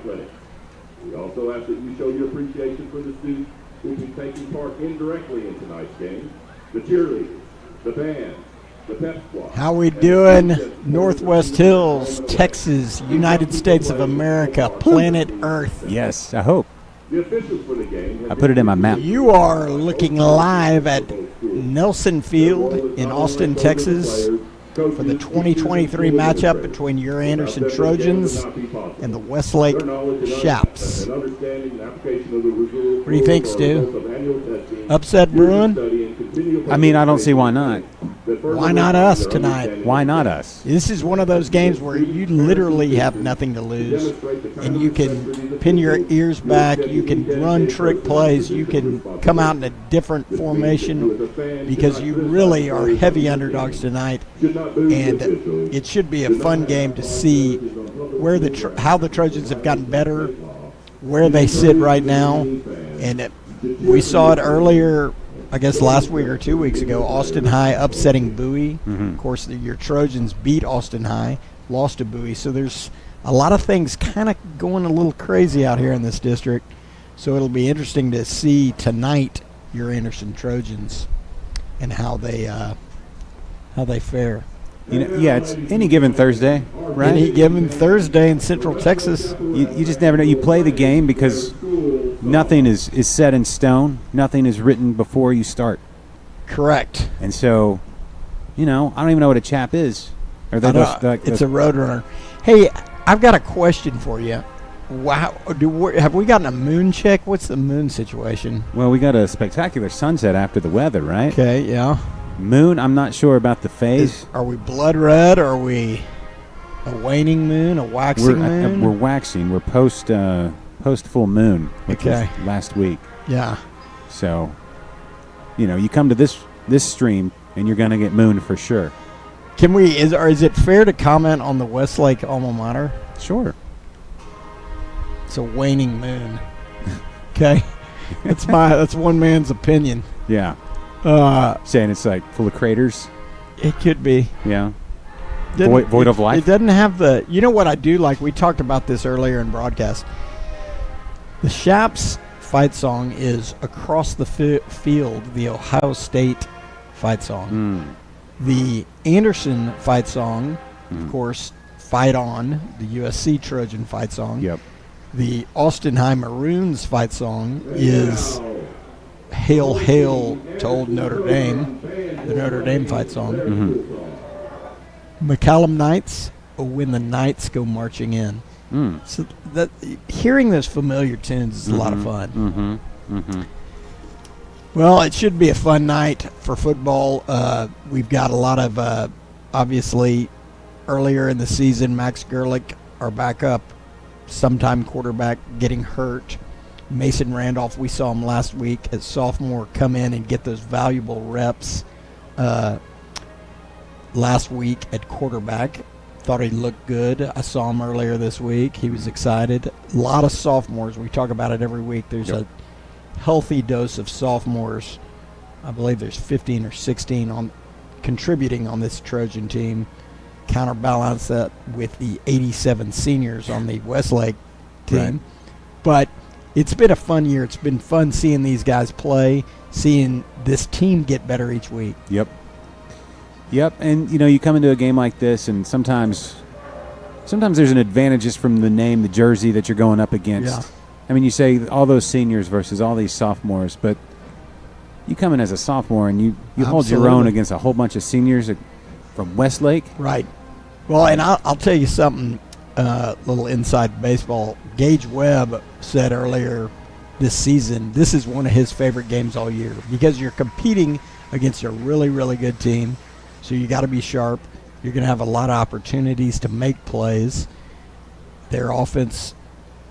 athletics. We also ask that you show your appreciation for the students who will be taking part indirectly in tonight's game, the cheerleaders, the band, the pep squad. How we doing? Northwest Hills, Texas, United States of America, planet Earth. Yes, I hope. The officials for the game I put it in my map. You are looking live at Nelson Field in Austin, Texas, for the 2023 matchup between your Anderson Trojans and the Westlake Shaps. What do you think, Stu? Upset brewing? I mean, I don't see why not. Why not us tonight? Why not us? This is one of those games where you literally have nothing to lose, and you can pin your ears back, you can run trick plays, you can come out in a different formation because you really are heavy underdogs tonight, and it should be a fun game to see where how the Trojans have gotten better, where they sit right now, and we saw it earlier. I guess last week or 2 weeks ago, Austin High upsetting Bowie. Of course, your Trojans beat Austin High, lost to Bowie. So there's a lot of things kind of going a little crazy out here in this district. So it'll be interesting to see tonight your Anderson Trojans and how they fare. You know, yeah, it's any given Thursday, right? Any given Thursday in Central Texas. You just never know. You play the game because nothing is set in stone. Nothing is written before you start. Correct. And so, I don't even know what a chap is. Are they it's a roadrunner. Hey, I've got a question for you. Wow, have we gotten a moon check? What's the moon situation? Well, we got a spectacular sunset after the weather, right? Okay, yeah. Moon, I'm not sure about the phase. Are we blood red? Or are we a waning moon, a waxing moon? We're waxing. We're post full moon, which was last week. Yeah. So, you come to this stream and you're going to get moon for sure. Is it fair to comment on the Westlake alma mater? Sure. It's a waning moon. Okay. That's one man's opinion. Yeah. Saying it's like full of craters. It could be. Yeah. Void of life. It doesn't have the. You know what I do like? We talked about this earlier in broadcast. The Shaps fight song is Across the Field, the Ohio State fight song. The Anderson fight song, of course, Fight On, the USC Trojan fight song. Yep. The Austin High Maroons fight song is Hail, Hail to Old Notre Dame, the Notre Dame fight song. McCallum Knights, When the Knights Go Marching In. So that hearing those familiar tunes is a lot of fun. Well, it should be a fun night for football. We've got a lot of, obviously, earlier in the season, Max Gerlich, our backup, sometime quarterback, getting hurt. Mason Randolph, we saw him last week as sophomore come in and get those valuable reps last week at quarterback. Thought he looked good. I saw him earlier this week. He was excited. A lot of sophomores. We talk about it every week. There's a healthy dose of sophomores. I believe there's 15 or 16 contributing on this Trojan team. Counterbalance that with the 87 seniors on the Westlake team. Right. But it's been a fun year. It's been fun seeing these guys play, seeing this team get better each week. Yep, and you come into a game like this, and sometimes there's an advantage just from the name, the jersey that you're going up against. Yeah. I mean, you say all those seniors versus all these sophomores, but you come in as a sophomore and you hold your own against a whole bunch of seniors from Westlake. Right. Well, and I'll tell you something, little inside baseball. Gage Webb said earlier this season, this is one of his favorite games all year because you're competing against a really, really good team. So you got to be sharp. You're going to have a lot of opportunities to make plays. Their offense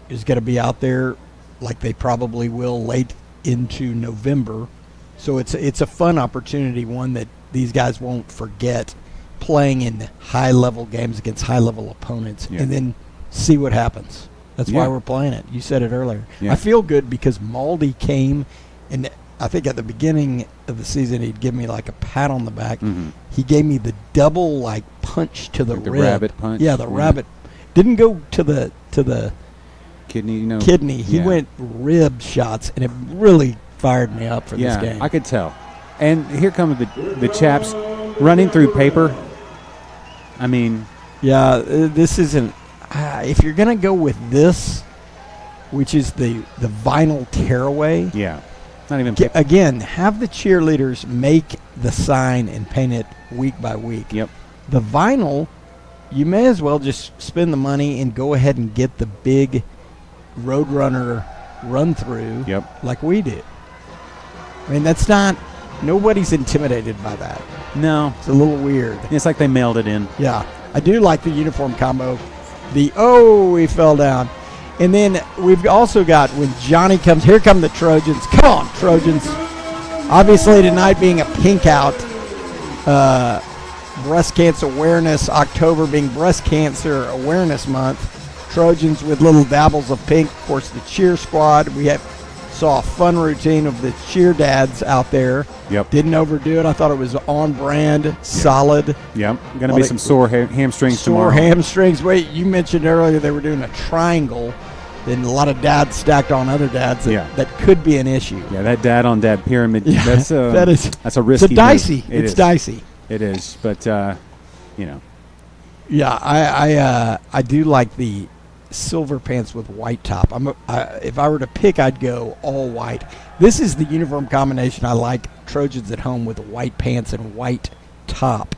is going to be out there like they probably will late into November. So it's a fun opportunity, one that these guys won't forget, playing in high-level games against high-level opponents and then see what happens. That's why we're playing it. You said it earlier. Yeah. I feel good because Maldy came, and I think at the beginning of the season he'd give me like a pat on the back. He gave me the double punch to the rib. The rabbit punch. Yeah, the rabbit. Didn't go to the kidney, Kidney. He Yeah. went rib shots, and it really fired me up for Yeah, this game. I could tell. And here come the chaps running through paper. I mean, Yeah, this isn't. If you're gonna go with this, which is the vinyl tearaway, yeah, not even paper. again, have the cheerleaders make the sign and paint it week by week. Yep. The vinyl, you may as well just spend the money and go ahead and get the big Roadrunner run through, Yep. like we did. I mean, that's not. Nobody's intimidated by that. No, It's a little weird. it's like they mailed it in. Yeah, I do like the uniform combo. He fell down. And then we've also got when Johnny comes, here come the Trojans. Come on, Trojans. Obviously tonight being a pink out, breast cancer awareness, October being breast cancer awareness month. Trojans with little dabbles of pink. Of course, the cheer squad. We saw a fun routine of the cheer dads out there. Yep. Didn't overdo it. I thought it was on brand, solid. Yep. Going to be some sore hamstrings Sore tomorrow. hamstrings. Wait, you mentioned earlier they were doing a triangle. Then a lot of dads stacked on other dads that could be an issue. Yeah, that dad-on-dad pyramid. Yeah, that's that's a risky. It's dicey. Move. It's dicey. It is, but Yeah, I do like the silver pants with white top. If I were to pick, I'd go all white. This is the uniform combination I like. Trojans at home with white pants and white top.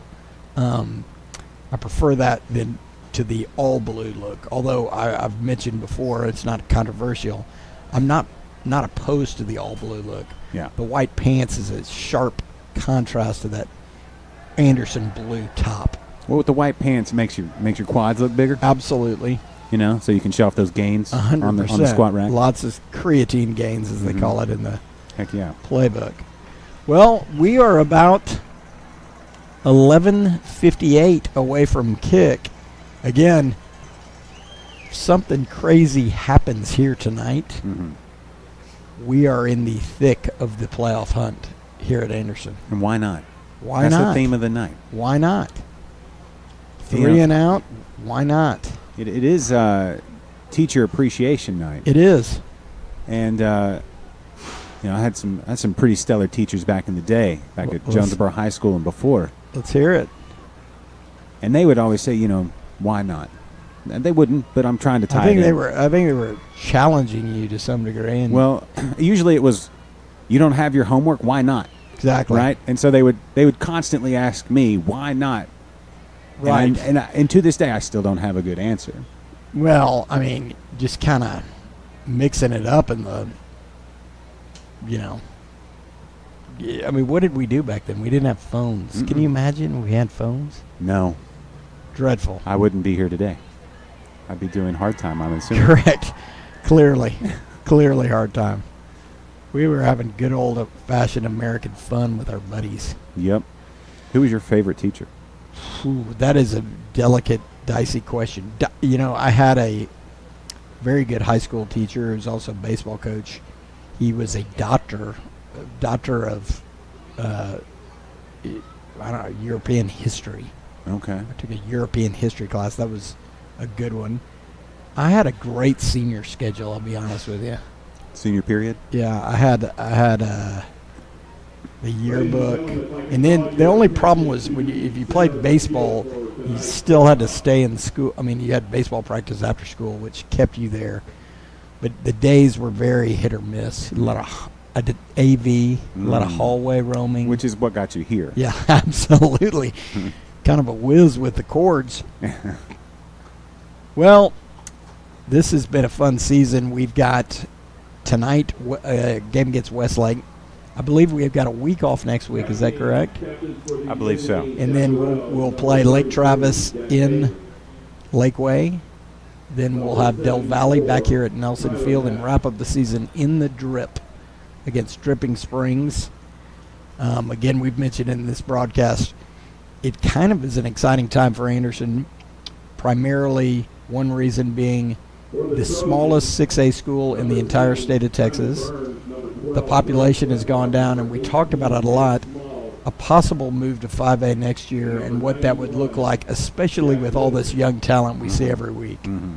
I prefer that than to the all blue look. Although I've mentioned before, it's not controversial. I'm not opposed to the all blue look. Yeah. The white pants is a sharp contrast to that Anderson blue top. Well, with the white pants, makes your quads look bigger. Absolutely. So you can show off those gains 100%. on the squat rack. Lots of creatine gains, as they call it in the Heck yeah. playbook. Well, we are about 11:58 away from kick. Again, something crazy happens here tonight. Mm-hmm. We are in the thick of the playoff hunt here at Anderson. And why not? Why That's not? the theme of the night. Why not? 3 and out. Why not? It is teacher appreciation night. It is. And I had some pretty stellar teachers back in the day, back at Let's- Jonesboro High School and before. Let's hear it. And they would always say, why not? And they wouldn't, but I'm trying to tie I think it they in. were. I think they were challenging you to some degree. And Well, usually it was, you don't have your homework, why not? exactly. Right? And so they would constantly ask me, why not? Right. And to this day, I still don't have a good answer. Well, I mean, just kind of mixing it up in the, Yeah, I mean, what did we do back then? We didn't have phones. Can you imagine we had phones? No, Dreadful. I wouldn't be here today. I'd be doing hard time, I'm assuming. Correct. Clearly hard time. We were having good old-fashioned American fun with our buddies. Yep. Who was your favorite teacher? Ooh, that is a delicate, dicey question. I had a very good high school teacher who was also a baseball coach. He was a doctor of, European history. Okay. I took a European history class. That was a good one. I had a great senior schedule, I'll be honest with you. Senior period? Yeah, I had the yearbook, and then the only problem was if you played baseball, you still had to stay in school. I mean, you had baseball practice after school, which kept you there, but the days were very hit or miss. I did AV, a lot of hallway roaming, Which is what got you here. yeah, absolutely, kind of a whiz with the chords. Well, this has been a fun season. We've got tonight a game against Westlake. I believe we've got a week off next week. Is that correct? I believe so. And then we'll play Lake Travis in Lakeway. Then we'll have Del Valley back here at Nelson Field and wrap up the season in the Drip against Dripping Springs. Again, we've mentioned in this broadcast, it kind of is an exciting time for Anderson. Primarily, one reason being the smallest 6A school in the entire state of Texas. The population has gone down, and we talked about it a lot, a possible move to 5A next year and what that would look like, especially with all this young talent we see every week. Mm-hmm.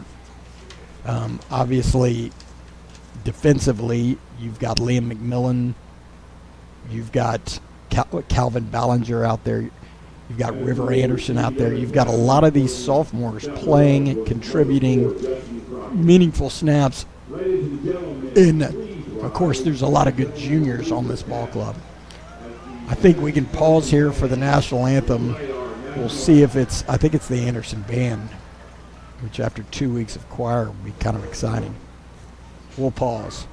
Obviously, defensively, you've got Liam McMillan, you've got Calvin Ballinger out there, you've got River Anderson out there. You've got a lot of these sophomores playing, contributing meaningful snaps. And, of course, there's a lot of good juniors on this ball club. I think we can pause here for the national anthem. We'll see if I think it's the Anderson Band, which after 2 weeks of choir will be kind of exciting. We'll pause.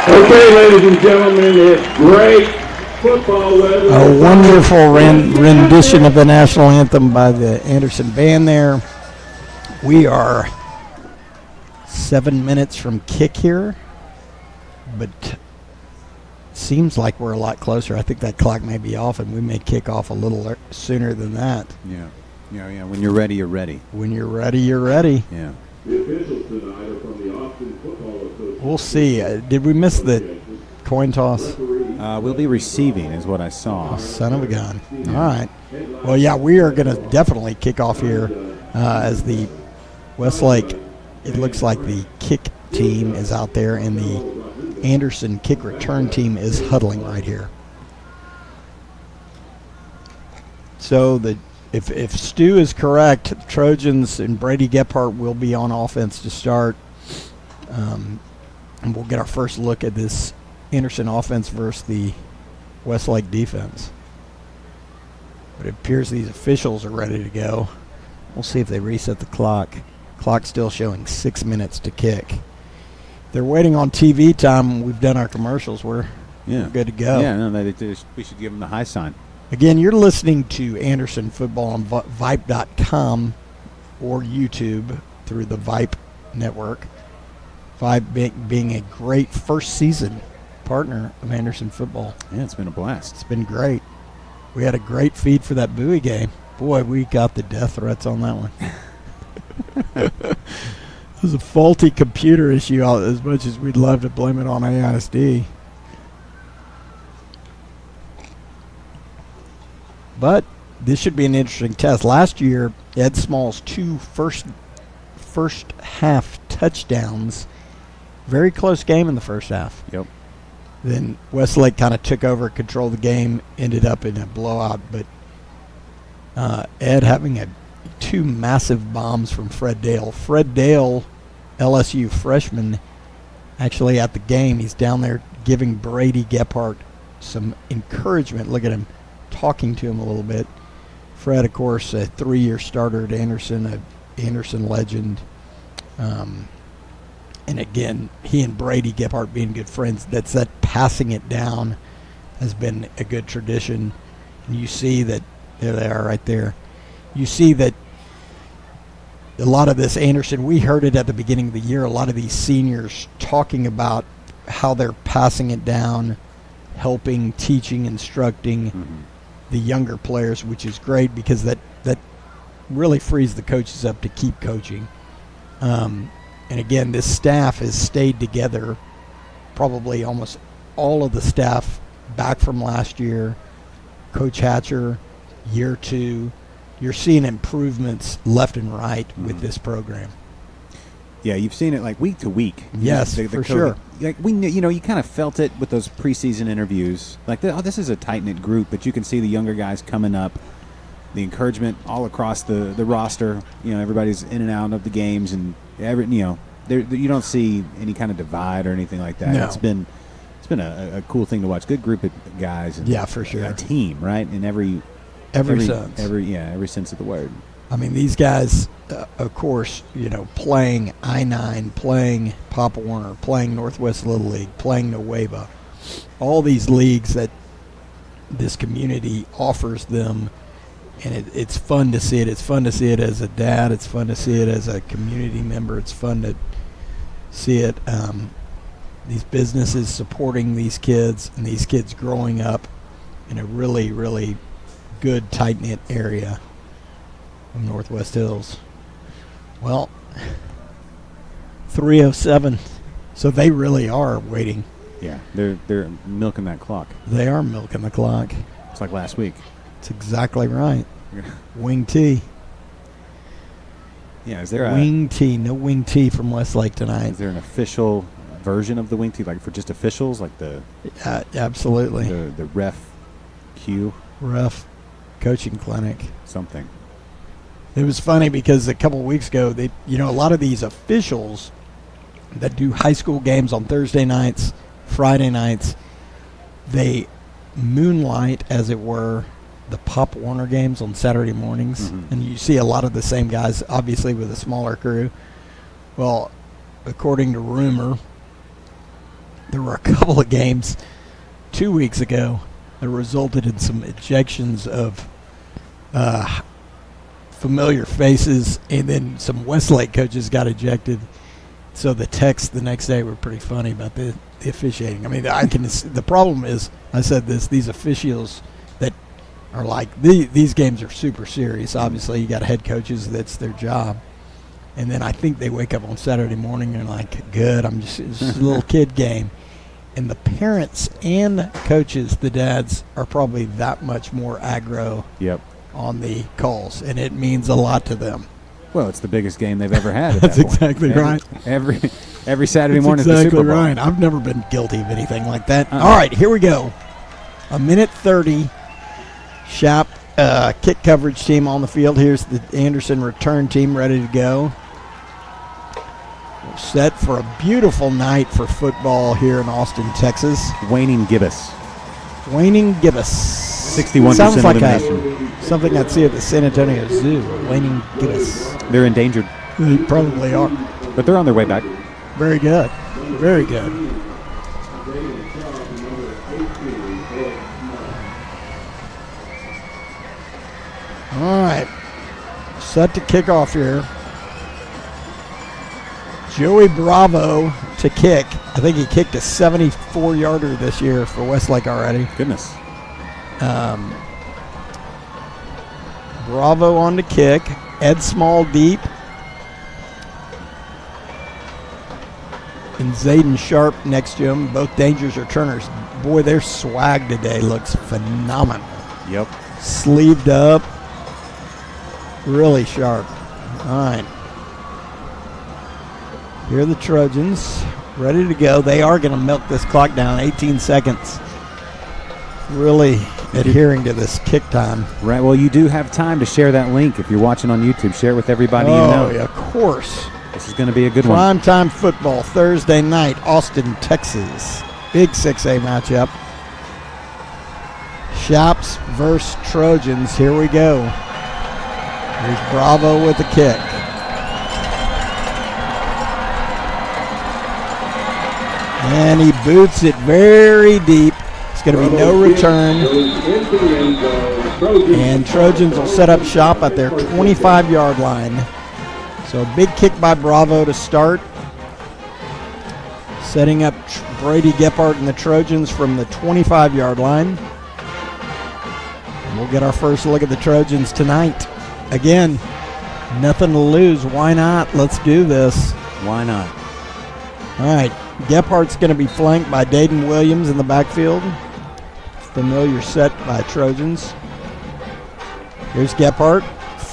Okay, ladies and gentlemen, it's great football weather. A wonderful rendition of the national anthem by the Anderson Band there. We are 7 minutes from kick here, but seems like we're a lot closer. I think that clock may be off, and we may kick off a little sooner than that. Yeah. When you're ready, you're ready. When you're ready, you're ready. Yeah. The officials tonight are from the Austin Football Association. We'll see. Did we miss the coin toss? We'll be receiving, is what I saw. Oh, son of a gun. All right. Well, yeah, we are going to definitely kick off here as the Westlake, it looks like the kick team is out there, and the Anderson kick return team is huddling right here. So if Stu is correct, Trojans and Brady Gephardt will be on offense to start. And we'll get our first look at this Anderson offense versus the Westlake defense. But it appears these officials are ready to go. We'll see if they reset the clock. Clock's still showing 6 minutes to kick. They're waiting on TV time. We've done our commercials. We're good to go. Yeah, no, we should give them the high sign. Again, you're listening to Anderson Football on Vype.com or YouTube through the Vype network. Vype being a great first season partner of Anderson Football. Yeah, it's been a blast. It's been great. We had a great feed for that Bowie game. Boy, we got the death threats on that one. It was a faulty computer issue, as much as we'd love to blame it on AISD. But this should be an interesting test. Last year, Ed Small's two first half touchdowns. Very close game in the first half. Yep. Then Westlake kind of took over, controlled the game, ended up in a blowout. But Ed having two massive bombs from Fred Dale. Fred Dale, LSU freshman, actually at the game. He's down there giving Brady Gephardt some encouragement. Look at him talking to him a little bit. Fred, of course, a 3-year starter at Anderson, an Anderson legend. And again, he and Brady Gephardt being good friends, that passing it down has been a good tradition. And you see that, there they are right there. You see that a lot of this Anderson, we heard it at the beginning of the year, a lot of these seniors talking about how they're passing it down, helping, teaching, instructing the younger players, which is great because that really frees the coaches up to keep coaching. And again, this staff has stayed together, probably almost all of the staff back from last year. Coach Hatcher, year 2. you're seeing improvements left and right with this program. Yeah, you've seen it like week to week. Yes, for sure. Like we knew, you kind of felt it with those preseason interviews. Like, this is a tight-knit group, but you can see the younger guys coming up, the encouragement all across the roster. Everybody's in and out of the games, and you don't see any kind of divide or anything like that. No. It's been a cool thing to watch. Good group of guys. And Yeah, for sure. A team, right? In every sense of the word. I mean, these guys, of course, playing I-9, playing Pop Warner, playing Northwest Little League, playing Nueva, all these leagues that this community offers them, and it's fun to see it. It's fun to see it as a dad. It's fun to see it as a community member. It's fun to see it, these businesses supporting these kids, and these kids growing up in a really, really good, tight-knit area of Northwest Hills. Well, 3:07, so they really are waiting. Yeah, they're milking that clock. They are milking the clock. It's like last week. That's exactly right. Wing T. Yeah, is there wing tea? No wing tea from Westlake tonight. Is there an official version of the wing tea, like for just officials, like the absolutely the ref Q ref coaching clinic something? It was funny because a couple of weeks ago, a lot of these officials that do high school games on Thursday nights, Friday nights, they moonlight, as it were, the Pop Warner games on Saturday mornings. Mm-hmm. And you see a lot of the same guys, obviously, with a smaller crew. Well, according to rumor, there were a couple of games 2 weeks ago that resulted in some ejections of familiar faces, and then some Westlake coaches got ejected. So the texts the next day were pretty funny about the officiating. I mean, the problem is, I said this, these officials that are like, these games are super serious. Obviously, you got head coaches, that's their job. And then I think they wake up on Saturday morning and like, good, it's just a little kid game. And the parents and coaches, the dads, are probably that much more aggro. Yep. On the calls, and it means a lot to them. Well, it's the biggest game they've ever had. That's exactly right. Every Saturday morning is the Super Bowl. Right. I've never been guilty of anything like that. All right, here we go. 1:30. Shop kick coverage team on the field. Here's the Anderson return team ready to go. We're set for a beautiful night for football here in Austin, Texas. Waning Gibbous. 61% sounds like something I'd see at the San Antonio Zoo. Waning Gibbous. They're endangered. They probably are. But they're on their way back. Very good. Very good. All right. Set to kick off here. Joey Bravo to kick. I think he kicked a 74-yarder this year for Westlake already. Goodness. Bravo on to kick. Ed Small deep. And Zayden Sharp next to him. Both Dangers returners. Boy, their swag today looks phenomenal. Yep. Sleeved up. Really sharp. All right. Here are the Trojans. Ready to go. They are going to milk this clock down. 18 seconds. Really adhering to this kick time. Right. Well, you do have time to share that link if you're watching on YouTube. Share it with everybody you know. Oh, yeah, of course. This is going to be a good one. Primetime football, Thursday night, Austin, Texas. Big 6A matchup. Shops versus Trojans. Here we go. Here's Bravo with the kick. And he boots it very deep. It's going to be no return. And Trojans will set up shop at their 25-yard line. So a big kick by Bravo to start. Setting up Brady Gephardt and the Trojans from the 25-yard line. And we'll get our first look at the Trojans tonight. Again, nothing to lose. Why not? Let's do this. Why not? All right. Gephardt's going to be flanked by Dayton Williams in the backfield. Familiar set by Trojans. Here's Gephardt.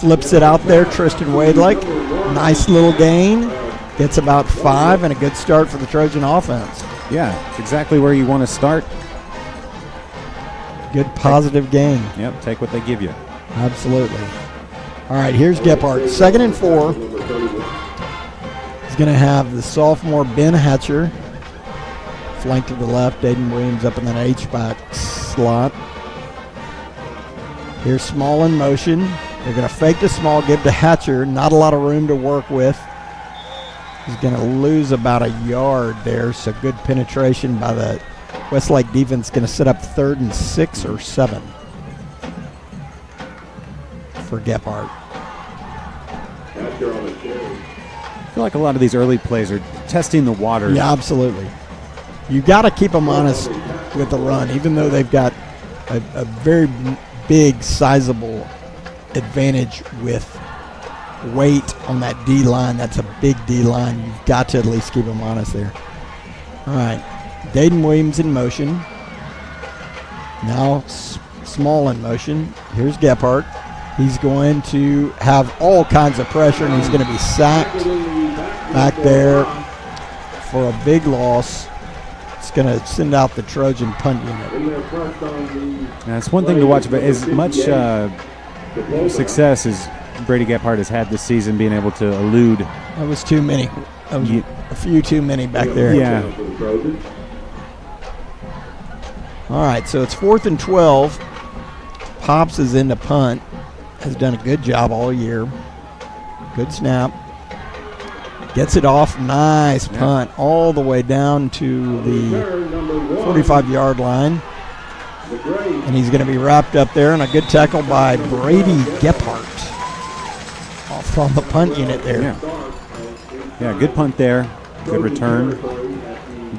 Flips it out there, Tristan Westlake. Nice little gain. Gets about 5 and a good start for the Trojan offense. Yeah, it's exactly where you want to start. Good positive gain. Yep, take what they give you. Absolutely. All right, here's Gephardt. 2nd and 4. He's going to have the sophomore Ben Hatcher flank to the left. Dayton Williams up in that H-back slot. Here's Small in motion. They're going to fake the Small, give to Hatcher. Not a lot of room to work with. He's going to lose about a yard there, so good penetration by the Westlake defense. Going to set up 3rd and 6 or 7 for Gephardt. I feel like a lot of these early plays are testing the waters. Yeah, absolutely. You got to keep them honest with the run, even though they've got a very big, sizable advantage with weight on that D line. That's a big D line. You've got to at least keep them honest there. All right, Dayton Williams in motion. Now Small in motion. Here's Gephardt. He's going to have all kinds of pressure, and he's going to be sacked back there for a big loss. It's going to send out the Trojan punt unit. Now, it's one thing to watch, but as much success as Brady Gephardt has had this season being able to elude. That was too many. That was a few too many back there. Yeah. All right, so it's 4th and 12. Pops is in the punt. Has done a good job all year. Good snap. Gets it off. Nice punt all the way down to the 45-yard line. And he's going to be wrapped up there, and a good tackle by Brady Gephardt off on the punt unit there. Yeah, good punt there. Good return.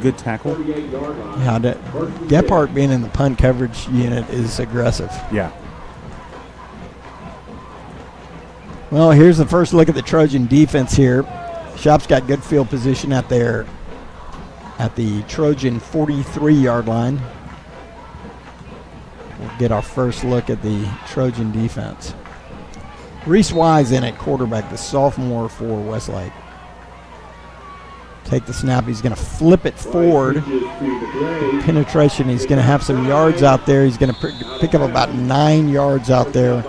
Good tackle. Yeah, Gephardt being in the punt coverage unit is aggressive. Yeah. Well, here's the first look at the Trojan defense here. Shop's got good field position out there at the Trojan 43-yard line. We'll get our first look at the Trojan defense. Reese Wise in at quarterback, the sophomore for Westlake. Take the snap. He's going to flip it forward. Penetration. He's going to have some yards out there. He's going to pick up about 9 yards out there.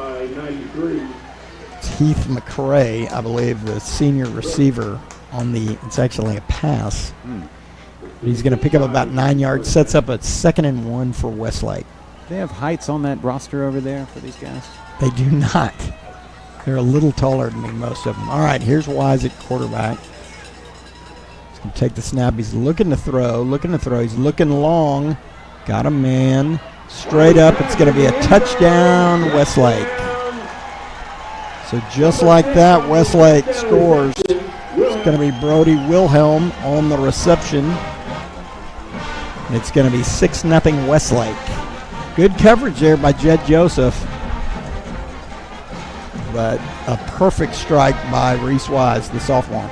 Heath McRae, I believe, the senior receiver on the, it's actually a pass. But he's going to pick up about 9 yards, sets up a 2nd and 1 for Westlake. They have heights on that roster over there for these guys? They do not. They're a little taller than me, most of them. All right, here's Wise at quarterback. He's going to take the snap. He's looking to throw. He's looking long. Got a man. Straight up, it's going to be a touchdown, Westlake. So just like that, Westlake scores. It's going to be Brody Wilhelm on the reception. And it's going to be 6-0 Westlake. Good coverage there by Jed Joseph. But a perfect strike by Reese Wise, the sophomore.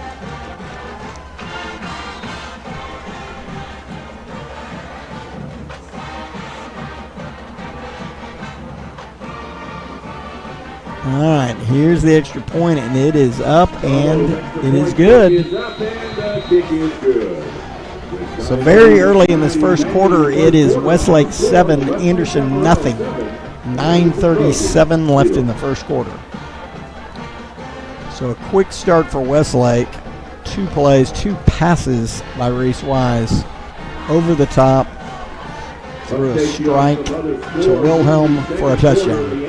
All right, here's the extra point, and it is up, and it is good. So very early in this first quarter, it is Westlake 7, Anderson nothing. 9:37 left in the first quarter. So a quick start for Westlake. 2 plays, 2 passes by Reese Wise. Over the top, through a strike to Wilhelm for a touchdown.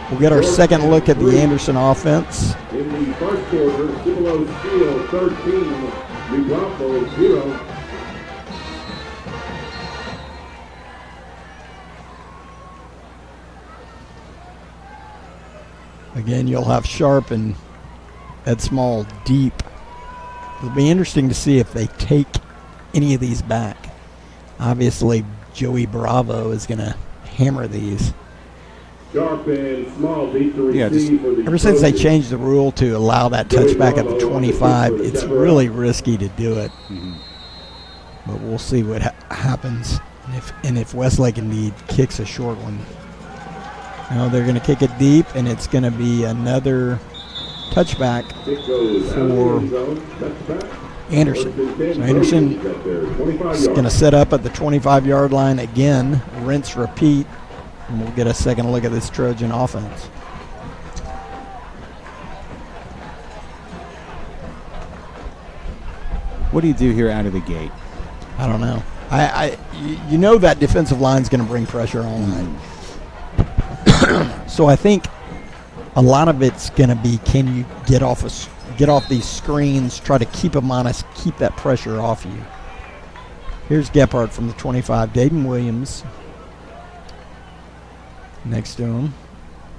We'll get our second look at the Anderson offense. In the first quarter, Cibolo Steel 13, New Braunfels 0. Again, you'll have Sharp and Ed Small deep. It'll be interesting to see if they take any of these back. Obviously, Joey Bravo is going to hammer these. Sharp and Small beat the receive for the Ever since they changed the rule to allow that touchback at the 25, it's really risky to do it. But we'll see what happens, and if Westlake indeed kicks a short one. Now they're going to kick it deep, and it's going to be another touchback for Anderson. So Anderson is going to set up at the 25-yard line again, rinse, repeat, and we'll get a second look at this Trojan offense. What do you do here out of the gate? I don't know. You know that defensive line's going to bring pressure online. So I think a lot of it's going to be, can you get off these screens, try to keep them honest, keep that pressure off you. Here's Gephardt from the 25. Dayton Williams next to him,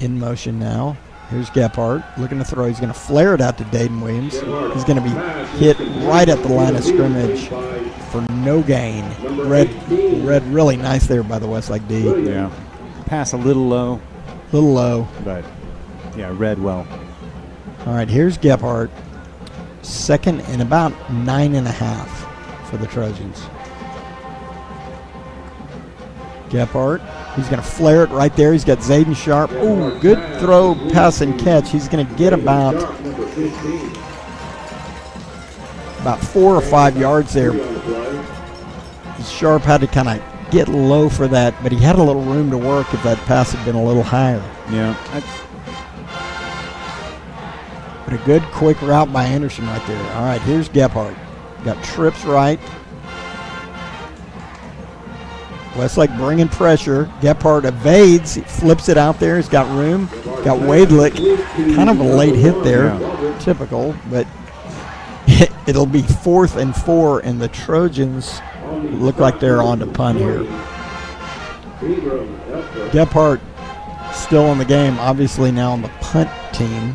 in motion now. Here's Gephardt looking to throw. He's going to flare it out to Dayton Williams. He's going to be hit right at the line of scrimmage for no gain. Read really nice there by the Westlake D. Yeah. Pass a little low. But, yeah, read well. All right, here's Gephardt. Second and about 9.5 for the Trojans. Gephardt, he's going to flare it right there. He's got Zayden Sharp. Ooh, good throw, pass, and catch. He's going to get about 4 or 5 yards there. Sharp had to kind of get low for that, but he had a little room to work if that pass had been a little higher. Yeah. But a good, quick route by Anderson right there. All right, here's Gephardt. Got trips right. Westlake bringing pressure. Gephardt evades. He flips it out there. He's got room. Got Wadelick. Kind of a late hit there. Yeah. Typical, but it'll be 4th and 4, and the Trojans look like they're on to punt here. Gephardt still in the game, obviously now on the punt team,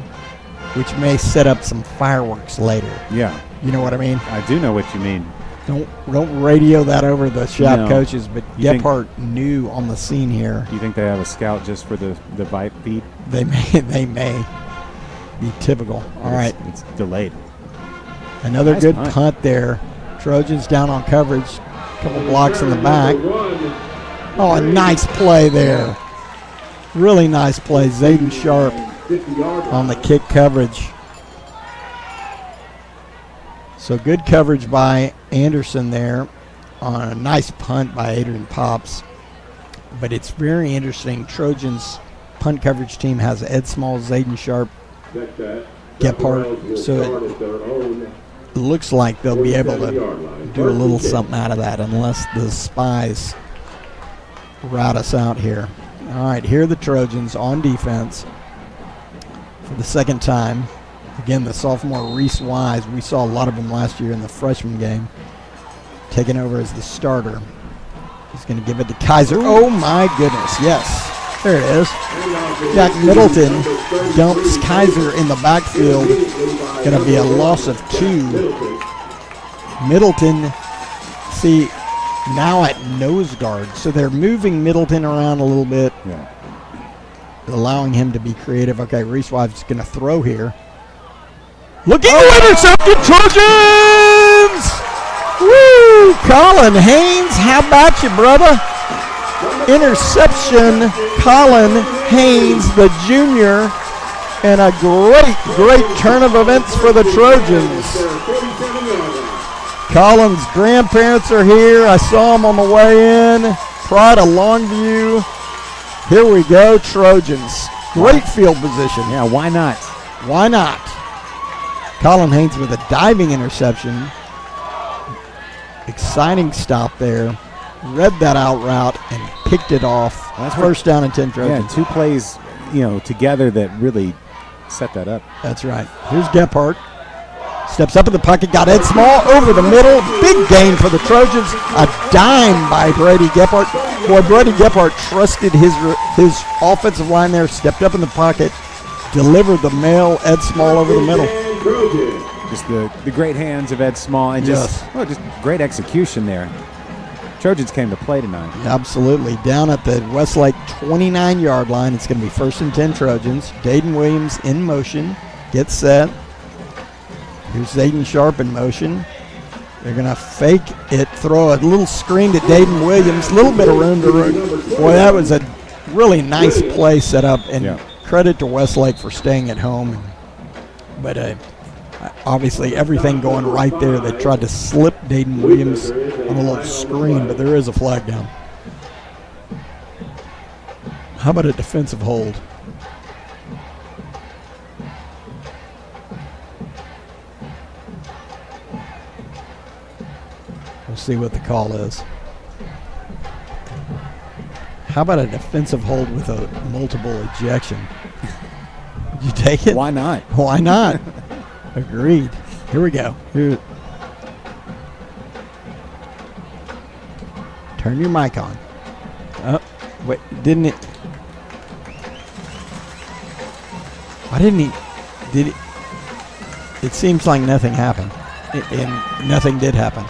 which may set up some fireworks later. Yeah. You know what I mean? I do know what you mean. Don't radio that over the shop coaches, but Gephardt new on the scene here. Do you think they have a scout just for the Vype feed? They may be typical. All right. It's delayed. Another nice good punt there. Trojans down on coverage. A couple blocks in the back. Oh, a nice play there. Really nice play. Zayden Sharp on the kick coverage. So good coverage by Anderson there on a nice punt by Adrian Pops. But it's very interesting. Trojans punt coverage team has Ed Small, Zayden Sharp, Gephardt. So it looks like they'll be able to do a little something out of that unless the spies route us out here. All right, here are the Trojans on defense for the second time. Again, the sophomore Reese Wise, we saw a lot of him last year in the freshman game, taking over as the starter. He's going to give it to Kaiser. Oh, my goodness, yes. There it is. Jack Middleton dumps Kaiser in the backfield. Going to be a loss of 2. Middleton, see, now at nose guard. So they're moving Middleton around a little bit, allowing him to be creative. Okay, Reese Wise is going to throw here. Looking to intercepted Trojans! Woo! Colin Haynes, how about you, brother? Interception, Colin Haynes, the junior, and a great turn of events for the Trojans. Colin's grandparents are here. I saw them on the way in. Pride of Longview. Here we go, Trojans. Great field position. Yeah, why not? Why not? Colin Haynes with a diving interception. Exciting stop there. Read that out route and picked it off. That's first down and 10 Trojans. Yeah, 2 plays, together that really set that up. That's right. Here's Gephardt. Steps up in the pocket, got Ed Small over the middle. Big gain for the Trojans. A dime by Brady Gephardt. Boy, Brady Gephardt trusted his offensive line there, stepped up in the pocket, delivered the mail, Ed Small over the middle. Just the great hands of Ed Small and just great execution there. Trojans came to play tonight. Absolutely. Down at the Westlake 29-yard line, it's going to be 1st and 10 Trojans. Dayton Williams in motion. Gets set. Here's Zayden Sharp in motion. They're going to fake it, throw a little screen to Dayton Williams. A little bit of room to run. Boy, that was a really nice play set up, and Yeah. credit to Westlake for staying at home. But obviously everything going right there. They tried to slip Dayton Williams on a little screen, but there is a flag down. How about a defensive hold? We'll see what the call is. How about a defensive hold with a multiple ejection? Would you take it? Why not? Why not? Agreed. Here we go. Turn your mic on. Oh, wait, didn't it? Why didn't he? Did it? It seems like nothing happened, and nothing did happen.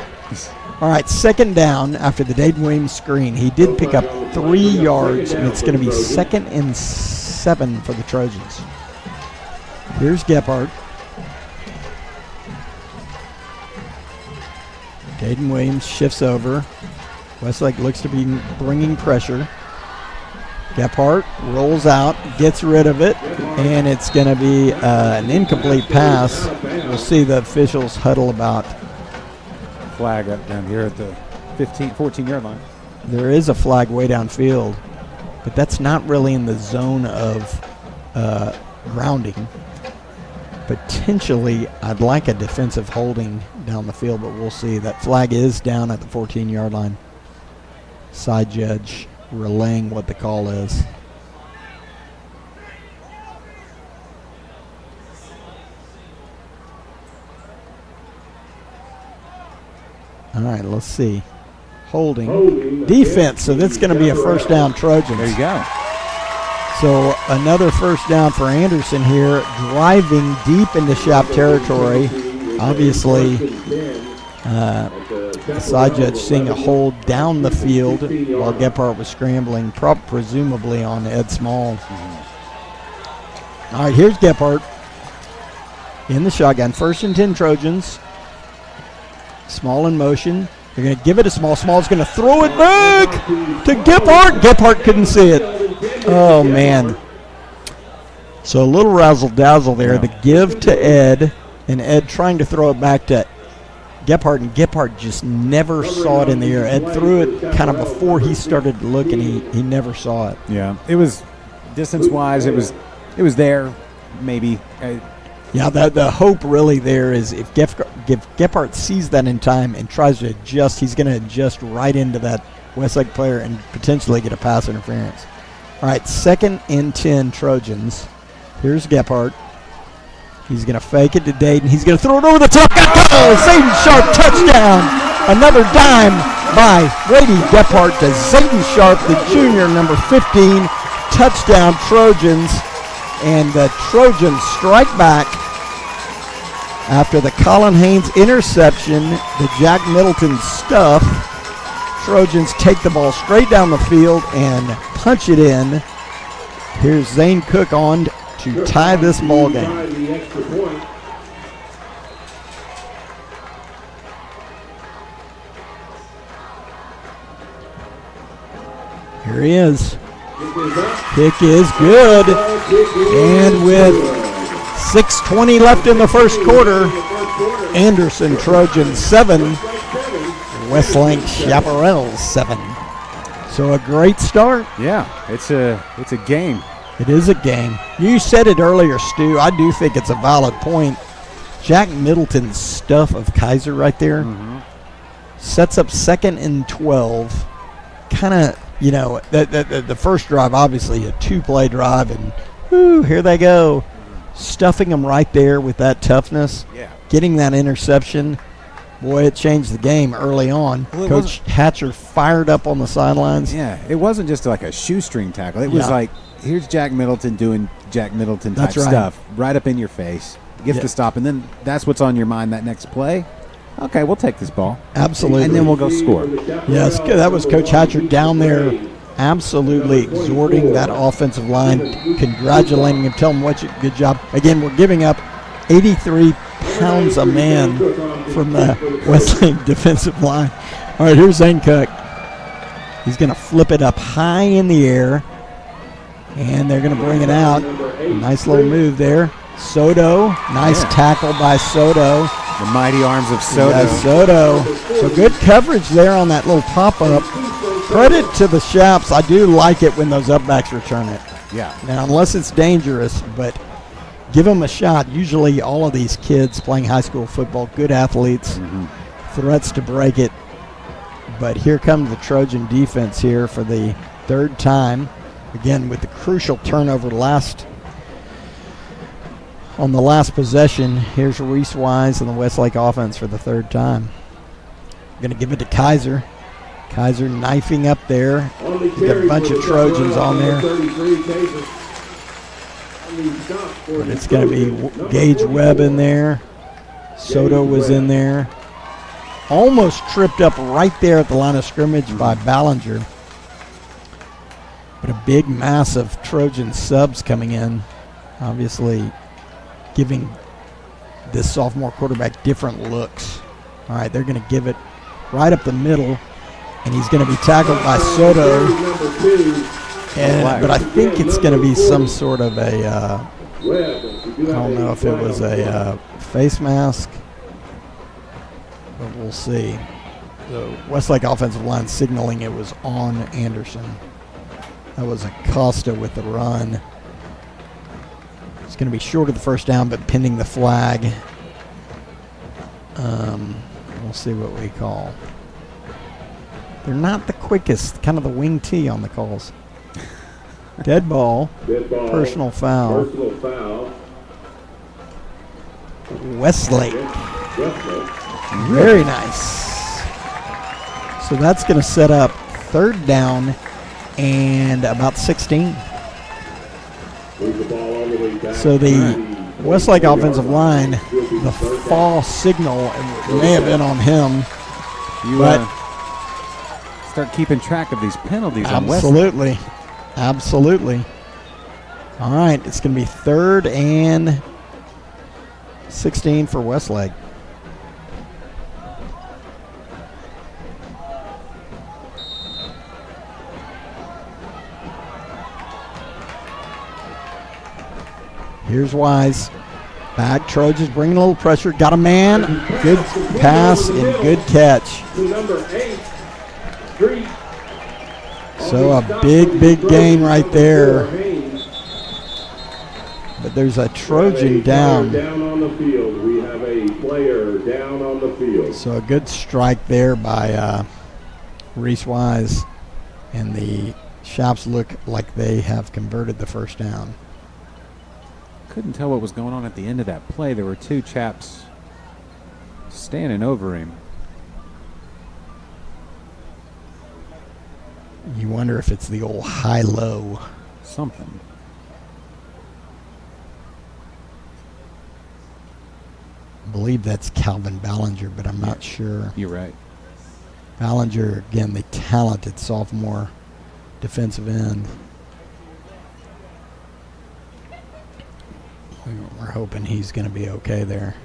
All right, second down after the Dayton Williams screen. He did pick up 3 yards, and it's going to be 2nd and 7 for the Trojans. Here's Gephardt. Dayton Williams shifts over. Westlake looks to be bringing pressure. Gephardt rolls out, gets rid of it, and it's going to be an incomplete pass. We'll see the officials huddle about. Flag up down here at the 14-yard line. There is a flag way downfield, but that's not really in the zone of grounding. Potentially, I'd like a defensive holding down the field, but we'll see. That flag is down at the 14-yard line. Side judge relaying what the call is. All right, let's see. Holding. Defense, so that's going to be a first down Trojans. There you go. So another first down for Anderson here, driving deep into Shop territory. Obviously, the side judge seeing a hold down the field while Gephardt was scrambling, presumably on Ed Small. All right, here's Gephardt in the shotgun. 1st and 10 Trojans. Small in motion. They're going to give it to Small. Small's going to throw it back to Gephardt. Gephardt couldn't see it. Oh, man. So a little razzle-dazzle there. The give to Ed, and Ed trying to throw it back to Gephardt, and Gephardt just never saw it in the air. Ed threw it kind of before he started to look, and he never saw it. Yeah, it was distance-wise, it was there, maybe. Yeah, the hope really there is if Gephardt sees that in time and tries to adjust, he's going to adjust right into that Westlake player and potentially get a pass interference. All right, 2nd and 10 Trojans. Here's Gephardt. He's going to fake it to Dayton. He's going to throw it over the top. Got Zayden Sharp, touchdown. Another dime by Brady Gephardt to Zayden Sharp, the junior, number 15. Touchdown Trojans. And the Trojans strike back after the Colin Haynes interception, the Jack Middleton stuff. Trojans take the ball straight down the field and punch it in. Here's Zane Cook on to tie this ball game. Here he is. Kick is good. And with 6:20 left in the first quarter, Anderson Trojans 7, Westlake Chaparrals 7. So a great start. Yeah, it's a game. It is a game. You said it earlier, Stu. I do think it's a valid point. Jack Middleton's stuff of Kaiser right there sets up 2nd and 12. Kind of, you know, the first drive, obviously a 2-play drive, and here they go. Stuffing them right there with that toughness. Yeah. Getting that interception. Boy, it changed the game early on. Well, Coach Hatcher fired up on the sidelines. Yeah, it wasn't just like a shoestring tackle. It was like, here's Jack Middleton doing Jack Middleton type stuff right up in your face. Gets the stop, and then that's what's on your mind that next play. Okay, we'll take this ball. Absolutely. And then we'll go score. Yes, that was Coach Hatcher down there absolutely exhorting that offensive line, congratulating him, telling him good job. Again, we're giving up 83 pounds a man from the Westlake defensive line. All right, here's Zane Cook. He's going to flip it up high in the air. And they're going to bring it out. Nice little move there. Soto, nice tackle by Soto. The mighty arms of Soto. Yeah, Soto. So good coverage there on that little pop-up. Credit to the Shaps. I do like it when those upbacks return it. Yeah. Now, unless it's dangerous, but give them a shot. Usually all of these kids playing high school football, good athletes, threats to break it. But here comes the Trojan defense here for the third time. Again, with the crucial turnover on the last possession. Here's Reese Wise and the Westlake offense for the third time. Going to give it to Kaiser. Kaiser knifing up there. Got a bunch of Trojans on there. But it's going to be Gage Webb in there. Soto was in there. Almost tripped up right there at the line of scrimmage by Ballinger. But a big mass of Trojan subs coming in, obviously giving this sophomore quarterback different looks. All right, they're going to give it right up the middle, and he's going to be tackled by Soto. But I think it's going to be some sort of a, I don't know if it was a face mask, but we'll see. The Westlake offensive line signaling it was on Anderson. That was Acosta with the run. It's going to be short of the first down, but pending the flag. We'll see what we call. They're not the quickest, kind of the wing T on the calls. Dead ball. Personal foul. Westlake. Very nice. So that's going to set up third down and about 16. So the Westlake offensive line, the fall signal may have been on him. But start keeping track of these penalties on Westlake. Absolutely. Absolutely. All right, it's going to be third and 16 for Westlake. Here's Wise. Back, Trojans bringing a little pressure. Got a man. Good pass and good catch. So a big gain right there. But there's a Trojan down. Down on the field. We have a player down on the field. So a good strike there by Reese Wise. And the Shops look like they have converted the first down. Couldn't tell what was going on at the end of that play. There were two chaps standing over him. You wonder if it's the old high-low. Something. I believe that's Calvin Ballinger, but I'm not sure. You're right. Ballinger, again, the talented sophomore defensive end. We're hoping he's going to be okay there.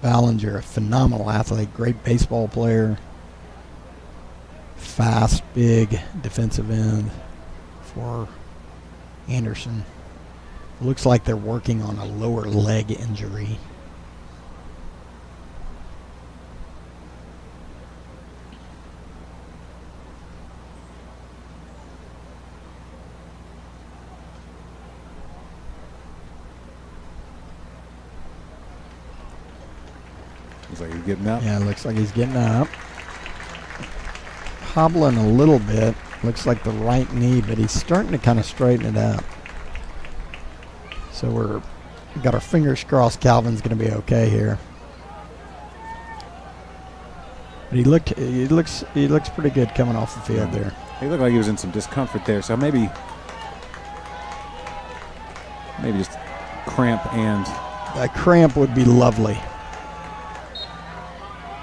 Ballinger, a phenomenal athlete, great baseball player, fast, big defensive end for Anderson. Looks like they're working on a lower leg injury. Looks like he's getting up. Yeah, it looks like he's getting up. Hobbling a little bit. Looks like the right knee, but he's starting to kind of straighten it out. So we've got our fingers crossed Calvin's going to be okay here. But he looks pretty good coming off the field there. He looked like he was in some discomfort there, so maybe just cramp and A cramp would be lovely.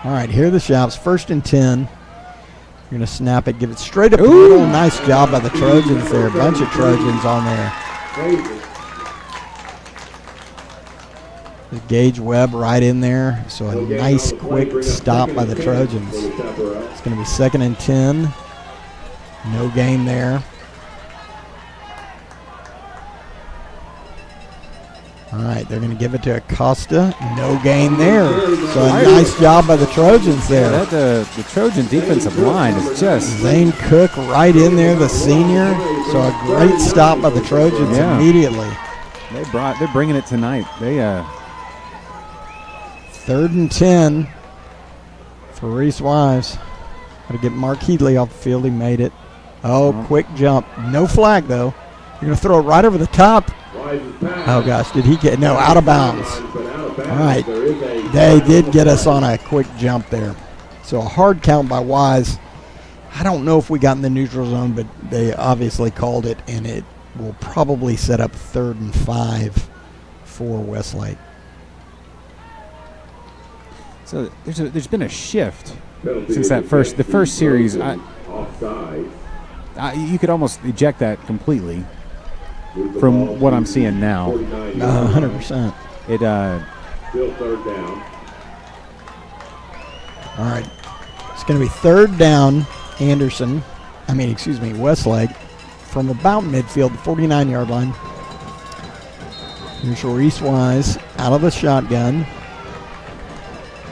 All right, here are the Shops. 1st and 10. You're going to snap it, give it straight up the middle. Nice job by the Trojans there. A bunch of Trojans on there. Gage Webb right in there. So a nice quick stop by the Trojans. It's going to be 2nd and 10. No gain there. All right, they're going to give it to Acosta. No gain there. So a nice job by the Trojans there. Yeah, the Trojan defensive line is just... Zane Cook right in there, the senior. So a great stop by the Trojans immediately. They're bringing it tonight. They 3rd and 10 for Reese Wise. Got to get Mark Headley off the field. He made it. Oh, quick jump. No flag, though. You're going to throw it right over the top. Oh, gosh. Did he get... No, out of bounds. All right. They did get us on a quick jump there. So a hard count by Wise. I don't know if we got in the neutral zone, but they obviously called it, and it will probably set up 3rd and 5 for Westlake. So there's been a shift since the first series. You could almost eject that completely from what I'm seeing now. 100%. It Still 3rd down. All right. It's going to be 3rd down, Westlake, from about midfield, the 49-yard line. Here's Reese Wise out of the shotgun.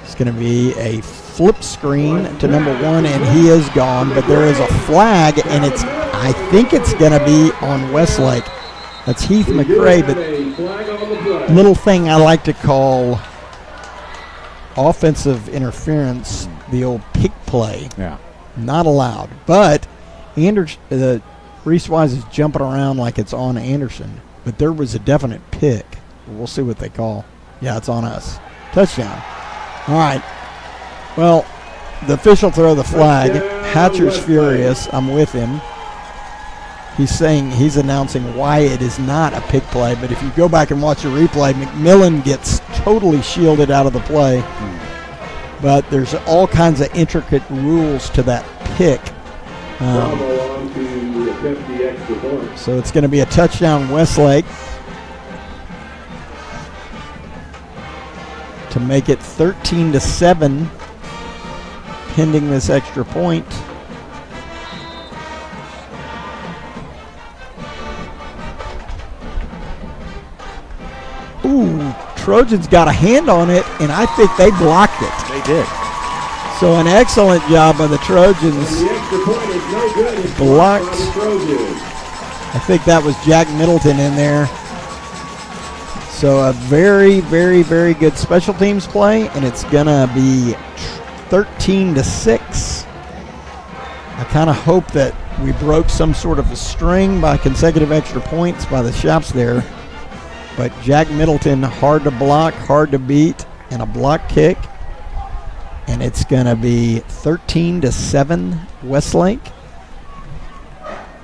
It's going to be a flip screen to number 1, and he is gone, but there is a flag, and I think it's going to be on Westlake. That's Heath McRae, but little thing I like to call offensive interference, the old pick play. Yeah. Not allowed. But Reese Wise is jumping around like it's on Anderson, but there was a definite pick. We'll see what they call. Yeah, it's on us. Touchdown. All right. Well, the official throw the flag. Hatcher's furious. I'm with him. He's announcing why it is not a pick play, but if you go back and watch the replay, McMillan gets totally shielded out of the play. But there's all kinds of intricate rules to that pick. So it's going to be a touchdown Westlake to make it 13-7 pending this extra point. Ooh, Trojans got a hand on it, and I think they blocked it. They did. So an excellent job by the Trojans. Blocked. I think that was Jack Middleton in there. So a very, very, very good special teams play, and it's going to be 13-6. I kind of hope that we broke some sort of a string by consecutive extra points by the Shops there. But Jack Middleton, hard to block, hard to beat, and a block kick. And it's going to be 13-7 Westlake.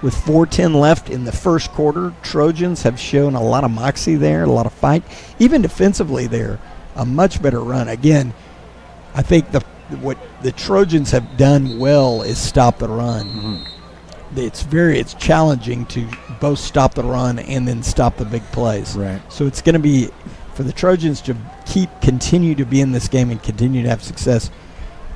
With 4:10 left in the first quarter, Trojans have shown a lot of moxie there, a lot of fight. Even defensively there, a much better run. Again, I think what the Trojans have done well is stop the run. Mm-hmm. It's challenging to both stop the run and then stop the big plays. Right. So it's going to be, for the Trojans to continue to be in this game and continue to have success,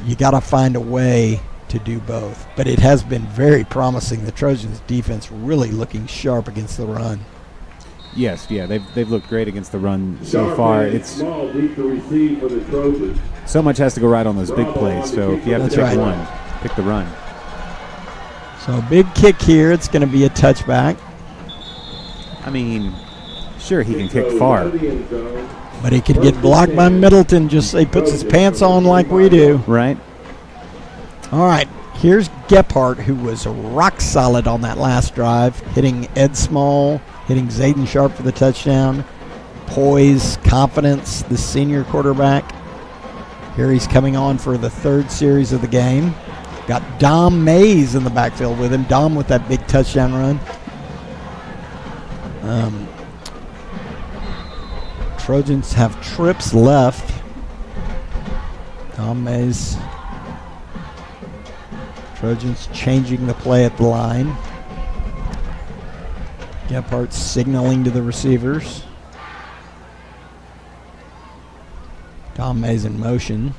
you got to find a way to do both. But it has been very promising. The Trojans' defense really looking sharp against the run. Yes, yeah, they've looked great against the run so far. It's small, deep to receive for the Trojans. So much has to go right on those big plays. So if you have to pick one, pick the run. So big kick here. It's going to be a touchback. I mean, sure, he can kick far. But he could get blocked by Middleton. Just he puts his pants on like we do. Right. All right. Here's Gephardt, who was rock solid on that last drive, hitting Ed Small, hitting Zayden Sharp for the touchdown. Poise, confidence, the senior quarterback. Here he's coming on for the third series of the game. Got Dom Mays in the backfield with him. Dom with that big touchdown run. Trojans have trips left. Dom Mays. Trojans changing the play at the line. Gephardt signaling to the receivers. Dom Mays in motion.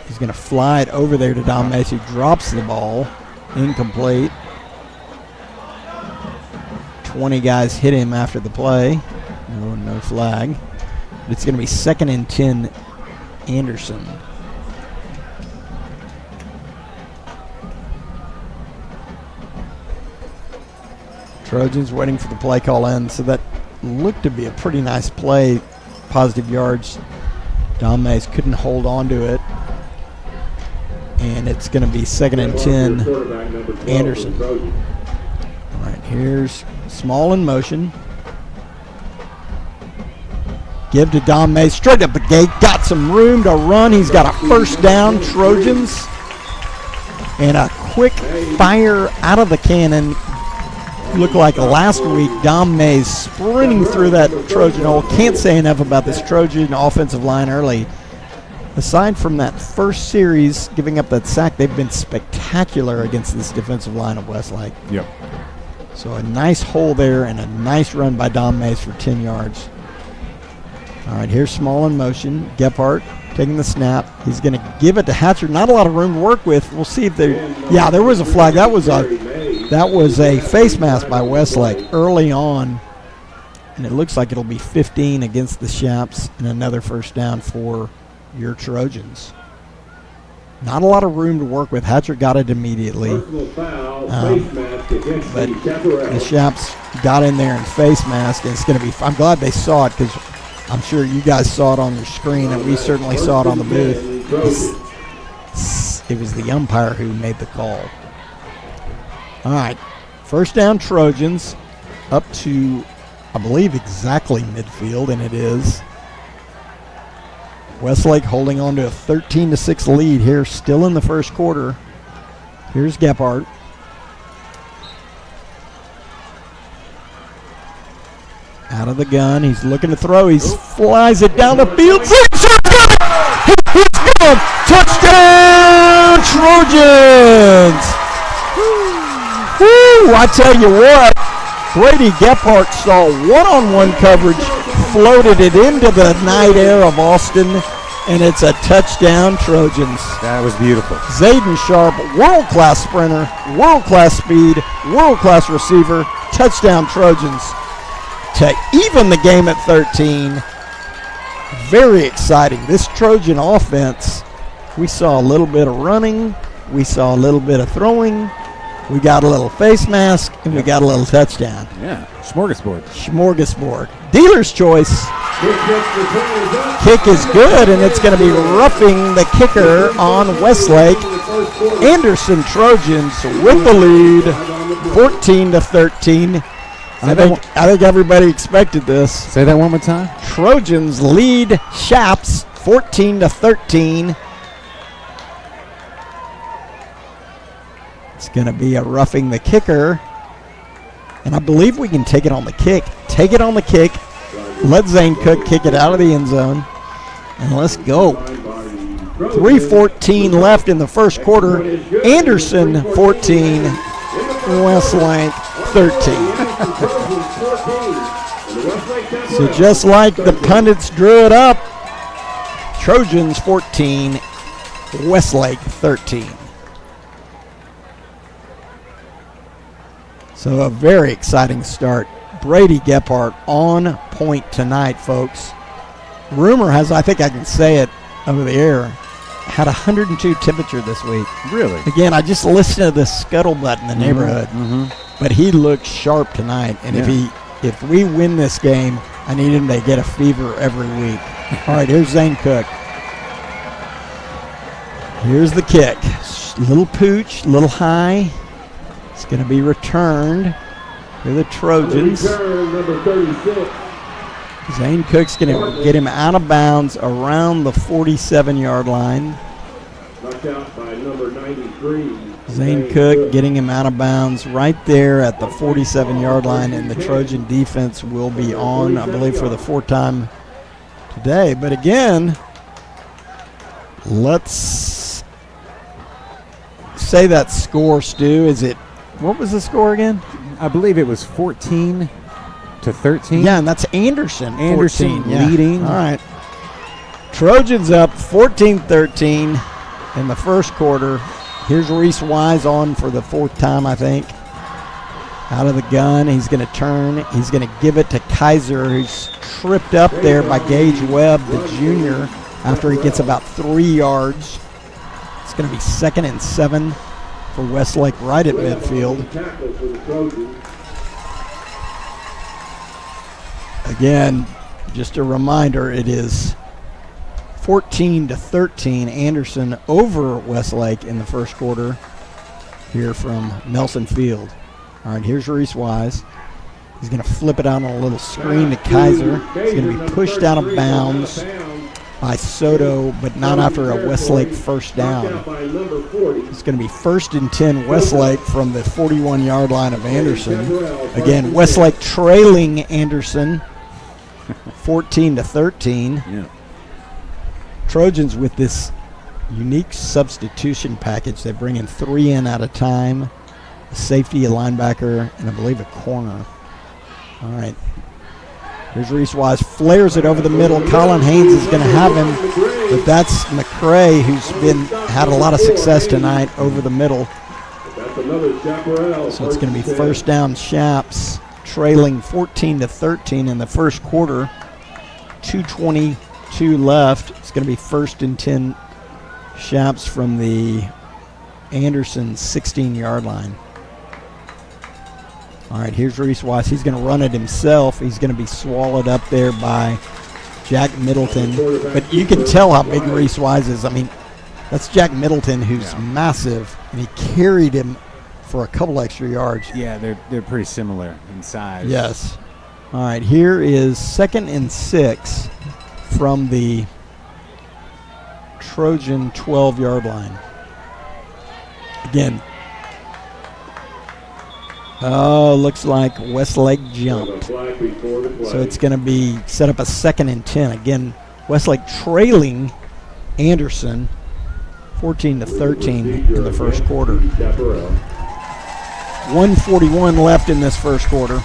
He's going to fly it over there to Dom Mays, who drops the ball. Incomplete. 20 guys hit him after the play. No flag. But it's going to be 2nd and 10, Anderson. Trojans waiting for the play call in, so that looked to be a pretty nice play. Positive yards. Dom Mays couldn't hold on to it. And it's going to be 2nd and 10, Anderson. All right, here's Small in motion. Give to Dom Mays, straight up the gate, got some room to run. He's got a first down, Trojans. And a quick fire out of the cannon. Looked like last week, Dom Mays sprinting through that Trojan hole. Can't say enough about this Trojan offensive line early. Aside from that first series, giving up that sack, they've been spectacular against this defensive line of Westlake. Yep. So a nice hole there and a nice run by Dom Mays for 10 yards. All right, here's Small in motion. Gephardt taking the snap. He's going to give it to Hatcher. Not a lot of room to work with. We'll see if there. Yeah, there was a flag. That was a face mask by Westlake early on, and it looks like it'll be 15 against the Shaps and another first down for your Trojans. Not a lot of room to work with. Hatcher got it immediately. But the Shaps got in there and face mask, and it's going to be. I'm glad they saw it because I'm sure you guys saw it on your screen, and we certainly saw it on the booth. It was the umpire who made the call. All right, first down Trojans up to, I believe, exactly midfield, and it is. Westlake holding on to a 13-6 lead here, still in the first quarter. Here's Gephardt. Out of the gun, he's looking to throw. He flies it down the field. He's gone! Touchdown, Trojans! Woo! I tell you what, Brady Gephardt saw one-on-one coverage, floated it into the night air of Austin, and it's a touchdown, Trojans. That was beautiful. Zayden Sharp, world-class sprinter, world-class speed, world-class receiver, touchdown, Trojans. To even the game at 13. Very exciting. This Trojan offense, we saw a little bit of running, we saw a little bit of throwing, we got a little face mask, and we got a little touchdown. Yeah, smorgasbord. Dealer's choice. Kick is good, and it's going to be roughing the kicker on Westlake. Anderson Trojans with the lead, 14-13. I think everybody expected this. Say that one more time. Trojans lead Shaps 14-13. It's going to be a roughing the kicker. And I believe we can take it on the kick. Take it on the kick. Let Zane Cook kick it out of the end zone. And let's go. 3:14 left in the first quarter. Anderson 14. Westlake 13. So just like the pundits drew it up, Trojans 14, Westlake 13. So a very exciting start. Brady Gephardt on point tonight, folks. Rumor has, I think I can say it over the air, had 102 temperature this week. Really? Again, I just listened to the scuttlebutt in the neighborhood. Mm-hmm. But he looks sharp tonight, and if we win this game, I need him to get a fever every week. All right, here's Zane Cook. Here's the kick. Little pooch, little high. It's going to be returned for the Trojans. Number 36. Zane Cook's going to get him out of bounds around the 47-yard line. Knocked out by number 93. Zane Cook getting him out of bounds right there at the 47-yard line, and the Trojan defense will be on, I believe, for the fourth time today. But again, let's say that score, Stu. What was the score again? I believe it was 14-13. Yeah, and that's Anderson. Anderson 14, yeah. leading. All right. Trojans up 14-13 in the first quarter. Here's Reese Wise on for the fourth time, I think. Out of the gun, he's going to turn. He's going to give it to Kaiser, who's tripped up there by Gage Webb, the junior, after he gets about 3 yards. It's going to be 2nd and 7 for Westlake right at midfield. Again, just a reminder, it is 14-13 Anderson over Westlake in the first quarter here from Nelson Field. All right, here's Reese Wise. He's going to flip it out on a little screen to Kaiser. He's going to be pushed out of bounds by Soto, but not after a Westlake first down. It's going to be 1st and 10 Westlake from the 41-yard line of Anderson. Again, Westlake trailing Anderson 14-13. Yeah. Trojans with this unique substitution package. They bring in 3 in at a time, a safety, a linebacker, and I believe a corner. All right. Here's Reese Wise, flares it over the middle. Colin Haynes is going to have him, but that's McCray, who's had a lot of success tonight over the middle. So it's going to be first down Shaps, trailing 14-13 in the first quarter. 2:22 left. It's going to be 1st and 10 Shaps from the Anderson 16-yard line. All right, here's Reese Wise. He's going to run it himself. He's going to be swallowed up there by Jack Middleton. But you can tell how big Reese Wise is. I mean, that's Jack Middleton, who's massive, and he carried him for a couple extra yards. Yeah, they're pretty similar in size. Yes. All right, here is 2nd and 6 from the Trojan 12-yard line. Again, looks like Westlake jumped. So it's going to be set up a 2nd and 10. Again, Westlake trailing Anderson 14-13 in the first quarter. 1:41 left in this first quarter.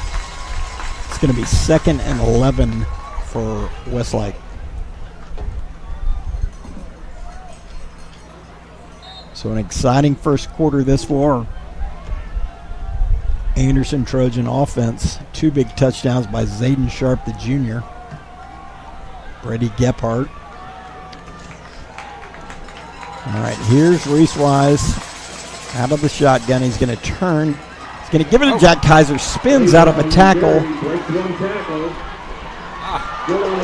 It's going to be 2nd and 11 for Westlake. So an exciting first quarter this far. Anderson Trojan offense. 2 big touchdowns by Zayden Sharp, the junior. Brady Gephardt. All right, here's Reese Wise out of the shotgun. He's going to turn. He's going to give it to Jack Kaiser. Spins out of a tackle.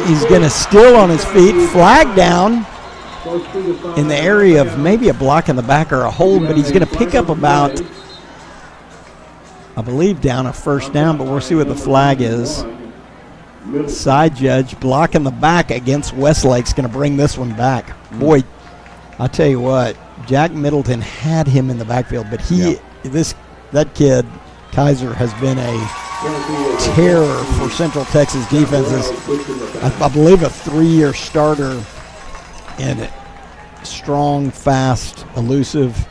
He's going to still on his feet. Flag down in the area of maybe a block in the back or a hold, but he's going to pick up about, I believe, down a first down, but we'll see what the flag is. Side judge, block in the back against Westlake's going to bring this one back. Boy, I'll tell you what, Jack Middleton had him in the backfield, but that kid, Kaiser, has been a terror for Central Texas defenses. I believe a 3-year starter, and strong, fast, elusive.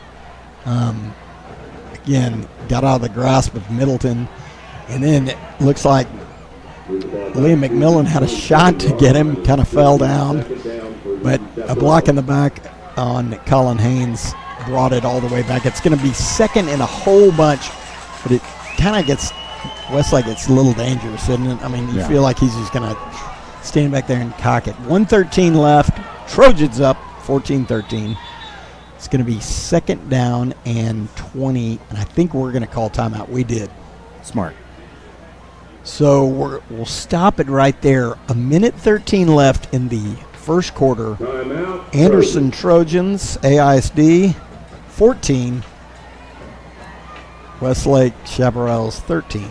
Again, got out of the grasp of Middleton, and then it looks like Liam McMillan had a shot to get him, kind of fell down, but a block in the back on Colin Haynes brought it all the way back. It's going to be 2nd and a whole bunch, but it kind of gets Westlake. It's a little dangerous, isn't it? I mean, you feel like he's just going to stand back there and cock it. 1:13 left. Trojans up 14-13. It's going to be 2nd down and 20, and I think we're going to call timeout. We did. Smart. So we'll stop it right there. 1:13 left in the first quarter. Anderson Trojans, AISD, 14. Westlake Chaparrals, 13.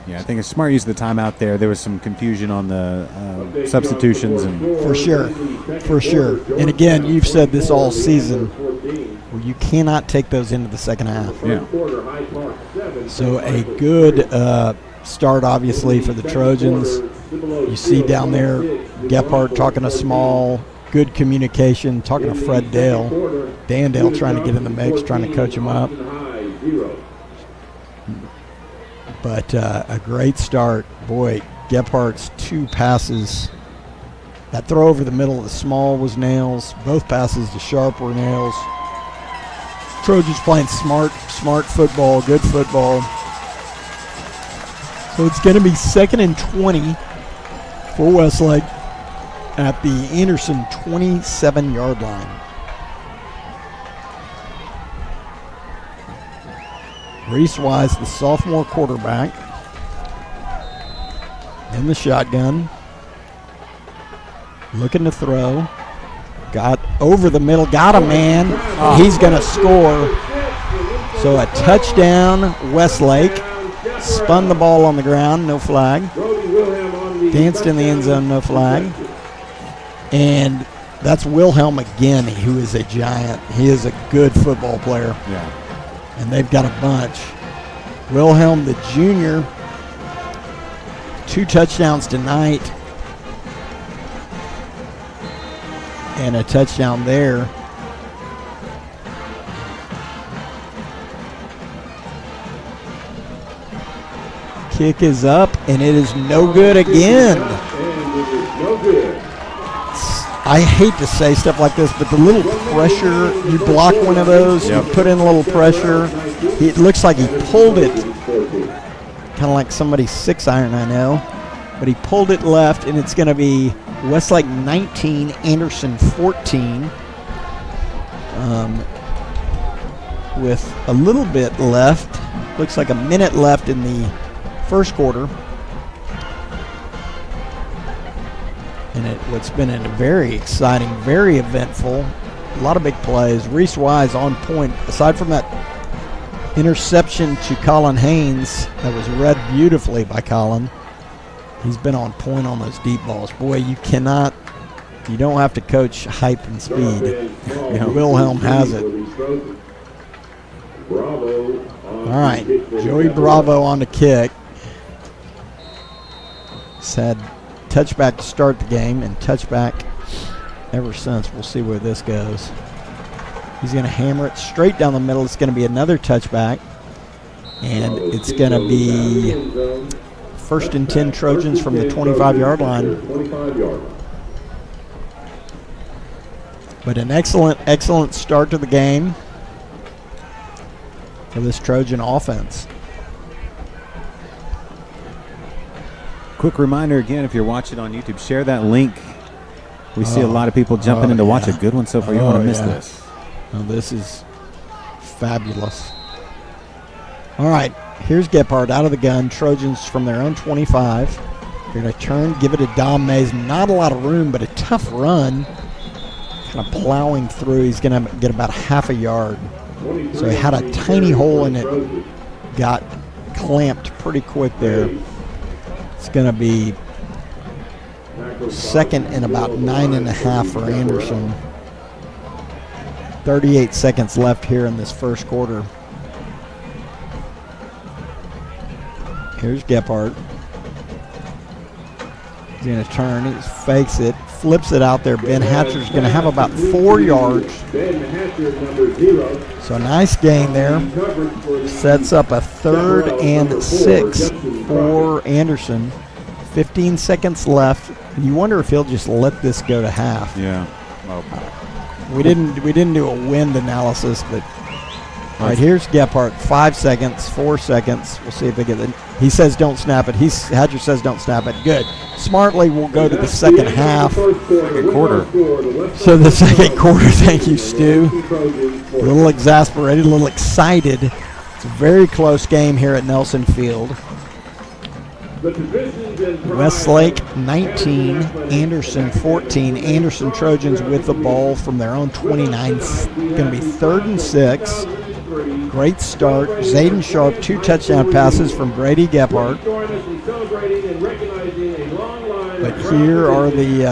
Yeah, I think it's smart use of the timeout there. There was some confusion on the substitutions. And For sure. And again, you've said this all season, well, you cannot take those into the second half. Yeah. So a good start, obviously, for the Trojans. You see down there Gephardt talking to Small, good communication, talking to Fred Dale. Dan Dale trying to get in the mix, trying to coach him up. But a great start. Boy, Gephardt's 2 passes That throw over the middle of the Small was nails. Both passes to Sharp were nails. Trojans playing smart football, good football. So it's going to be 2nd and 20 for Westlake at the Anderson 27-yard line. Reese Wise, the sophomore quarterback, in the shotgun, looking to throw. Got over the middle, got a man. He's going to score. So a touchdown, Westlake. Spun the ball on the ground, no flag. Danced in the end zone, no flag. And that's Wilhelm again, who is a giant. He is a good football player. Yeah. And they've got a bunch. Wilhelm, the junior, 2 touchdowns tonight. And a touchdown there. Kick is up, and it is no good again. I hate to say stuff like this, but the little pressure, you block one of those, you put in a little pressure. It looks like he pulled it, kind of like somebody's 6-iron, I know. But he pulled it left, and it's going to be Westlake 19, Anderson 14. With a little bit left. Looks like a minute left in the first quarter. And what's been a very exciting, very eventful, a lot of big plays. Reese Wise on point. Aside from that interception to Colin Haynes that was read beautifully by Colin, he's been on point on those deep balls. Boy, you don't have to coach height and speed. Wilhelm has it. All right, Joey Bravo on the kick. He's had touchback to start the game and touchback ever since. We'll see where this goes. He's going to hammer it straight down the middle. It's going to be another touchback. And it's going to be 1st and 10 Trojans from the 25-yard line. But an excellent start to the game for this Trojan offense. Quick reminder again, if you're watching on YouTube, share that link. We see a lot of people jumping in to watch a good one so far. You don't want to miss this. Oh, this is fabulous. All right, here's Gephardt out of the gun. Trojans from their own 25. They're going to turn, give it to Dom Mays. Not a lot of room, but a tough run. Kind of plowing through. He's going to get about half a yard. So he had a tiny hole in it. Got clamped pretty quick there. It's going to be 2nd and about 9.5 for Anderson. 38 seconds left here in this first quarter. Here's Gephardt. He's going to turn. He fakes it. Flips it out there. Ben Hatcher's going to have about 4 yards. So nice gain there. Sets up a 3rd and 6 for Anderson. 15 seconds left. And you wonder if he'll just let this go to half. Yeah. We didn't do a wind analysis, but all right, here's Gephardt. 5 seconds, 4 seconds. We'll see if they get it. He says don't snap it. Hatcher says don't snap it. Good. Smartly, we'll go to the second half. Second quarter. So the second quarter, thank you, Stu. A little exasperated, a little excited. It's a very close game here at Nelson Field. Westlake 19, Anderson 14. Anderson Trojans with the ball from their own 29. It's going to be 3rd and 6. Great start. Zayden Sharp, 2 touchdown passes from Brady Gephardt. But here are the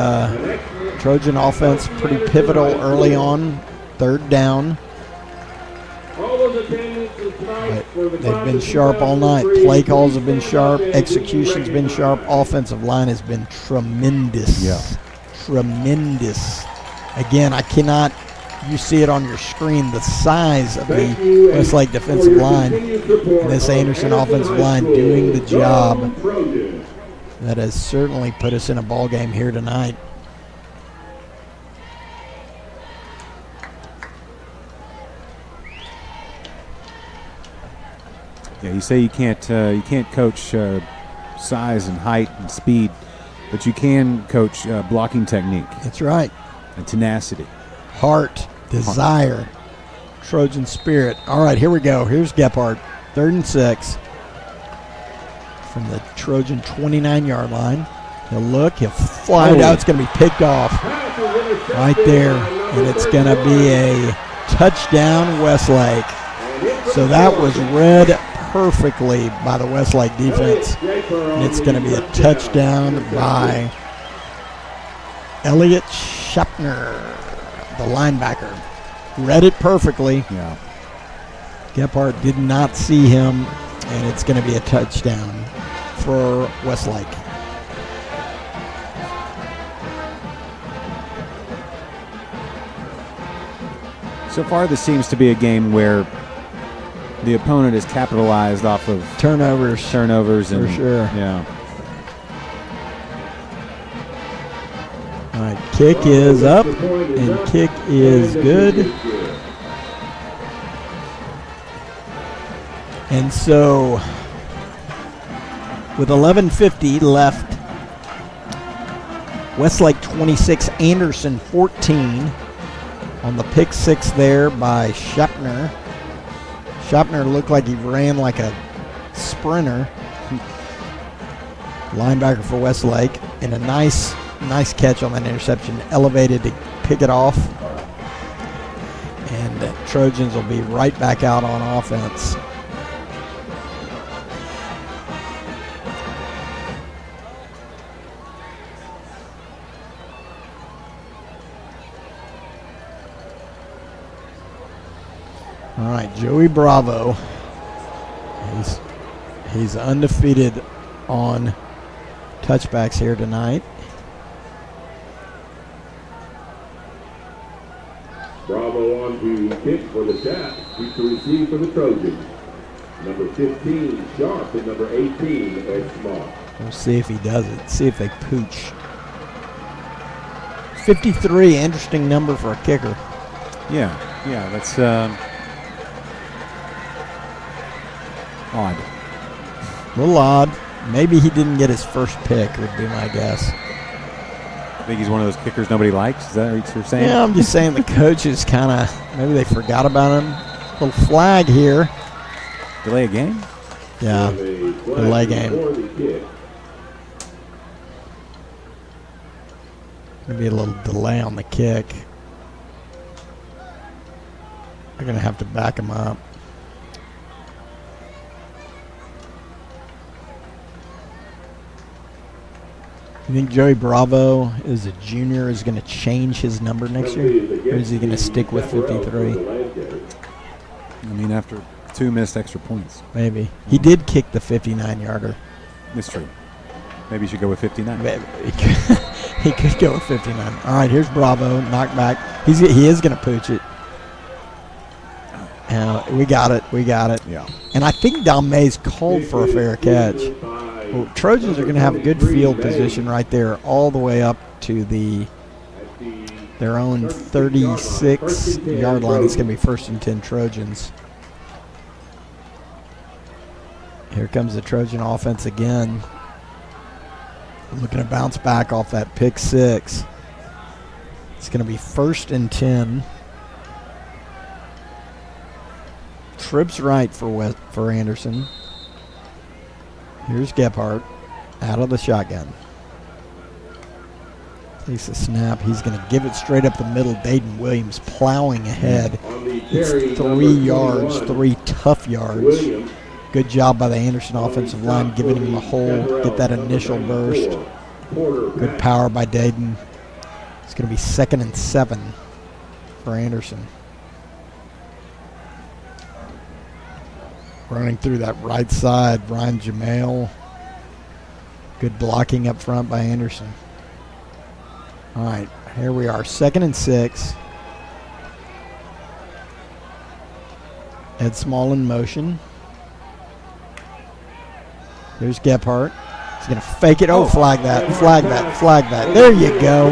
Trojan offense, pretty pivotal early on. 3rd down. But they've been sharp all night. Play calls have been sharp. Execution's been sharp. Offensive line has been tremendous. Yeah. Tremendous. Again, I cannot, you see it on your screen, the size of the Westlake defensive line. And this Anderson offensive line doing the job. That has certainly put us in a ball game here tonight. Yeah, you say you can't coach size and height and speed, but you can coach blocking technique. That's right. And tenacity. Heart, desire, Trojan spirit. All right, here we go. Here's Gephardt, 3rd and 6 from the Trojan 29-yard line. He'll look, he'll fly it out. It's going to be picked off right there, and it's going to be a touchdown, Westlake. So that was read perfectly by the Westlake defense, and it's going to be a touchdown by Elliot Schapner, the linebacker. Read it perfectly. Yeah. Gephardt did not see him, and it's going to be a touchdown for Westlake. So far, this seems to be a game where the opponent has capitalized off of Turnovers, and for sure. Yeah. All right, kick is up, and kick is good. And so, with 11:50 left, Westlake 26, Anderson 14. On the pick 6 there by Schapner. Schapner looked like he ran like a sprinter. Linebacker for Westlake, and a nice catch on that interception. Elevated to pick it off. And Trojans will be right back out on offense. All right, Joey Bravo. He's undefeated on touchbacks here tonight. Bravo on to kick for the Chaps. Keep to receive for the Trojans. Number 15, Sharp, and number 18, Ed Small. We'll see if he does it. See if they pooch. 53, interesting number for a kicker. Yeah, that's odd. A little odd. Maybe he didn't get his first pick, would be my guess. I think he's one of those kickers nobody likes. Is that what you're saying? Yeah, I'm just saying the coaches kind of, maybe they forgot about him. Little flag here. Delay a game? Yeah, delay game. Maybe a little delay on the kick. They're going to have to back him up. You think Joey Bravo, as a junior, is going to change his number next year? Or is he going to stick with 53? I mean, after 2 missed extra points. Maybe. He did kick the 59-yarder. That's true. Maybe you should go with 59. He could go with 59. All right, here's Bravo, knockback. He is going to pooch it. We got it. Yeah. And I think Dalmay's called for a fair catch. Well, Trojans are going to have a good field position right there all the way up to their own 36-yard line. It's going to be 1st and 10 Trojans. Here comes the Trojan offense again. Looking to bounce back off that pick 6. It's going to be 1st and 10. Trips right for Anderson. Here's Gephardt out of the shotgun. Takes a snap. He's going to give it straight up the middle. Dayton Williams plowing ahead. It's 3 yards, 3 tough yards. Good job by the Anderson offensive line, giving him a hole, get that initial burst. Good power by Dayton. It's going to be 2nd and 7 for Anderson. Running through that right side, Ryan Jamail. Good blocking up front by Anderson. All right, here we are, 2nd and 6. Ed Small in motion. There's Gephardt. He's going to fake it. Oh, flag that. There you go.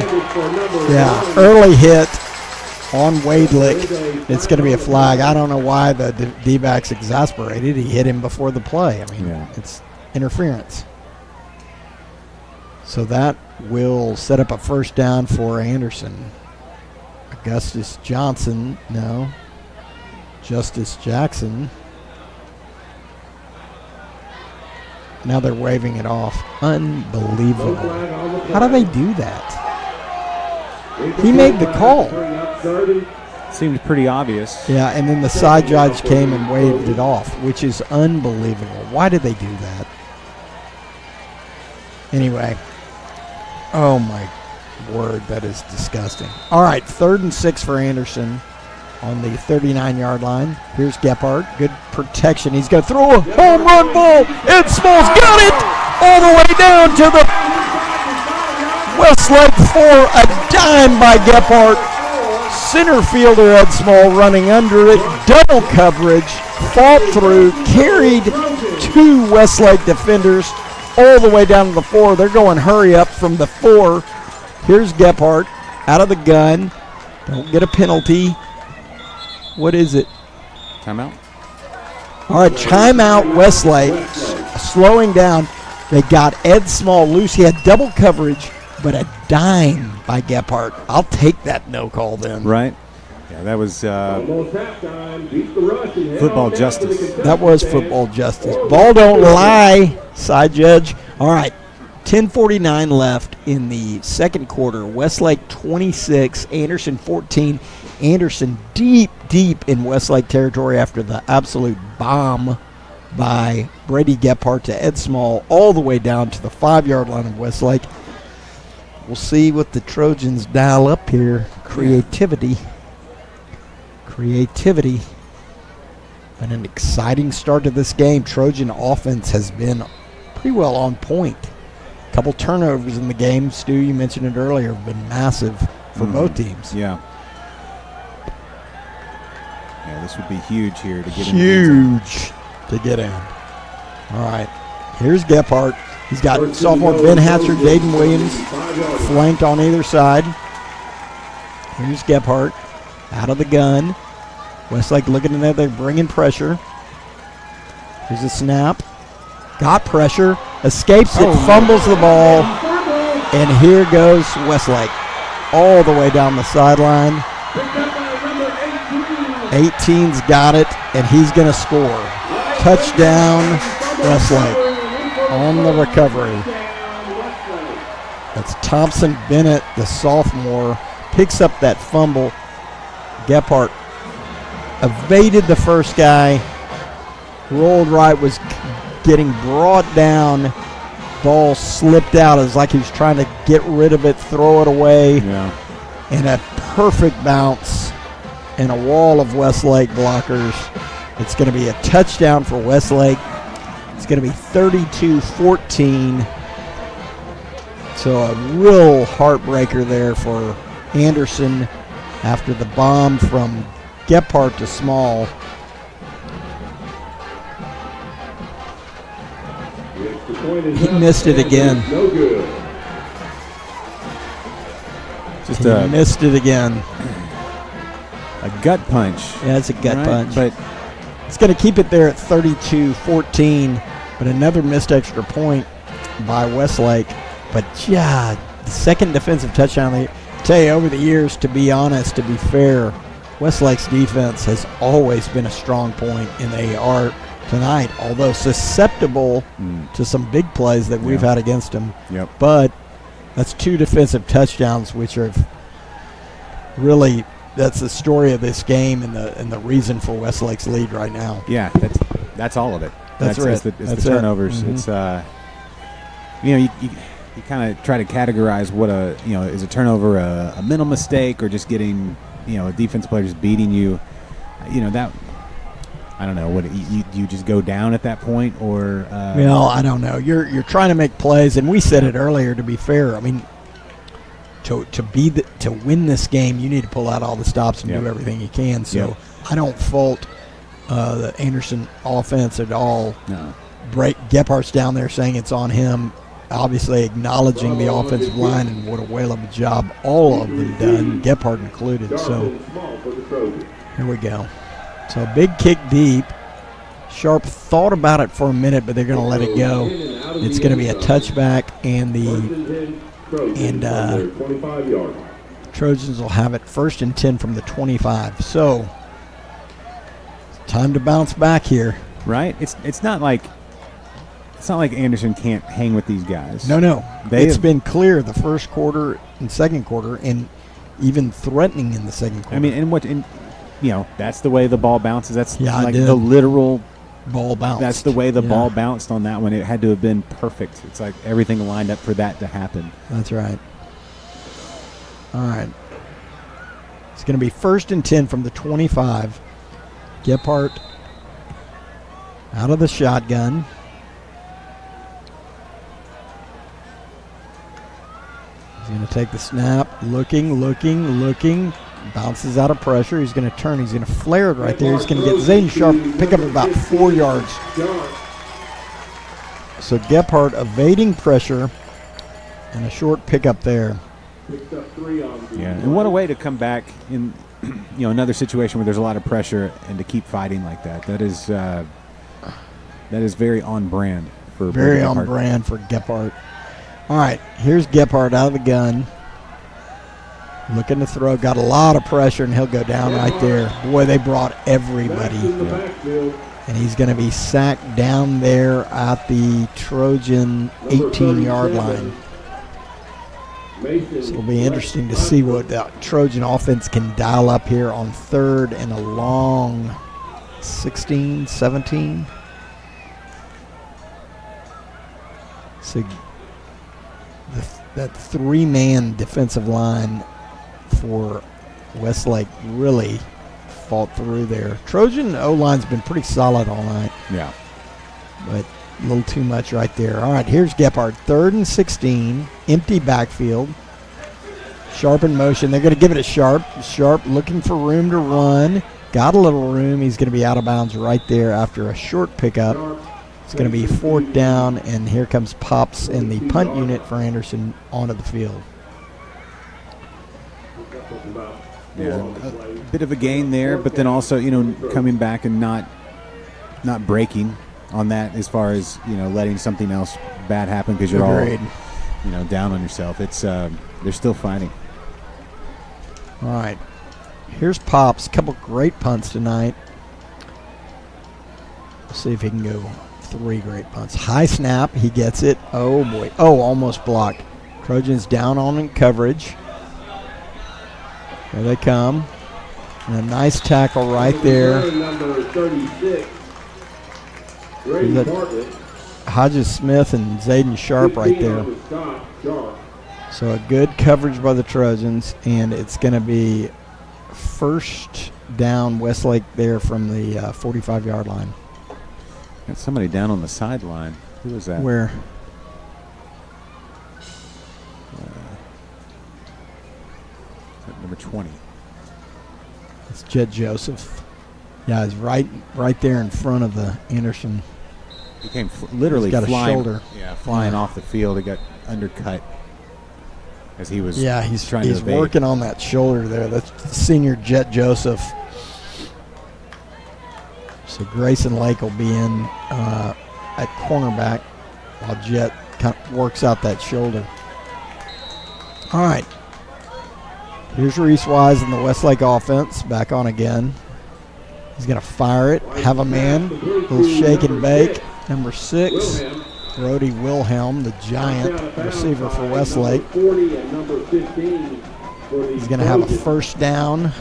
Yeah, early hit. on Westlake. It's going to be a flag. I don't know why the D-back's exasperated. He hit him before the play. I mean, It's interference. So that will set up a first down for Anderson. Augustus Johnson, no. Justice Jackson. Now they're waving it off. Unbelievable. How do they do that? He made the call. Seemed pretty obvious. Yeah, and then the side judge came and waved it off, which is unbelievable. Why did they do that? Anyway. Oh, my word. That is disgusting. All right, 3rd and 6 for Anderson on the 39-yard line. Here's Gephardt. Good protection. He's going to throw a home run ball. Ed Small's got it all the way down to the Westlake for a dime by Gephardt. Center fielder Ed Small running under it. Double coverage. Fought through. Carried 2 Westlake defenders all the way down to the 4. They're going hurry up from the 4. Here's Gephardt out of the gun. Don't get a penalty. What is it? Timeout? All right, timeout Westlake. Slowing down. They got Ed Small loose. He had double coverage, but a dime by Gephardt. I'll take that no call then. Right. Yeah, that was football justice. That was football justice. Ball don't lie, side judge. All right, 10:49 left in the second quarter. Westlake 26, Anderson 14. Anderson deep in Westlake territory after the absolute bomb by Brady Gephardt to Ed Small all the way down to the 5-yard line of Westlake. We'll see what the Trojans dial up here. Creativity. And an exciting start to this game. Trojan offense has been pretty well on point. A couple turnovers in the game. Stu, you mentioned it earlier, have been massive for both teams. Yeah. Yeah, this would be huge here to get in. Huge to get in. All right. Here's Gephardt. He's got sophomore Ben Hatcher, Jaden Williams flanked on either side. Here's Gephardt out of the gun. Westlake looking in there. They're bringing pressure. Here's a snap. Got pressure. Escapes it. Fumbles the ball. And here goes Westlake. All the way down the sideline. 18's got it. And he's going to score. Touchdown, Westlake. On the recovery. That's Thompson Bennett, the sophomore. Picks up that fumble. Gephardt evaded the first guy, rolled right, was getting brought down. Ball slipped out. It was like he was trying to get rid of it, throw it away. Yeah. And a perfect bounce and a wall of Westlake blockers. It's going to be a touchdown for Westlake. It's going to be 32-14. So a real heartbreaker there for Anderson after the bomb from Gephardt to Small. He missed it again. Just he missed it again. A gut punch. Yeah, it's a gut punch. But it's going to keep it there at 32-14, but another missed extra point by Westlake. But, yeah, the second defensive touchdown. I tell you, over the years, to be honest, to be fair, Westlake's defense has always been a strong point, and they are tonight, although susceptible to some big plays that we've had against them. Yep. But that's 2 defensive touchdowns, which are really – that's the story of this game and the reason for Westlake's lead right now. Yeah, that's all of it. That's right. It's the turnovers. Mm-hmm. It's you kind of try to categorize what is a turnover a mental mistake or just getting a defense player just beating you. That I don't know what you just go down at that point or. I don't know. You're trying to make plays, and we said it earlier. To be fair, I mean. To win this game, you need to pull out all the stops and do everything you can. So I don't fault the Anderson offense at all. No. Gephardt's down there saying it's on him. obviously acknowledging the offensive line and what a whale of a job all of them done, Gephardt included. So here we go. So a big kick deep. Sharp thought about it for a minute, but they're going to let it go. It's going to be a touchback, and Trojans will have it 1st and 10 from the 25. So time to bounce back here. Right? It's not like Anderson can't hang with these guys. No. It's been clear the first quarter and second quarter, and even threatening in the second quarter. I mean, that's the way the ball bounces. That's like the literal ball bounce. That's the way the ball bounced on that one. It had to have been perfect. It's like everything lined up for that to happen. That's right. All right. It's going to be 1st and 10 from the 25. Gephardt out of the shotgun. He's going to take the snap. Looking. Bounces out of pressure. He's going to turn. He's going to flare it right there. He's going to get Zayden Sharp, pick up about 4 yards. So Gephardt evading pressure and a short pickup there. Yeah, and what a way to come back in another situation where there's a lot of pressure and to keep fighting like that. That is very on brand for Gephardt. All right, here's Gephardt out of the gun. Looking to throw, got a lot of pressure, and he'll go down right there. Boy, they brought everybody. And he's going to be sacked down there at the Trojan 18-yard line. So it'll be interesting to see what the Trojan offense can dial up here on 3rd and a long 16, 17. So that 3-man defensive line for Westlake really fought through there. Trojan O-line's been pretty solid all night. Yeah. But a little too much right there. All right, here's Gephardt. 3rd and 16. Empty backfield. Sharp in motion. They're going to give it to Sharp. Sharp looking for room to run. Got a little room. He's going to be out of bounds right there after a short pickup. It's going to be 4th down, and here comes Pops and the punt unit for Anderson onto the field. Yeah, a bit of a gain there, but then also, coming back and not breaking on that as far as, letting something else bad happen because you're all, down on yourself. It's they're still fighting. All right. Here's Pops. A couple great punts tonight. Let's see if he can go 3 great punts. High snap. He gets it. Oh, boy. Oh, almost blocked. Trojans down on in coverage. Here they come. And a nice tackle right there. Number 36, Hodges Smith and Zayden Sharp right there. So a good coverage by the Trojans, and it's going to be 1st down Westlake there from the 45-yard line. Got somebody down on the sideline. Who was that? Where? Number 20. It's Jet Joseph. Yeah, he's right there in front of the Anderson. He came literally got flying, a shoulder. Yeah, flying off the field. He got undercut as he was. Yeah, he's trying he's to evade. working on that shoulder there. That's senior Jet Joseph. So Grayson Lake will be in at cornerback while Jet kind of works out that shoulder. All right. Here's Reese Wise in the Westlake offense. Back on again. He's going to fire it. Have a man. A little shake and bake. Number 6, Brody Wilhelm, the giant receiver for Westlake. He's going to have a 1st down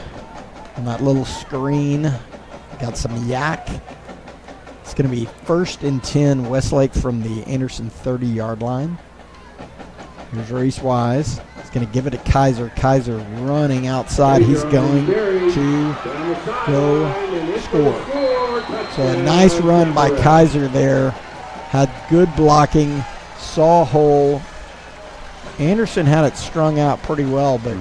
on that little screen. Got some yak. It's going to be 1st and 10 Westlake from the Anderson 30-yard line. Here's Reese Wise. He's going to give it to Kaiser. Kaiser running outside. He's going to go score. So a nice run by Kaiser there. Had good blocking. Saw a hole. Anderson had it strung out pretty well, but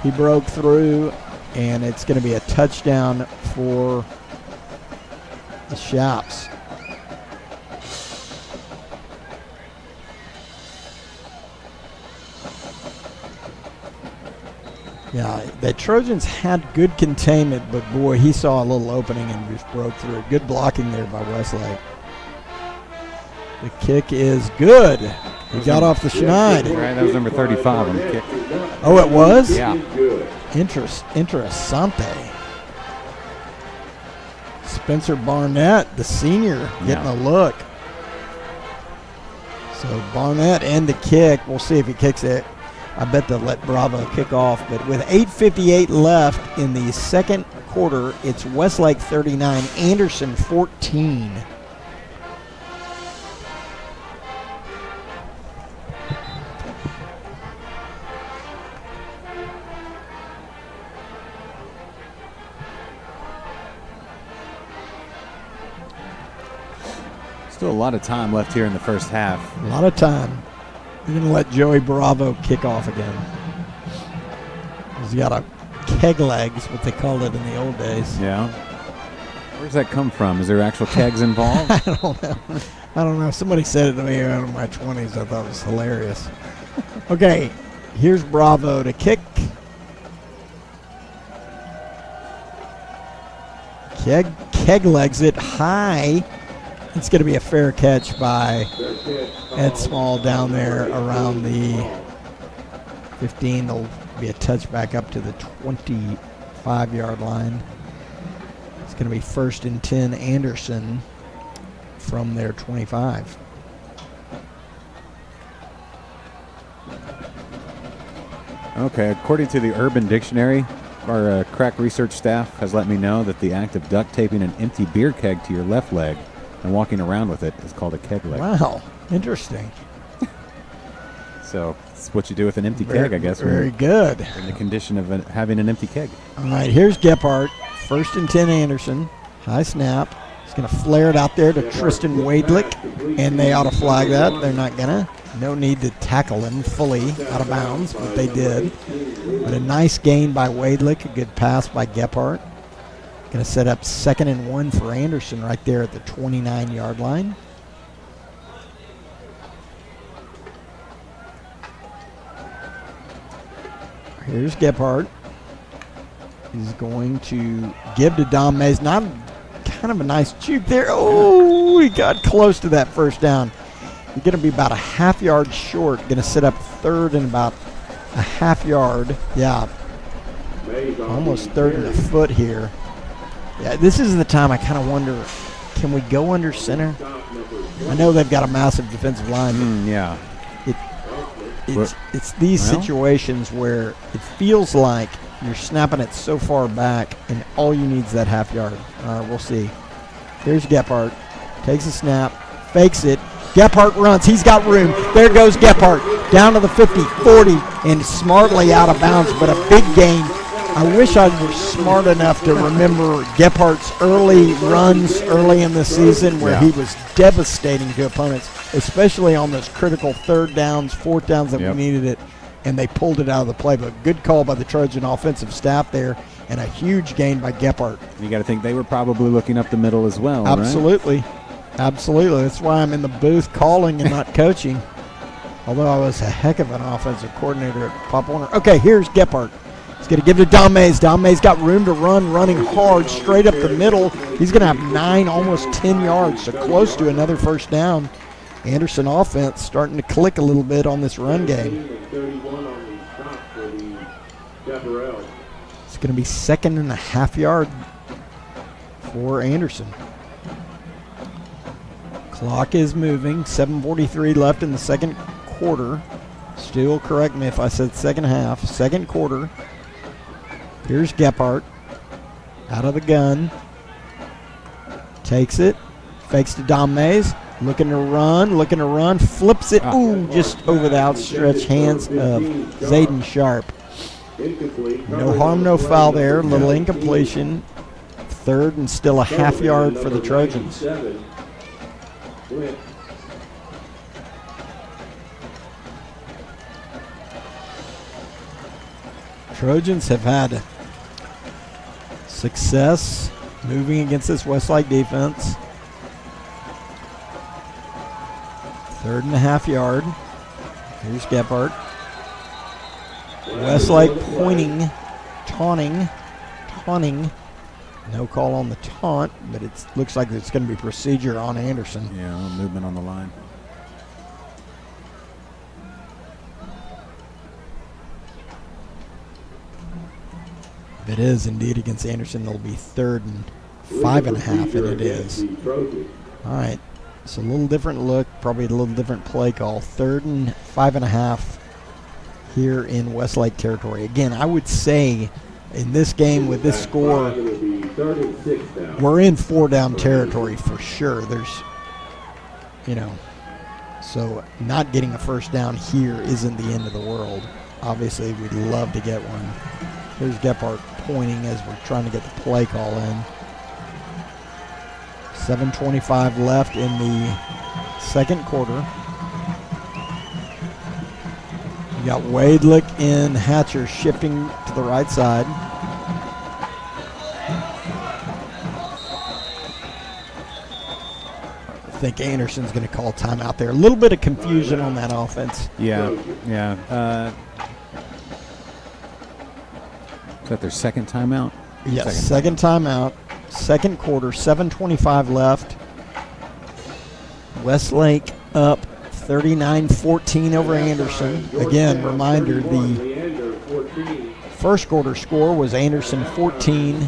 he broke through, and it's going to be a touchdown for the Shops. Yeah, the Trojans had good containment, but boy, he saw a little opening and just broke through it. Good blocking there by Westlake. The kick is good. He got off the schneid. Right, that was number 35 on the kick. Oh, it was? Yeah. Interessante. Spencer Barnett, the senior, getting a look. So Barnett and the kick. We'll see if he kicks it. I bet they'll let Bravo kick off. But with 8:58 left in the second quarter, it's Westlake 39, Anderson 14. Still a lot of time left here in the first half. A lot of time. You're going to let Joey Bravo kick off again. He's got a keg legs, what they called it in the old days. Yeah. Where does that come from? Is there actual kegs involved? I don't know. Somebody said it to me out of my 20s. I thought it was hilarious. Okay, here's Bravo to kick. Keg legs it high. It's going to be a fair catch by Ed Small down there around the 15. There'll be a touchback up to the 25-yard line. It's going to be 1st and 10 Anderson from their 25. Okay, according to the Urban Dictionary, our crack research staff has let me know that the act of duct taping an empty beer keg to your left leg and walking around with it is called a keg leg. Wow, interesting. So it's what you do with an empty keg, I guess. Very good. In the condition of having an empty keg. All right, here's Gephardt. 1st and 10 Anderson. High snap. He's going to flare it out there to Tristan Wadelick, and they ought to flag that. They're not going to. No need to tackle him fully out of bounds, but they did. But a nice gain by Wadelick, a good pass by Gephardt. Going to set up 2nd and 1 for Anderson right there at the 29-yard line. Here's Gephardt. He's going to give to Dom Mays. Not kind of a nice juke there. Oh, he got close to that first down. He's going to be about a half yard short. Going to set up 3rd and about a half yard. Yeah, almost 3rd and a foot here. Yeah, this is the time I kind of wonder, can we go under center? I know they've got a massive defensive line. Yeah. It's these situations where it feels like you're snapping it so far back and all you need is that half yard. We'll see. Here's Gephardt. Takes a snap, fakes it. Gephardt runs. He's got room. There goes Gephardt. Down to the 50, 40, and smartly out of bounds, but a big gain. I wish I were smart enough to remember Gephardt's early runs early in the season where he was devastating to opponents, especially on those critical 3rd downs, 4th downs that we needed it, and they pulled it out of the playbook. Good call by the Trojan offensive staff there, and a huge gain by Gephardt. You got to think they were probably looking up the middle as well, Absolutely. Right? Absolutely. That's why I'm in the booth calling and not coaching, although I was a heck of an offensive coordinator at Pop Warner. Okay, here's Gephardt. He's going to give it to Dom Mays. Dom Mays got room to run, running hard, straight up the middle. He's going to have 9, almost 10 yards, so close to another 1st down. Anderson offense starting to click a little bit on this run game. It's going to be 2nd and a half yard for Anderson. Clock is moving. 7:43 left in the second quarter. Still correct me if I said second half. Second quarter. Here's Gephardt. Out of the gun. Takes it. Fakes to Dom Mays. Looking to run. Flips it. Ooh, just over the outstretched hands of Zayden Sharp. No harm, no foul there. Little incompletion. 3rd and still a half yard for the Trojans. Trojans have had success moving against this Westlake defense. 3rd and a half yard. Here's Gephardt. Westlake pointing taunting. No call on the taunt, but it looks like it's going to be procedure on Anderson. Yeah, a little movement on the line. If it is indeed against Anderson, it'll be 3rd and 5.5, and it is. All right, so a little different look, probably a little different play call. 3rd and 5.5 here in Westlake territory. Again, I would say in this game with this score, we're in 4-down territory for sure. There's, so not getting a first down here isn't the end of the world. Obviously, we'd love to get one. Here's Gephardt pointing as we're trying to get the play call in. 7:25 left in the second quarter. You got Westlake and Hatcher shifting to the right side. I think Anderson's going to call timeout there. A little bit of confusion on that offense. Yeah. Is that their second timeout? Yes, second timeout. Second quarter, 7:25 left. Westlake up 39-14 over Anderson. Again, reminder, the first quarter score was Anderson 14,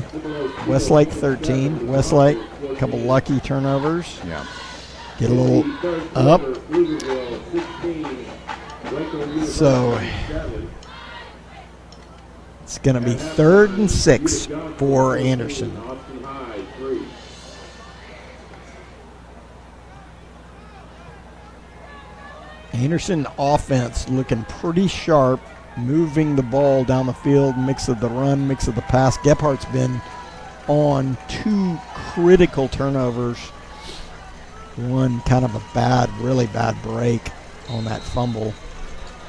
Westlake 13. Westlake, a couple lucky turnovers. Yeah. Get a little up. So it's going to be 3rd and 6 for Anderson. Anderson offense looking pretty sharp, moving the ball down the field, mix of the run, mix of the pass. Gephardt's been on 2 critical turnovers. One kind of a really bad break on that fumble,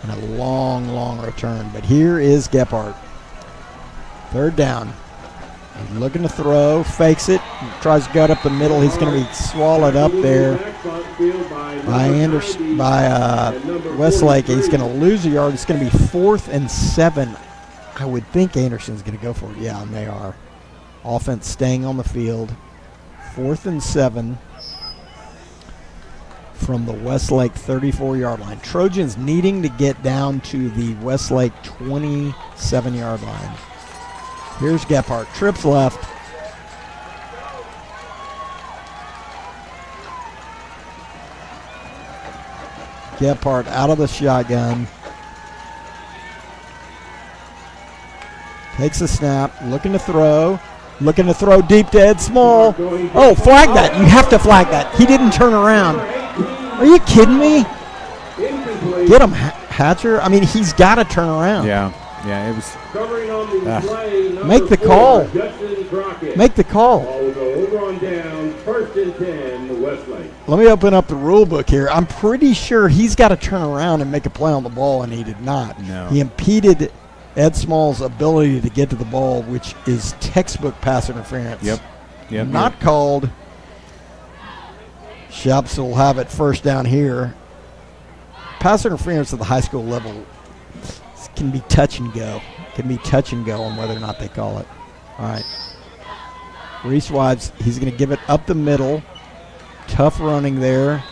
and a long return. But here is Gephardt. 3rd down. He's looking to throw, fakes it, tries to gut up the middle. He's going to be swallowed up there by Westlake. He's going to lose a yard. It's going to be 4th and 7. I would think Anderson's going to go for it. Yeah, and they are. Offense staying on the field. 4th and 7 from the Westlake 34-yard line. Trojans needing to get down to the Westlake 27-yard line. Here's Gephardt. Trips left. Gephardt out of the shotgun. Takes a snap. Looking to throw. Looking to throw deep to Ed Small. Oh, flag that. You have to flag that. He didn't turn around. Are you kidding me? Get him, Hatcher. I mean, he's got to turn around. Yeah, it was. Make the call. Make the call. Let me open up the rule book here. I'm pretty sure he's got to turn around and make a play on the ball, and he did not. No. He impeded Ed Small's ability to get to the ball, which is textbook pass interference. Yep. Not called. Shops will have it first down here. Pass interference at the high school level can be touch and go. On whether or not they call it. All right. Reese Wives, he's going to give it up the middle. Tough running there.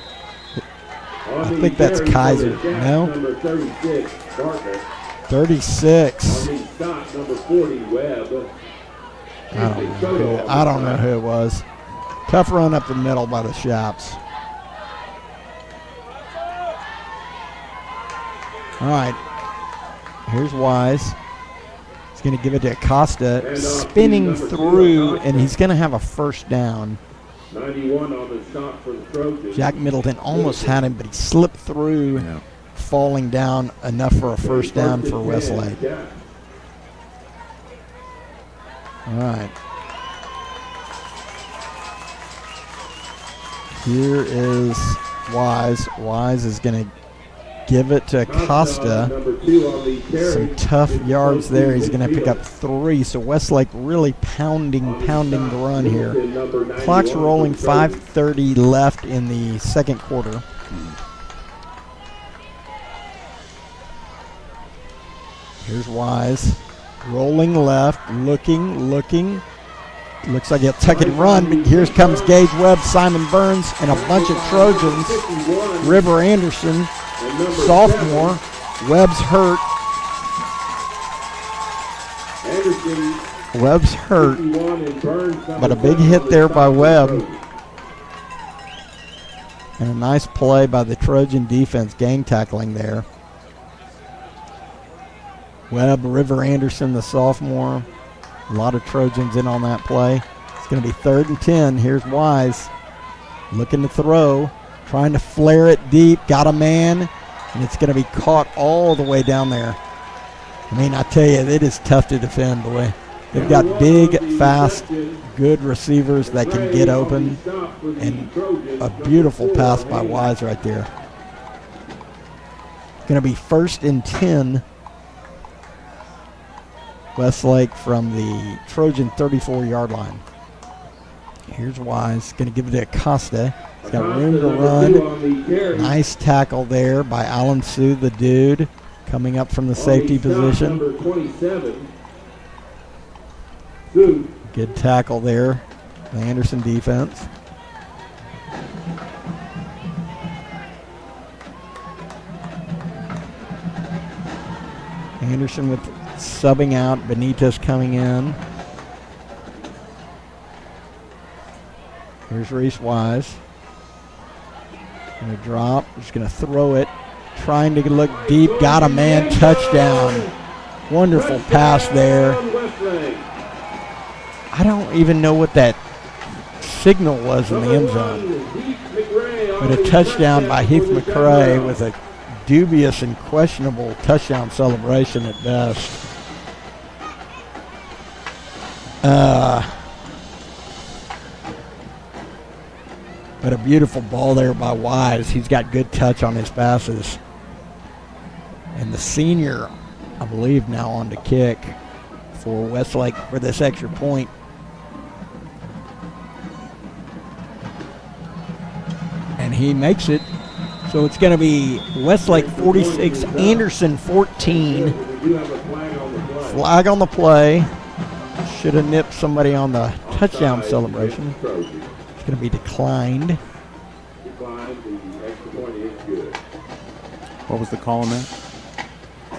I think that's Kaiser. No? 36. I don't know who it was. Tough run up the middle by the Shops. All right. Here's Wise. He's going to give it to Acosta, spinning through, and he's going to have a first down. 91 on the shot for the Trojans. Jack Middleton almost had him, but he slipped through, falling down enough for a first down for Westlake. All right. Here is Wise. Wise is going to give it to Acosta. Some tough yards there. He's going to pick up 3. So Westlake really pounding the run here. Clock's rolling, 5:30 left in the second quarter. Here's Wise. Rolling left, looking. Looks like he'll tuck it and run, but here comes Gage Webb, Simon Burns, and a bunch of Trojans. River Anderson, sophomore. Webb's hurt. Webb's hurt, but a big hit there by Webb. And a nice play by the Trojan defense, gang tackling there. Webb, River Anderson, the sophomore. A lot of Trojans in on that play. It's going to be 3rd and 10. Here's Wise looking to throw, trying to flare it deep. Got a man, and it's going to be caught all the way down there. I mean, I tell you, it is tough to defend, boy. They've got big, fast, good receivers that can get open, and a beautiful pass by Wise right there. Going to be 1st and 10. Westlake from the Trojan 34-yard line. Here's Wise, going to give it to Acosta. He's got room to run. Nice tackle there by Alan Sue, the dude, coming up from the safety position. Good tackle there, the Anderson defense. Anderson with subbing out, Benitez coming in. Here's Reese Wise. Going to drop, just going to throw it. Trying to look deep, got a man, touchdown. Wonderful pass there. I don't even know what that signal was in the end zone. But a touchdown by Heath McRae with a dubious and questionable touchdown celebration at best. But a beautiful ball there by Wise. He's got good touch on his passes. And the senior, I believe, now on to kick for Westlake for this extra point. And he makes it. So it's going to be Westlake 46, Anderson 14. Flag on the play. Should have nipped somebody on the touchdown celebration. It's going to be declined. What was the call on that?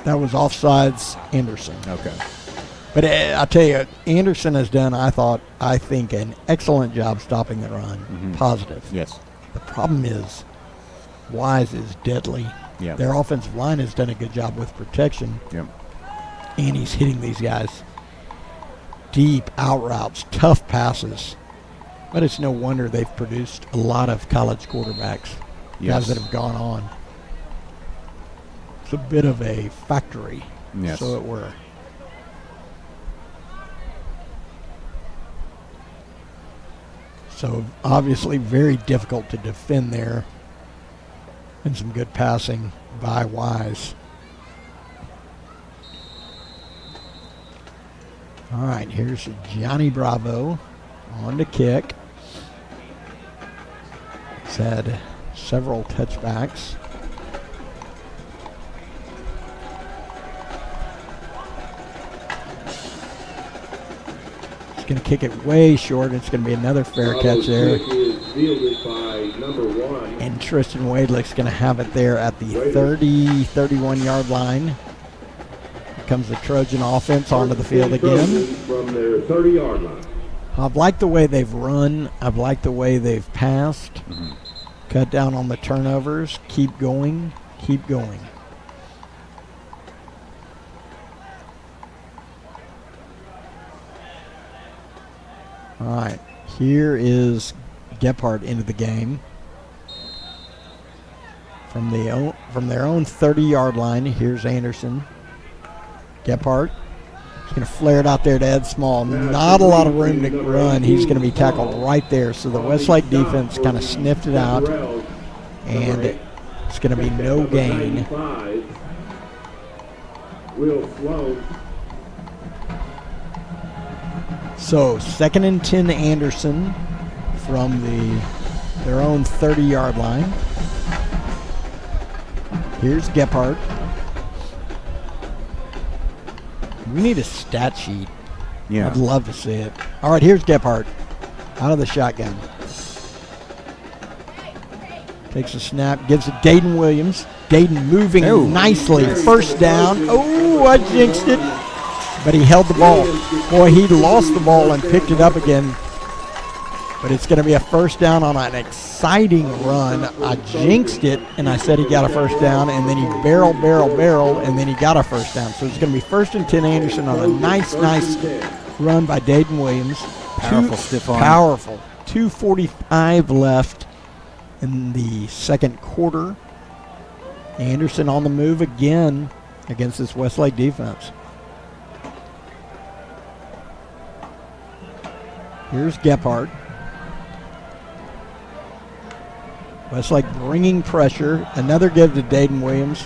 That was offsides Anderson. Okay. But I tell you, Anderson has done, I think, an excellent job stopping the run. Mm-hmm. Positive. Yes. The problem is Wise is deadly. Yeah. Their offensive line has done a good job with protection. Yep. And he's hitting these guys deep out routes, tough passes. But it's no wonder they've produced a lot of college quarterbacks, guys that have gone on. It's a bit of a factory, so it were. So obviously very difficult to defend there. And some good passing by Wise. All right, here's Johnny Bravo on to kick. He's had several touchbacks. He's going to kick it way short. It's going to be another fair catch there. And Tristan Wadelick's going to have it there at the 31-yard line. Here comes the Trojan offense onto the field again. From their 30-yard line. I've liked the way they've run. I've liked the way they've passed. Mm-hmm. Cut down on the turnovers. Keep going. Keep going. All right. Here is Gephardt into the game. From their own 30-yard line, here's Anderson. Gephardt. He's going to flare it out there to Ed Small. Not a lot of room to run. He's going to be tackled right there. So the Westlake defense kind of sniffed it out. And it's going to be no gain. So 2nd and 10 Anderson from their own 30-yard line. Here's Gephardt. We need a stat sheet. Yeah. I'd love to see it. All right, here's Gephardt out of the shotgun. Takes a snap, gives it Dayton Williams. Dayton moving nicely. First down. Oh, I jinxed it. But he held the ball. Boy, he lost the ball and picked it up again. But it's going to be a first down on an exciting run. I jinxed it, and I said he got a first down, and then he barreled, and then he got a first down. So it's going to be 1st and 10 Anderson on a nice run by Dayton Williams. Powerful stiff arm. Powerful. 2:45 left in the second quarter. Anderson on the move again against this Westlake defense. Here's Gephardt. Westlake bringing pressure. Another give to Dayton Williams.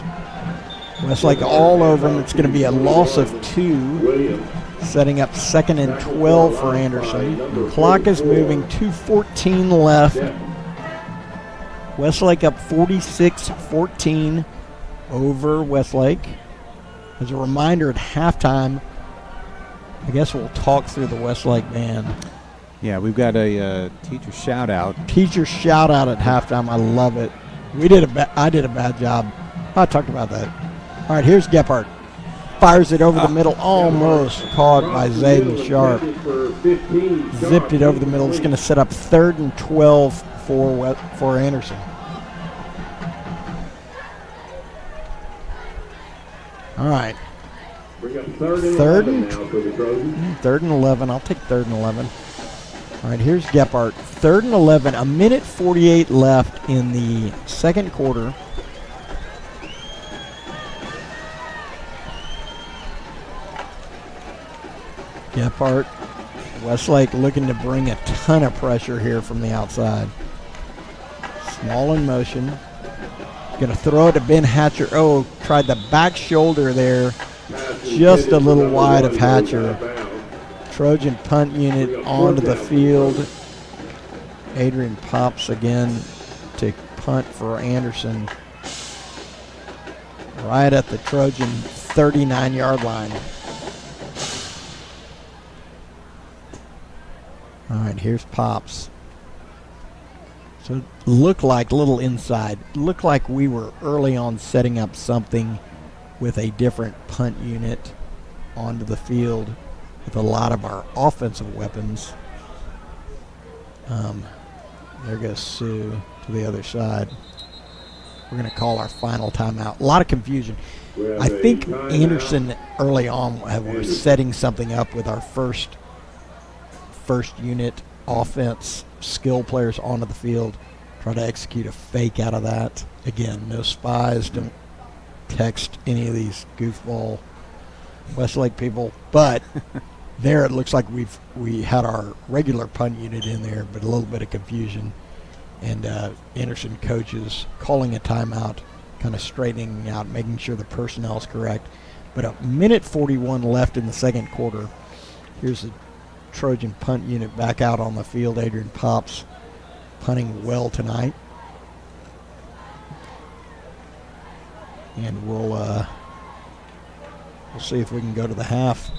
Westlake all over him. It's going to be a loss of 2, setting up 2nd and 12 for Anderson. The clock is moving. 2:14 left. Westlake up 46-14 over Westlake. As a reminder, at halftime, I guess we'll talk through the Westlake band. Yeah, we've got a teacher shout out. Teacher shout out at halftime. I love it. I did a bad job. I talked about that. All right, here's Gephardt. Fires it over the middle, almost caught by Zayden Sharp. Zipped it over the middle. It's going to set up 3rd and 12 for Anderson. All right. 3rd and 11. I'll take 3rd and 11. All right, here's Gephardt. 3rd and 11. A minute 48 left in the second quarter. Gephardt. Westlake looking to bring a ton of pressure here from the outside. Small in motion. Going to throw it to Ben Hatcher. Oh, tried the back shoulder there. Just a little wide of Hatcher. Trojan punt unit onto the field. Adrian Pops again to punt for Anderson. Right at the Trojan 39-yard line. All right, here's Pops. So it looked like a little inside. Looked like we were early on setting up something with a different punt unit onto the field with a lot of our offensive weapons. There goes Sue to the other side. We're going to call our final timeout. A lot of confusion. I think Anderson early on were setting something up with our first unit offense skill players onto the field. Try to execute a fake out of that. Again, no spies. Don't text any of these goofball Westlake people. But there it looks like we had our regular punt unit in there, but a little bit of confusion. And Anderson coaches calling a timeout, kind of straightening out, making sure the personnel is correct. But a minute 41 left in the second quarter. Here's the Trojan punt unit back out on the field. Adrian Pops punting well tonight. And we'll see if we can go to the half.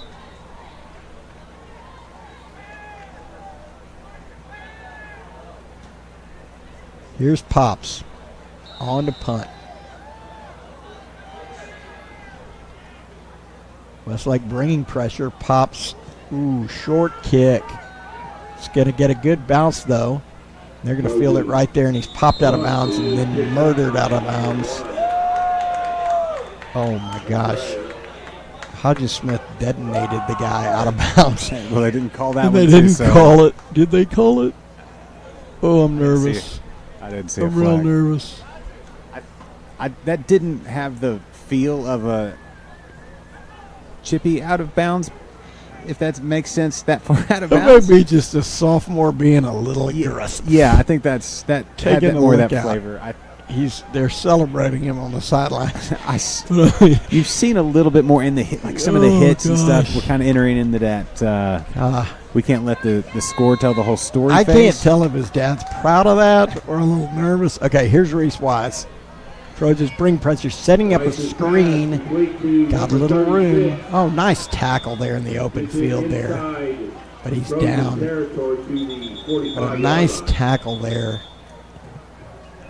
Here's Pops on to punt. Westlake bringing pressure. Pops, short kick. It's going to get a good bounce, though. They're going to field it right there, and he's popped out of bounds and then murdered out of bounds. Oh, my gosh. Hodges Smith detonated the guy out of bounds. Well, they didn't call that They one. didn't call it. Did they call it? Oh, I'm nervous. I didn't see a I'm flag. real nervous. That didn't have the feel of a chippy out of bounds, if that makes sense, that far out of That bounds. might be just a sophomore being a little aggressive. Yeah, I think that had Taking that a more of look that out. flavor. They're celebrating him on the sidelines. You've seen a little bit more in the hit, like some of the hits and stuff. We're kind of entering into that. We can't let the score tell the whole story. I can't tell if his dad's proud of that or a little nervous. Okay, here's Reese Wise. Trojans bring pressure, setting up a screen. Got a little room. Oh, nice tackle there in the open field there. But he's down. But a nice tackle there.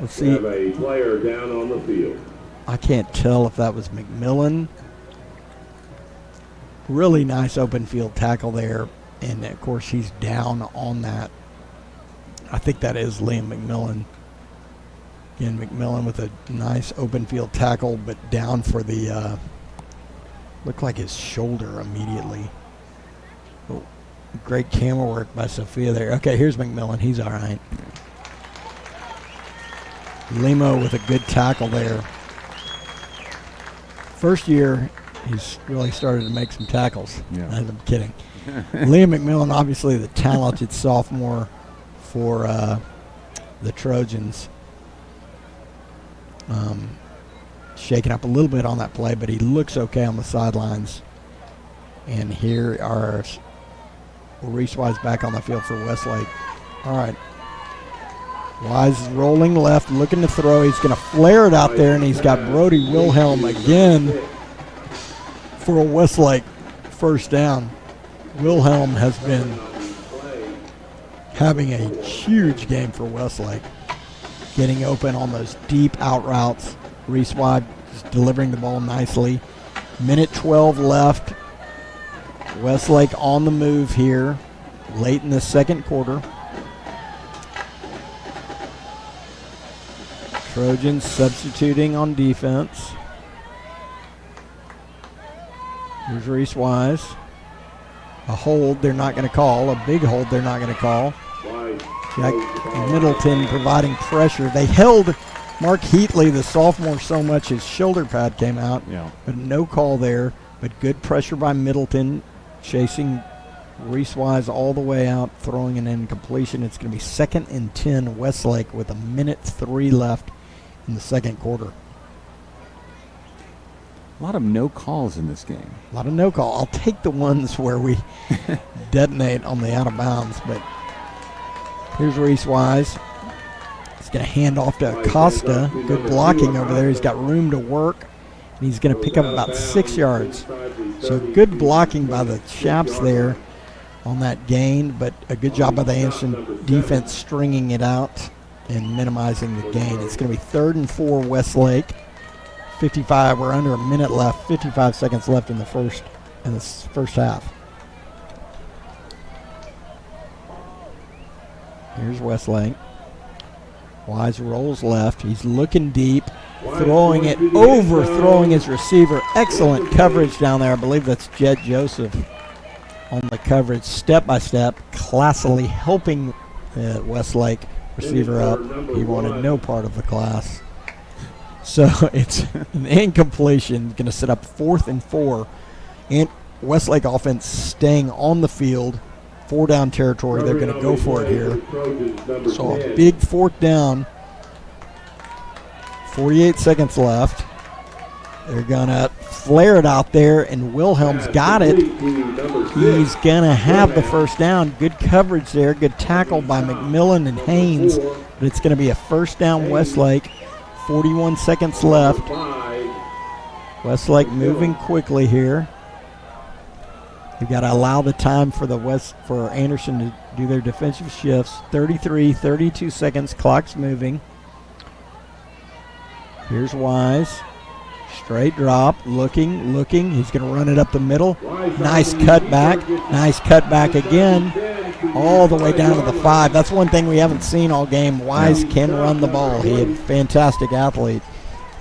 Let's see. Have a player down on the field. I can't tell if that was McMillan. Really nice open field tackle there. And, of course, he's down on that. I think that is Liam McMillan. Again, McMillan with a nice open field tackle, but down for the, looked like his shoulder immediately. Oh, great camera work by Sophia there. Okay, here's McMillan. He's all right. Limo with a good tackle there. First year, he's really started to make some tackles. Yeah. I'm kidding. Liam McMillan, obviously the talented sophomore for the Trojans. Shaking up a little bit on that play, but he looks okay on the sidelines. And here are Reese Wise back on the field for Westlake. All right. Wise is rolling left, looking to throw. He's going to flare it out there, and he's got Brody Wilhelm again for a Westlake first down. Wilhelm has been having a huge game for Westlake, getting open on those deep out routes. Reese Wise is delivering the ball nicely. Minute 12 left. Westlake on the move here late in the second quarter. Trojans substituting on defense. Here's Reese Wise. A hold they're not going to call. A big hold they're not going to call. Jack Middleton providing pressure. They held Mark Heatley, the sophomore, so much his shoulder pad came out. Yeah. But no call there. But good pressure by Middleton, chasing Reese Wise all the way out, throwing an incompletion. It's going to be 2nd and 10 Westlake with 1:03 left in the second quarter. A lot of no calls in this game. A lot of no call. I'll take the ones where we detonate on the out of bounds. But here's Reese Wise. He's going to hand off to Acosta. Good blocking over there. He's got room to work. And he's going to pick up about 6 yards. So good blocking by the Chaps there on that gain, but a good job by the Anderson defense stringing it out and minimizing the gain. It's going to be 3rd and 4 Westlake. 55. We're under a minute left. 55 seconds left in the first half. Here's Westlake. Wise rolls left. He's looking deep, throwing it, overthrowing his receiver. Excellent coverage down there. I believe that's Jed Joseph on the coverage, step by step, classily helping Westlake receiver up. He wanted no part of the class. So it's an incompletion, going to set up 4th and 4. And Westlake offense staying on the field, 4-down territory. They're going to go for it here. So a big 4th down. 48 seconds left. They're going to flare it out there, and Wilhelm's got it. He's going to have the first down. Good coverage there. Good tackle by McMillan and Haynes. But it's going to be a first down Westlake. 41 seconds left. Westlake moving quickly here. You've got to allow the time for Anderson to do their defensive shifts. 32 seconds. Clock's moving. Here's Wise. Straight drop. Looking. He's going to run it up the middle. Nice cutback. Nice cutback again. All the way down to the 5. That's one thing we haven't seen all game. Wise can run the ball. He had a fantastic athlete,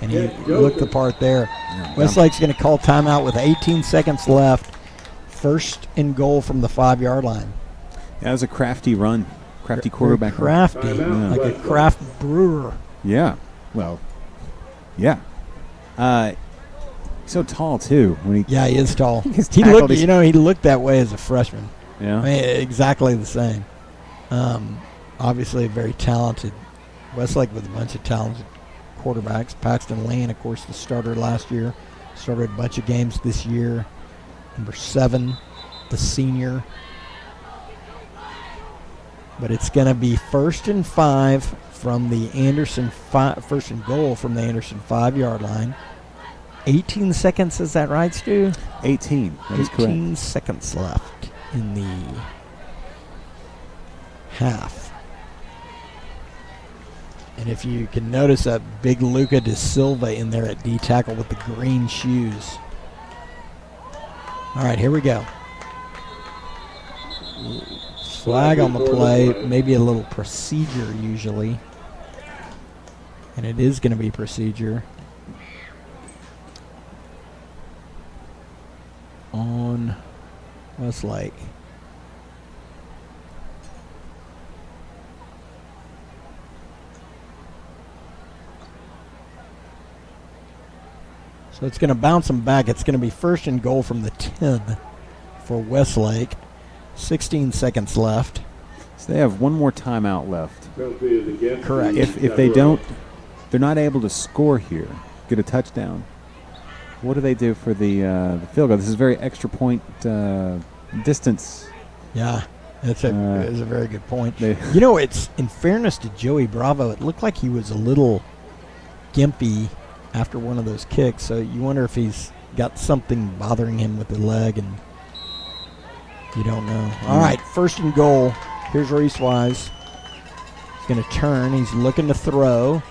and he looked the part there. Westlake's going to call timeout with 18 seconds left. 1st and goal from the 5-yard line. That was a crafty run. Crafty quarterback. Crafty, like a craft brewer. Yeah. Well, yeah. So tall, too. He is tall. He looked that way as a freshman. Yeah. I mean, exactly the same. Obviously very talented. Westlake with a bunch of talented quarterbacks. Paxton Lane, of course, the starter last year. Started a bunch of games this year. Number 7, the senior. But it's going to be 1st and 5 from the Anderson 1st and goal from the Anderson 5-yard line. 18 seconds, is that right, Stu? 18. That is correct. 18 seconds left in the half. And if you can notice that big Luca De Silva in there at D tackle with the green shoes. All right, here we go. Flag on the play, maybe a little procedure usually. And it is going to be procedure on Westlake. So it's going to bounce them back. It's going to be 1st and goal from the 10 for Westlake. 16 seconds left. So they have one more timeout left. Correct. If they don't, they're not able to score here, get a touchdown. What do they do for the field goal? This is very extra point distance. Yeah, that's a very good point. You know, it's in fairness to Joey Bravo, it looked like he was a little gimpy after one of those kicks. So you wonder if he's got something bothering him with the leg, and you don't know. All right, 1st and goal. Here's Reese Wise. He's going to turn. He's looking to throw.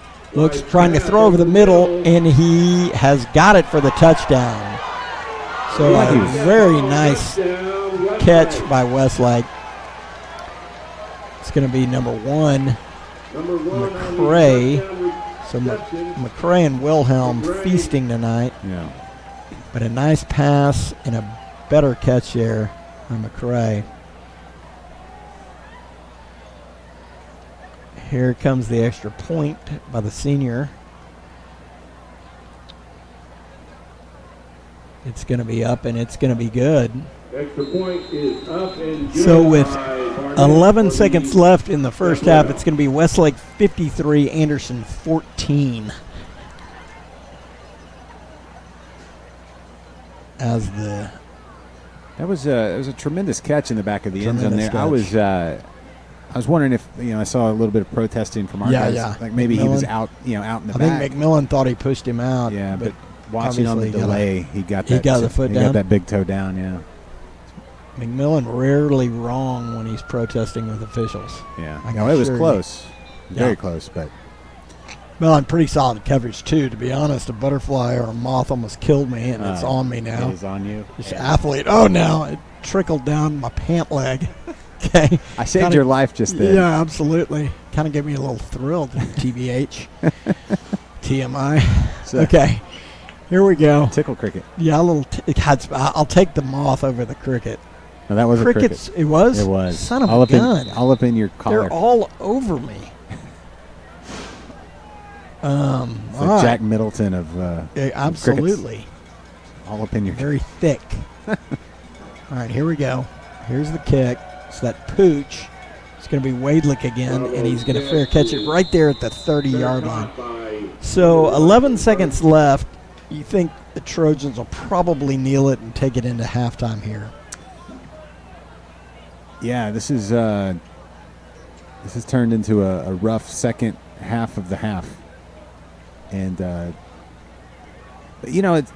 Trying to throw over the middle, and he has got it for the touchdown. So a very nice catch by Westlake. It's going to be number 1, McCray. So McCray and Wilhelm feasting tonight. Yeah. But a nice pass and a better catch there by McCray. Here comes the extra point by the senior. It's going to be up, and it's going to be good. Extra point is up and good. So with 11 seconds left in the first half, it's going to be Westlake 53, Anderson 14. That was a tremendous catch in the back of the end zone there. Catch. I was wondering if I saw a little bit of protesting from our guys. Yeah. Like maybe McMillan, he was out in the back. I think McMillan thought he pushed him out. Yeah, but watching on the delay, he got the foot down. Got that big toe down. Yeah. McMillan rarely wrong when he's protesting with officials. Yeah. No, it was close. Very close, but. Well, and pretty solid coverage, too. To be honest, a butterfly or a moth almost killed me, and it's on me now. It is on you? This athlete. Oh, now it trickled down my pant leg. Okay. I saved your life just then. Yeah, absolutely. Kind of gave me a little thrill, TBH. TMI. So, okay. Here we go. Tickle cricket. Yeah, a little. I'll take the moth over the cricket. No, that was Crickets, a cricket. It was? It was. Son of a gun. All up in your collar. They're all over me. It's like right. Jack Middleton of absolutely. Crickets. All up in your very thick. All right, here we go. Here's the kick. It's that pooch. It's going to be Wadlick again, and he's going to fair catch it right there at the 30-yard line. So 11 seconds left. You think the Trojans will probably kneel it and take it into halftime here? Yeah, this has turned into a rough second half of the half, and it's.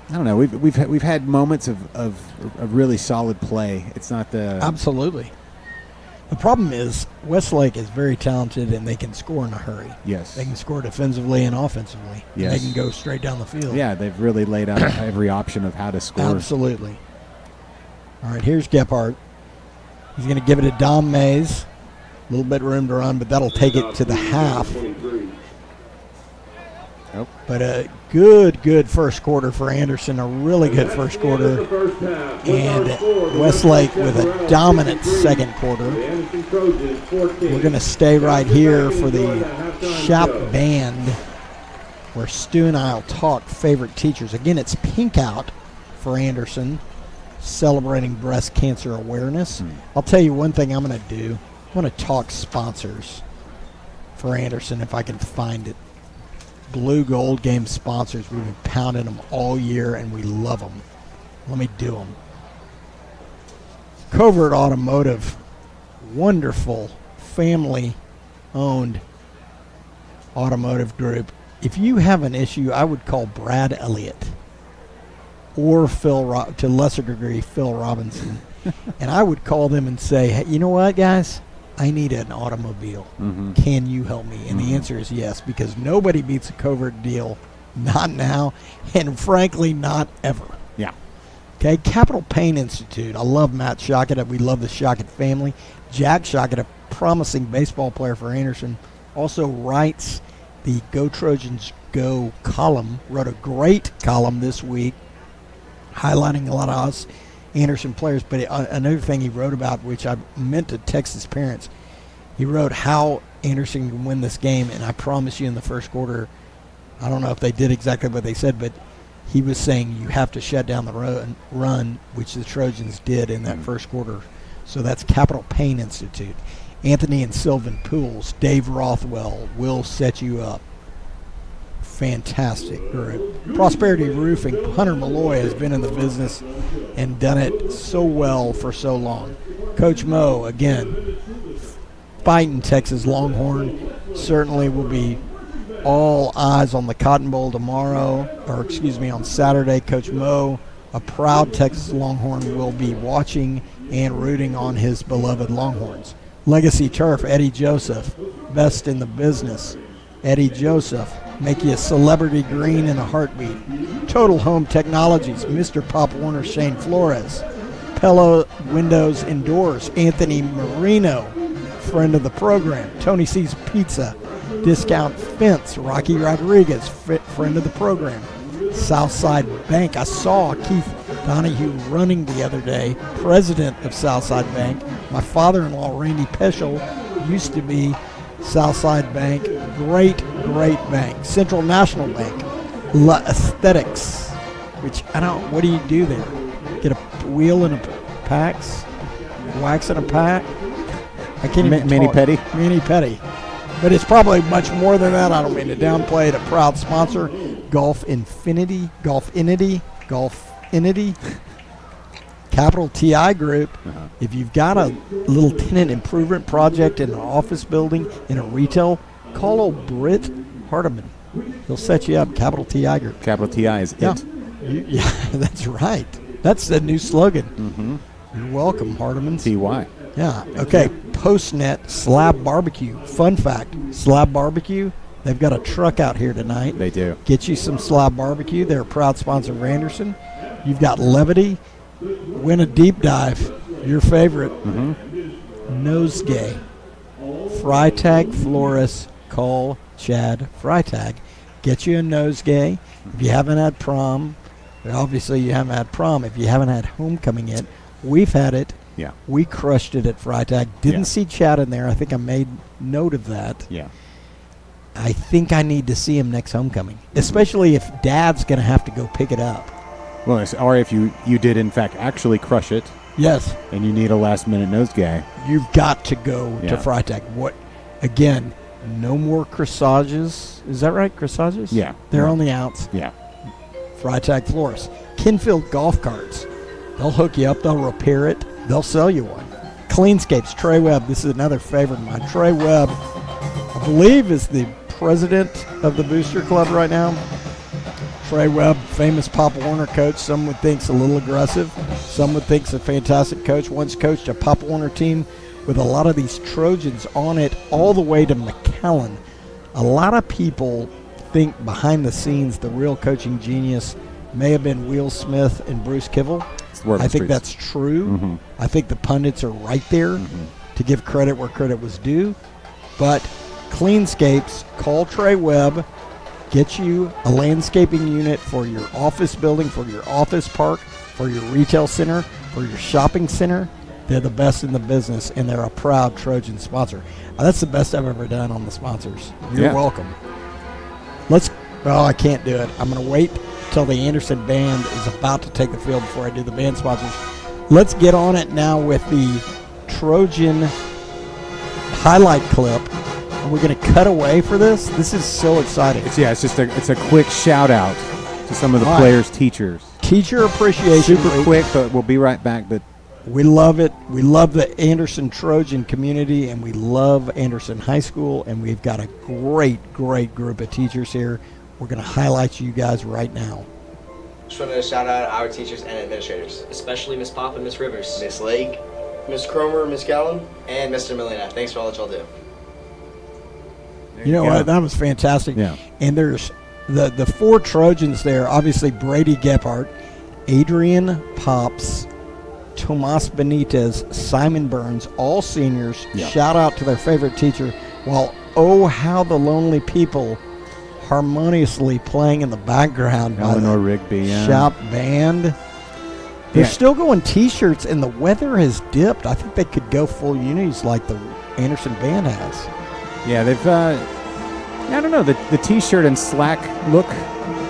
I don't know. We've had moments of really solid play. It's not the absolutely. The problem is Westlake is very talented and they can score in a hurry. Yes, they can score defensively and offensively. Yes, they can go straight down the field. Yeah, they've really laid out every option of how to score. Absolutely. All right, here's Gephardt. He's going to give it to Dom Mays. A little bit of room to run, but that'll take it to the half. Nope. But a good first quarter for Anderson, a really good first quarter. And Westlake with a dominant second quarter. We're going to stay right here for the shop band where Stu and I will talk favorite teachers. Again, it's pink out for Anderson, celebrating breast cancer awareness. I'll tell you one thing I'm going to do. I'm going to talk sponsors for Anderson if I can find it. Blue Gold Game sponsors. We've been pounding them all year, and we love them. Let me do them. Covert Automotive wonderful family-owned automotive group. If you have an issue, I would call Brad Elliott or to a lesser degree, Phil Robinson. And I would call them and say, hey, you know what, guys? I need an automobile. Mm-hmm. Can you help me? And the answer is yes, because nobody beats a covert deal. Not now, and frankly, not ever. Yeah. Okay, Capital Pain Institute. I love Matt Shockett. We love the Shockett family. Jack Shockett, a promising baseball player for Anderson, also writes the Go Trojans Go column. Wrote a great column this week highlighting a lot of us Anderson players. But another thing he wrote about, which I meant to text his parents, he wrote how Anderson can win this game, and I promise you in the first quarter, I don't know if they did exactly what they said, but he was saying you have to shut down the run, which the Trojans did in that first quarter. So that's Capital Pain Institute. Anthony and Sylvan Pools, Dave Rothwell will set you up. Fantastic group. Prosperity Roofing, Hunter Malloy has been in the business and done it so well for so long. Coach Mo, again, fighting Texas Longhorn, certainly will be all eyes on the Cotton Bowl tomorrow, on Saturday. Coach Mo, a proud Texas Longhorn, will be watching and rooting on his beloved Longhorns. Legacy Turf, Eddie Joseph, best in the business. Eddie Joseph, make you a celebrity green in a heartbeat. Total Home Technologies, Mr. Pop Warner, Shane Flores. Pella Windows and Doors, Anthony Marino, friend of the program. Tony C's Pizza, Discount Fence, Rocky Rodriguez, friend of the program. Southside Bank, I saw Keith Donahue running the other day, president of Southside Bank. My father-in-law, Randy Peschel, used to be Southside Bank. Great bank. Central National Bank. La Aesthetics, which what do you do there? Get a wheel in a packs? Wax in a pack? I can't even Mani-pedi? Mani-pedi. But it's probably much more than that. I don't mean to downplay it. A proud sponsor, Golf Infinity, Capital TI Group. If you've got a little tenant improvement project in an office building, in a retail, call old Britt Hardiman. He'll set you up. Capital TI Group. Capital TI is it. Yeah, that's right. That's the new slogan. Mm-hmm. You're welcome, Hardiman. TY. Yeah. Okay. Postnet Slab Barbecue. Fun fact: Slab Barbecue. They've got a truck out here tonight. They do. Get you some Slab Barbecue. They're a proud sponsor of Anderson. You've got Levity. Win a deep dive. Your favorite. Mm-hmm. Nosegay. Freitag Flores. Call Chad Freitag. Get you a nosegay. If you haven't had prom, obviously you haven't had prom. If you haven't had homecoming yet, we've had it. Yeah. We crushed it at Freitag. Didn't see Chad in there. I think I made note of that. Yeah. I think I need to see him next homecoming, especially if Dad's going to have to go pick it up. Well, or if you did, in fact, actually crush it. Yes. And you need a last-minute nosegay. You've got to go to Freitag. Again, no more corsages. Is that right, corsages? Yeah. They're on the outs. Yeah. Freitag Flores. Kinfield Golf Carts. They'll hook you up. They'll repair it. They'll sell you one. Cleanscapes. Trey Webb. This is another favorite of mine. Trey Webb, I believe, is the president of the Booster Club right now. Trey Webb, famous Pop Warner coach. Some would think a little aggressive. Some would think a fantastic coach. Once coached a Pop Warner team with a lot of these Trojans on it all the way to McAllen. A lot of people think behind the scenes the real coaching genius may have been Will Smith and Bruce Kivel. I think that's true. Mm-hmm. I think the pundits are right there to give credit where credit was due. But Cleanscapes, call Trey Webb, get you a landscaping unit for your office building, for your office park, for your retail center, for your shopping center. They're the best in the business, and they're a proud Trojan sponsor. That's the best I've ever done on the sponsors. You're welcome. I can't do it. I'm going to wait till the Anderson Band is about to take the field before I do the band sponsors. Let's get on it now with the Trojan highlight clip. And we're going to cut away for this. This is so exciting. It's a quick shout out to some of the players' teachers. Teacher appreciation Super week. quick, but we'll be right back. But We love it. We love the Anderson Trojan community, and we love Anderson High School, and we've got a great group of teachers here. We're going to highlight you guys right now. Just wanted to shout out our teachers and administrators, especially Miss Pop and Miss Rivers, Miss Lake, Miss Cromer, Miss Gallen, and Mr. Molina. Thanks for all that y'all do. You know what? That was fantastic. Yeah. And there's the 4 Trojans there. Obviously, Brady Gephardt, Adrian Pops, Tomas Benitez, Simon Burns, all seniors. Yeah. Shout out to their favorite teacher. While Oh How the Lonely People harmoniously playing in the background by Eleanor the Rigby, yeah. shop band. They're Yeah. still going T-shirts, and the weather has dipped. I think they could go full unis like the Anderson band has. Yeah, they've. I don't know, the T-shirt and slack look.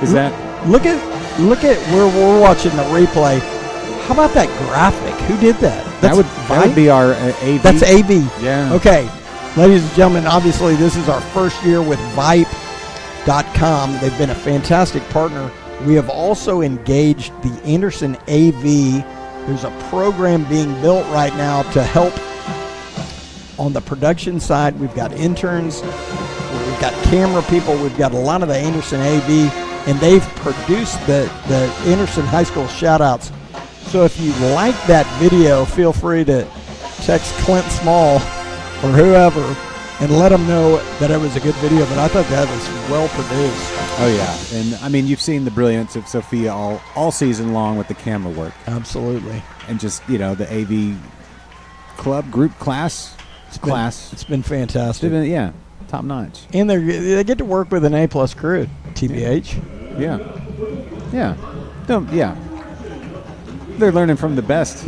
Is that? Look at where we're watching the replay. How about that graphic? Who did that? That would Vype? be our AV. That's AV. Yeah. Okay, ladies and gentlemen, obviously this is our first year with Vype.com. They've been a fantastic partner. We have also engaged the Anderson AV. There's a program being built right now to help on the production side. We've got interns, we've got camera people, we've got a lot of the Anderson AV, and they've produced the Anderson High School shout-outs. So if you like that video, feel free to text Clint Small or whoever and let them know that it was a good video. But I thought that was well produced. Oh, yeah. And, I mean, you've seen the brilliance of Sophia all season long with the camera work. Absolutely. And just, the AV club, group, class. It's been fantastic. Yeah, top notch. And they get to work with an A-plus crew, TBH. Yeah. Yeah. Yeah. They're learning from the best.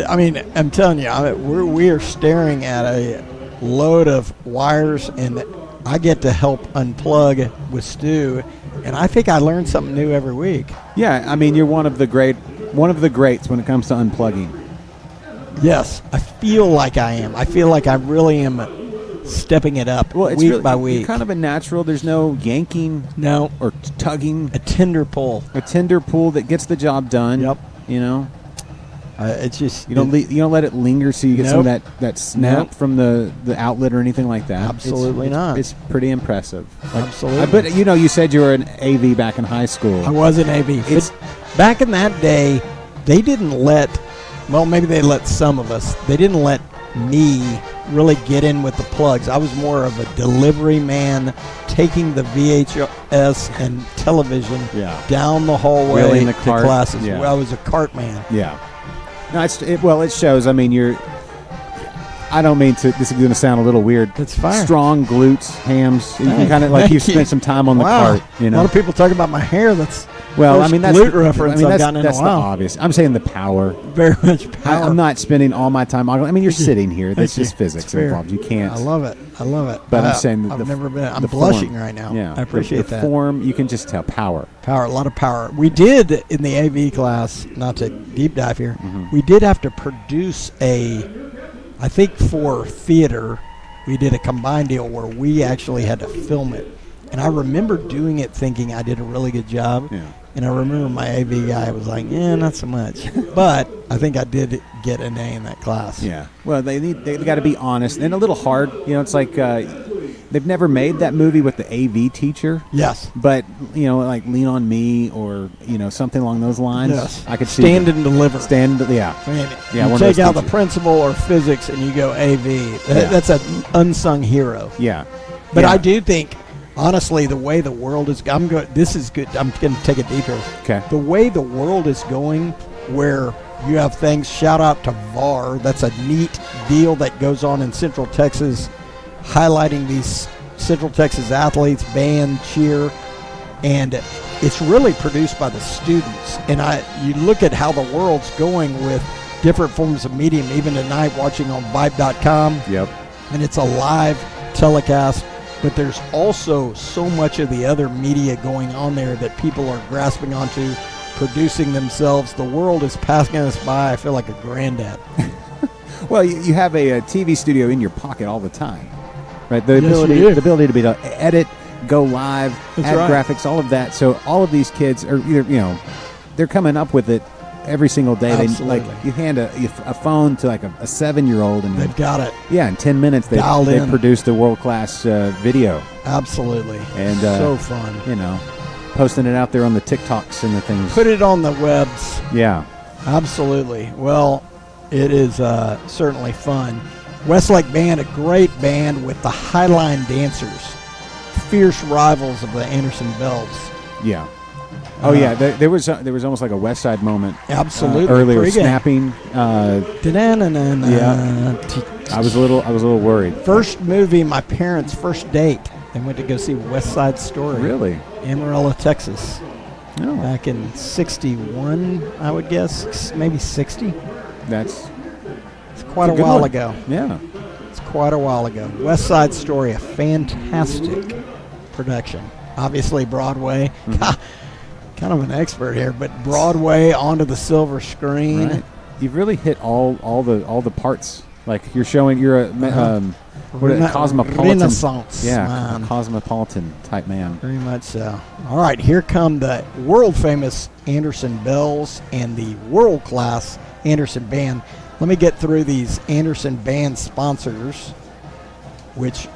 I mean, I'm telling you, we are staring at a load of wires, and I get to help unplug with Stu, and I think I learn something new every week. Yeah, I mean, you're one of the greats when it comes to unplugging. Yes, I feel like I am. I feel like I really am stepping it up week by week. You're kind of a natural. There's no yanking, or tugging. A tender pull. A tender pull that gets the job done. Yep. It's just you don't let it linger, so you get some of that snap from the outlet or anything like that. Absolutely not. It's pretty impressive. Absolutely. But you said you were an AV back in high school. I was an AV. But back in that day, they didn't let. Well, maybe they let some of us. They didn't let me really get in with the plugs. I was more of a delivery man, taking the VHS and television down the hallway to classes. Yeah. I was a cart man. Yeah. No, it shows. I mean, I don't mean to. This is going to sound a little weird. That's fine. Strong glutes, hams. You can kind of like you've spent some time on the cart. A lot of people talk about my hair. That's that's glute reference I've gotten in a while. That's the obvious. I'm saying the power. Very much power. I'm not spending all my time. I mean, you're sitting here. That's just physics involved. You can't. I love it. But I'm saying I've never been. I'm blushing right now. Yeah, I appreciate the that. Form. You can just tell power. Power. A lot of power. We did in the AV class. Not to deep dive here. We did have to produce I think for theater, we did a combined deal where we actually had to film it. And I remember doing it thinking I did a really good job. Yeah. And I remember my AV guy was like, not so much. But I think I did get an A in that class. Yeah. Well, they got to be honest and a little hard. It's like they've never made that movie with the AV teacher. Yes. But, like Lean on Me or, something along those lines. Yes. I could Stand and Deliver. Yeah. I mean, Yeah, you take out the principal or physics and you go AV. That's an unsung hero. Yeah. But I do think, honestly, the way the world is, this is good. I'm going to take it deeper. Okay. The way the world is going, where you have things. Shout out to VAR. That's a neat deal that goes on in Central Texas, highlighting these Central Texas athletes, band, cheer, and it's really produced by the students. And you look at how the world's going with different forms of medium. Even tonight, watching on Vype.com. Yep. And it's a live telecast. But there's also so much of the other media going on there that people are grasping onto, producing themselves. The world is passing us by. I feel like a granddad. Well, you have a TV studio in your pocket all the time, right? The Yes, ability you do. to be able to edit, go live, That's add right. graphics, all of that. So all of these kids are either, they're coming up with it every single day. Absolutely. Like you hand a phone to like a 7-year-old, and They've got it. yeah, in 10 minutes they produced a world-class video. Absolutely. And so fun. You know, posting it out there on the TikToks and the things. Put it on the webs. Yeah. Absolutely. Well, it is certainly fun. Westlake Band, a great band with the Highline Dancers, fierce rivals of the Anderson Bells. Yeah. Oh yeah, there was almost like a West Side moment. Absolutely. Earlier, Pre-game. snapping. Yeah. I was a little worried. First movie, my parents' first date. They went to go see West Side Story. Really? Amarillo, Texas. No. Back in '61, I would guess, maybe '60. It's quite a while ago. Yeah. It's quite a while ago. West Side Story, a fantastic production. Obviously Broadway. Mm-hmm. Kind of an expert here, but Broadway onto the silver screen. Right. You've really hit all the parts. Like you're a cosmopolitan Renaissance. Yeah, man. a cosmopolitan type man. Very much so. All right, here come the world famous Anderson Bells and the world class Anderson Band. Let me get through these Anderson Band sponsors, which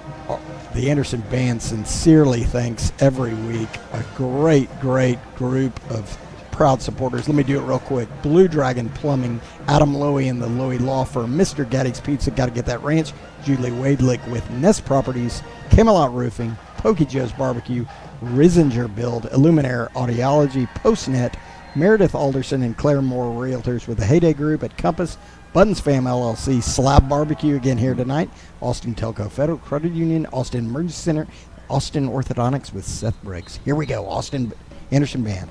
the Anderson Band sincerely thanks every week. A great, great group of proud supporters. Let me do it real quick. Blue Dragon Plumbing, Adam Lowy and the Lowy Law Firm, Mr. Gaddy's Pizza, Got to Get That Ranch, Julie Wadelick with Nest Properties, Camelot Roofing, Pokey Joe's Barbecue, Risinger Build, Illuminaire Audiology, Postnet, Meredith Alderson and Claire Moore Realtors with the Heyday Group at Compass, Buttons Fam LLC, Slab Barbecue again here tonight, Austin Telco Federal Credit Union, Austin Emergency Center, Austin Orthodontics with Seth Briggs. Here we go, Austin Anderson Band.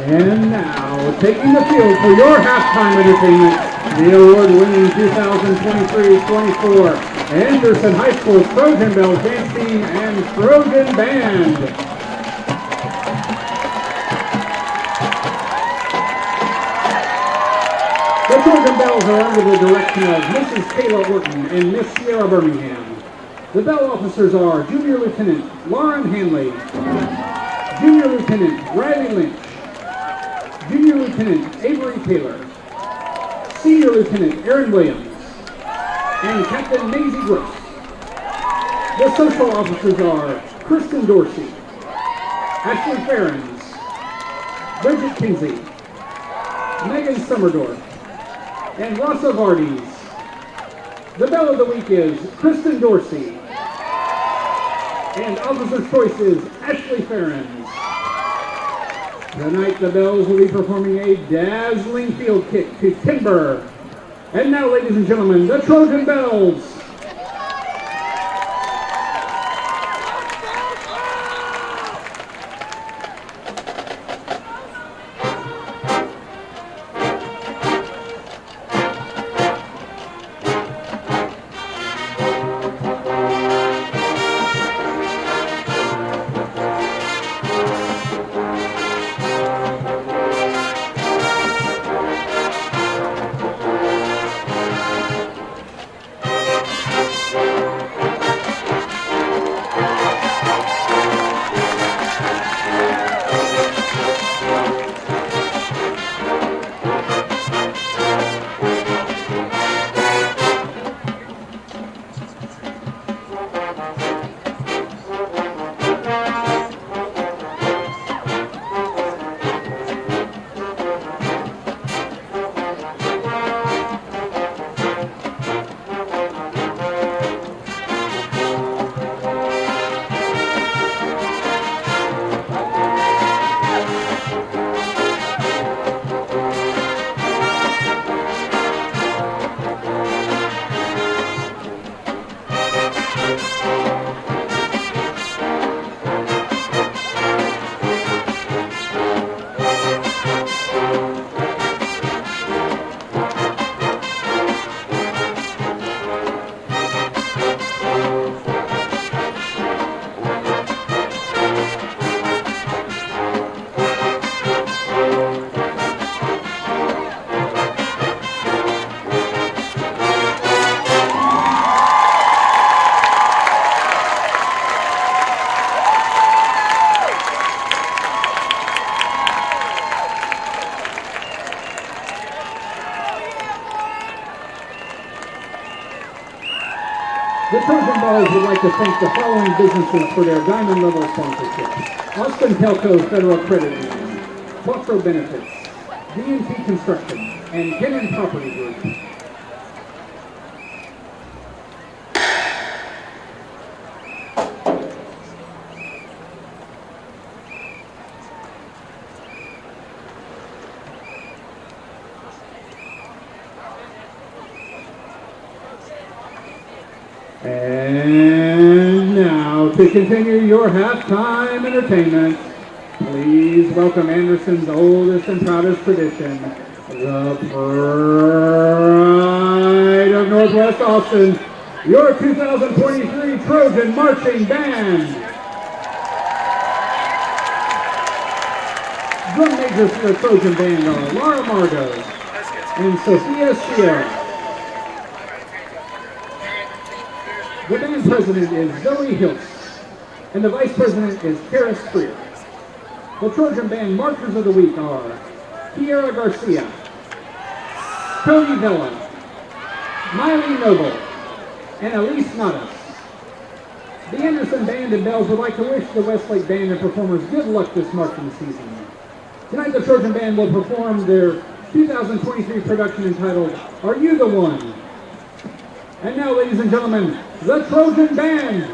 And now, taking the field for your halftime entertainment, the award-winning 2023-24 Anderson High School Trojan Bells Dance Team and Trojan Band. The Trojan Bells are under the direction of Mrs. Kayla Orton and Miss Sierra Birmingham. The bell officers are Junior Lieutenant Lauren Hanley, Junior Lieutenant Riley Lynch, Junior Lieutenant Avery Taylor, Senior Lieutenant Aaron Williams, and Captain Maisie Gross. The social officers are Kristen Dorsey, Ashley Ferrens, Bridget Kinsey, Megan Summerdorf, and Rossa Vardes. The bell of the week is Kristen Dorsey, and officer's choice is Ashley Ferrens. Tonight, the Bells will be performing a dazzling field kick to Timber. And now, ladies and gentlemen, the Trojan Bells. The Trojan Balls would like to thank the following businesses for their diamond level sponsorships: Austin Telco Federal Credit Union, Quattro Benefits, D&T Construction, and Kennan Property Group. And now, to continue your halftime entertainment, please welcome Anderson's oldest and proudest tradition, the pride of Northwest Austin, your 2023 Trojan Marching Band. Drum majors for the Trojan Band are Laura Margot and Sophia Sierra. The band president is Zoe Hiltz, and the vice president is Karis Freer. The Trojan Band marchers of the week are Kiera Garcia, Cody Vella, Miley Noble, and Elise Nadas. The Anderson Band and Bells would like to wish the Westlake Band and performers good luck this marching season. Tonight the Trojan Band will perform their 2023 production entitled, Are You the One? And now, ladies and gentlemen, the Trojan Band.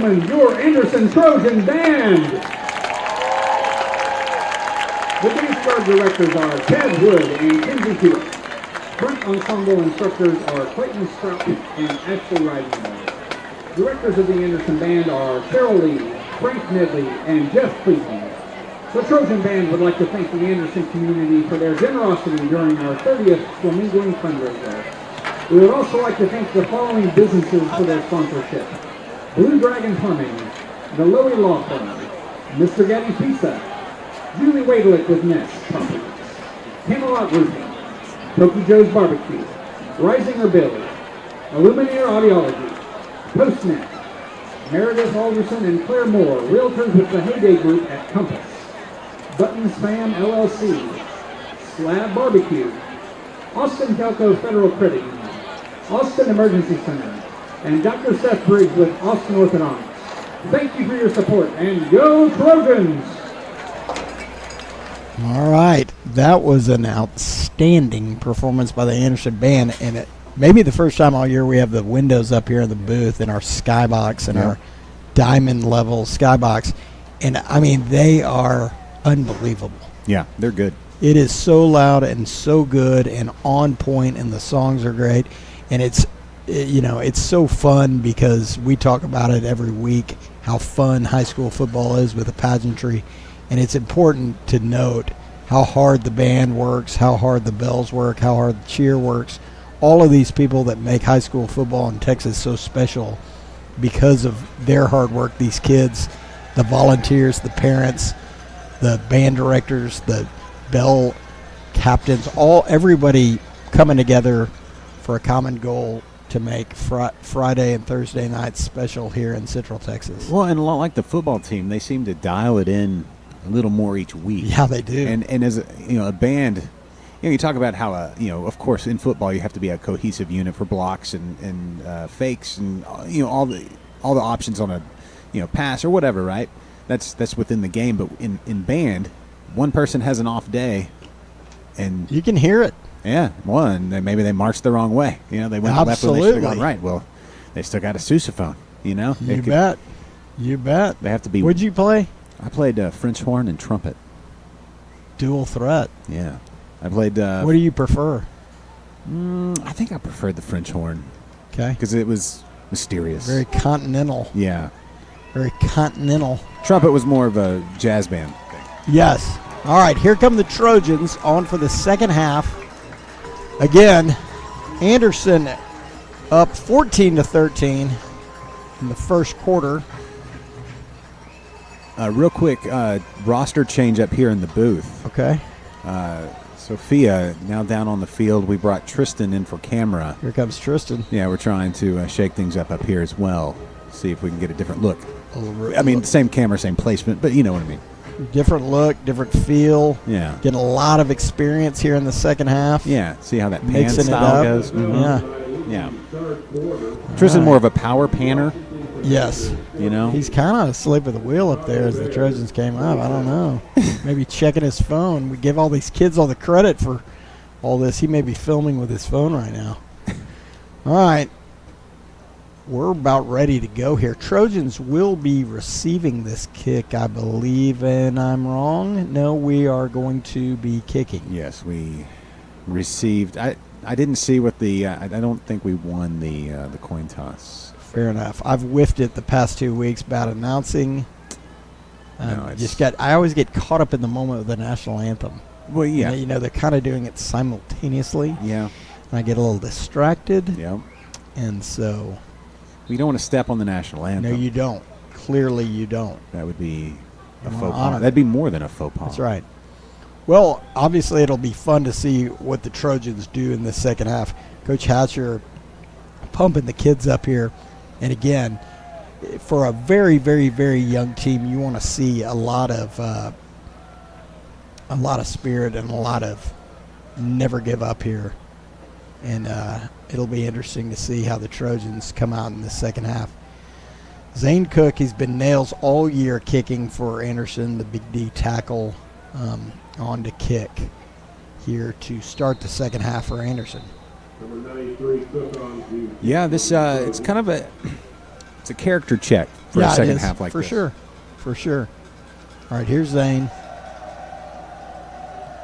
gentlemen, your Anderson Trojan Band. The dance guard directors are Chad Wood and Kenzie Hewitt. Front ensemble instructors are Clayton Strout and Ashley Riding. Directors of the Anderson Band are Cheryl Lee, Frank Nedley, and Jeff Cleveland. The Trojan Band would like to thank the Anderson community for their generosity during our 30th Flamingling fundraiser. We would also like to thank the following businesses for their sponsorship: Blue Dragon Plumbing, the Lowy Law Firm, Mr. Gaddy Pizza, Julie Wadelick with Nest Properties, Camelot Roofing, Toki Joe's Barbecue, Risinger Bills, Illuminator Audiology, Postnet, Meredith Alderson and Claire Moore, Realtors with the Heyday Group at Compass, Buttons Fam LLC, Slab Barbecue, Austin Calco Federal Credit Union, Austin Emergency Center, and Dr. Seth Briggs with Austin Orthodontics. Thank you for your support, and go Trojans! All right, that was an outstanding performance by the Anderson Band, and it may be the first time all year we have the windows up here in the booth in our skybox and our diamond level skybox, and I mean they are unbelievable. Yeah, they're good. It is so loud and so good and on point, and the songs are great, and it's so fun because we talk about it every week how fun high school football is with the pageantry. And it's important to note how hard the band works, how hard the bells work, how hard the cheer works. All of these people that make high school football in Texas so special because of their hard work. These kids, the volunteers, the parents, the band directors, the bell captains, everybody coming together for a common goal to make Friday and Thursday nights special here in Central Texas. Well, and a lot like the football team, they seem to dial it in a little more each week. Yeah, they do. And as a band, you talk about how of course in football you have to be a cohesive unit for blocks and fakes and all the options on a pass or whatever, right? That's within the game. But in band, one person has an off day, and you can hear it. Yeah, maybe they marched the wrong way. They went left when they should have gone right. Well, they still got a sousaphone. You bet. They have to be. What'd you play? I played French horn and trumpet. Dual threat. Yeah. I played... what do you prefer? I think I preferred the French horn. Okay. Because it was mysterious. Very continental. Yeah. Very continental. Trumpet was more of a jazz band thing. Yes. All right, here come the Trojans on for the second half. Again, Anderson up 14-13 in the first quarter. Real quick, roster change up here in the booth. Okay. Sophia now down on the field. We brought Tristan in for camera. Here comes Tristan. Yeah, we're trying to shake things up here as well. See if we can get a different look. I mean, same camera, same placement, but you know what I mean. Different look, different feel. Yeah. Getting a lot of experience here in the second half. Yeah. See how that pan Mixing style it up. goes? Mm-hmm. Yeah. Tristan more of a power panner. Yes. He's kind of asleep at the wheel up there as the Trojans came up. I don't know. Maybe checking his phone. We give all these kids all the credit for all this. He may be filming with his phone right now. All right. We're about ready to go here. Trojans will be receiving this kick, I believe, and I'm wrong. No, we are going to be kicking. Yes, we received. I didn't see what the. I don't think we won the coin toss. Fair enough. I've whiffed it the past 2 weeks about announcing. I always get caught up in the moment of the national anthem. Well, yeah. They're kind of doing it simultaneously. Yeah. And I get a little distracted. Yeah. And so. You don't want to step on the national anthem. No, you don't. Clearly, you don't. That would be a faux pas. That'd be more than a faux pas. That's right. Well, obviously, it'll be fun to see what the Trojans do in the second half. Coach Hatcher pumping the kids up here. And again, for a very, very, very young team, you want to see a lot of spirit and a lot of never give up here. And it'll be interesting to see how the Trojans come out in the second half. Zane Cook, he's been nails all year kicking for Anderson, the Big D tackle, on to kick here to start the second half for Anderson. Number 93, Cook on to. Yeah, this it's kind of it's a character check for a second half like for this. For sure. All right, here's Zane.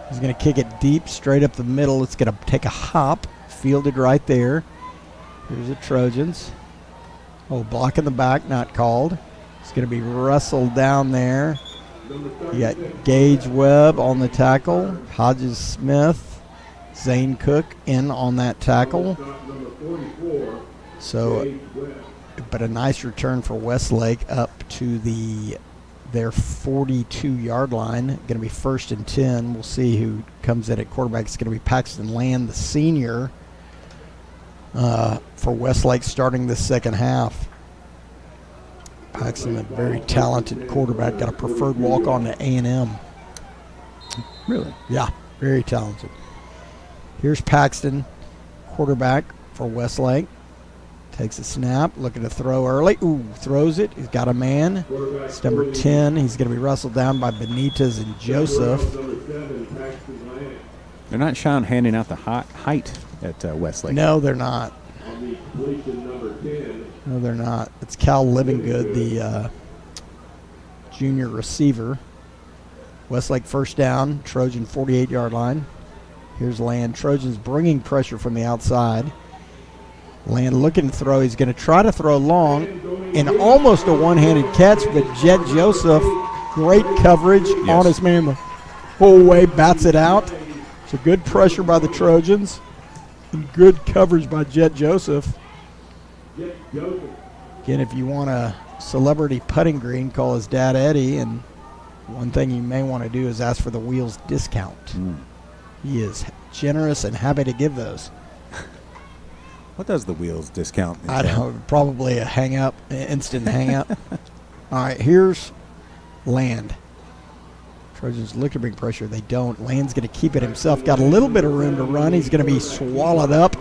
He's going to kick it deep, straight up the middle. It's going to take a hop, fielded right there. Here's the Trojans. Oh, block in the back, not called. It's going to be wrestled down there. You got Gage Webb on the tackle. Hodges Smith, Zane Cook in on that tackle. So, but a nice return for Westlake up to their 42-yard line. Going to be 1st and 10. We'll see who comes in at quarterback. It's going to be Paxton Land, the senior, for Westlake starting the second half. Paxton, a very talented quarterback, got a preferred walk-on to A&M. Really? Yeah, very talented. Here's Paxton, quarterback for Westlake. Takes a snap, looking to throw early. Ooh, throws it. He's got a man. It's number 10. He's going to be wrestled down by Benitez and Joseph. They're not shy on handing out the height at Westlake. No, they're not. No, they're not. It's Cal Livingood, the junior receiver. Westlake first down, Trojan 48-yard line. Here's Land. Trojans bringing pressure from the outside. Land looking to throw. He's going to try to throw long and almost a one-handed catch, but Jet Joseph, great coverage on his man the whole way, bats it out. So good pressure by the Trojans and good coverage by Jet Joseph. Again, if you want a celebrity putting green, call his dad Eddie, and one thing you may want to do is ask for the Wheels discount. He is generous and happy to give those. What does the Wheels discount? I don't know, probably a hang-up, instant hang-up. All right, here's Land. Trojans look to bring pressure. They don't. Land's going to keep it himself. Got a little bit of room to run. He's going to be swallowed up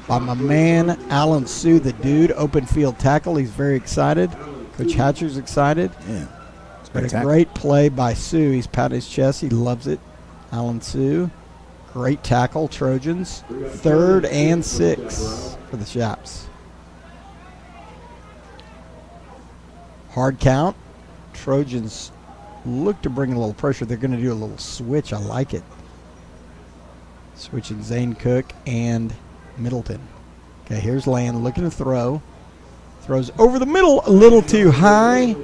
by my man, Alan Sue, the dude, open field tackle. He's very excited. Coach Hatcher's excited. Yeah. But a great play by Sue. He's patted his chest. He loves it. Alan Sue. Great tackle, Trojans. 3rd and 6 for the Chaps. Hard count. Trojans look to bring a little pressure. They're going to do a little switch. I like it. Switching Zane Cook and Middleton. Okay, here's Land looking to throw. Throws over the middle a little too high.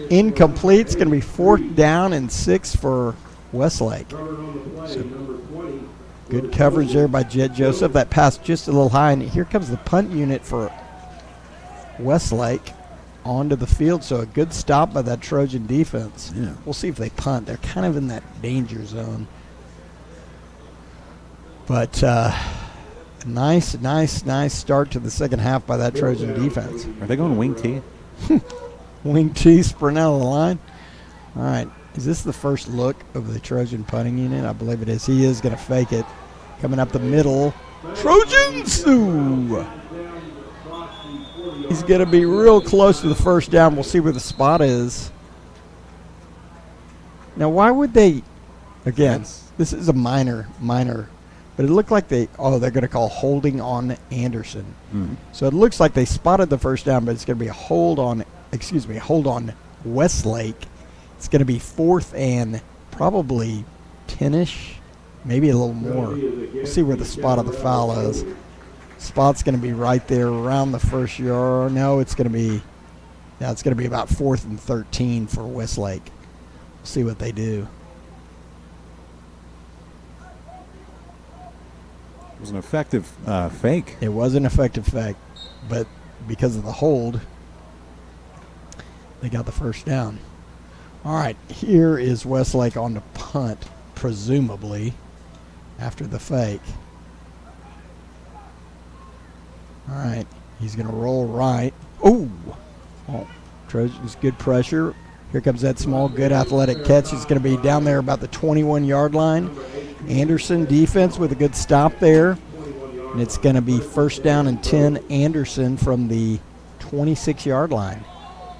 Incomplete. It's going to be 4th down and 6 for Westlake. So good coverage there by Jet Joseph. That pass just a little high. And here comes the punt unit for Westlake onto the field. So a good stop by that Trojan defense. Yeah. We'll see if they punt. They're kind of in that danger zone. But nice start to the second half by that Trojan defense. Are they going wing T? Wing T sprint out of the line. All right. Is this the first look of the Trojan punting unit? I believe it is. He is going to fake it. Coming up the middle. Trojans! Ooh. He's going to be real close to the first down. We'll see where the spot is. Now, why would they, again, this is a minor, but it looked like they're going to call holding on Anderson. So it looks like they spotted the first down, but it's going to be a hold on Westlake. It's going to be 4th and probably 10-ish, maybe a little more. We'll see where the spot of the foul is. Spot's going to be right there around the first yard. No, it's going to be about 4th and 13 for Westlake. We'll see what they do. It was an effective fake. It was an effective fake, but because of the hold, they got the first down. All right, here is Westlake on the punt, presumably, after the fake. All right, he's going to roll right. Oh, Trojans, good pressure. Here comes that small, good athletic catch. He's going to be down there about the 21-yard line. Anderson defense with a good stop there. And it's going to be 1st down and 10, Anderson from the 26-yard line.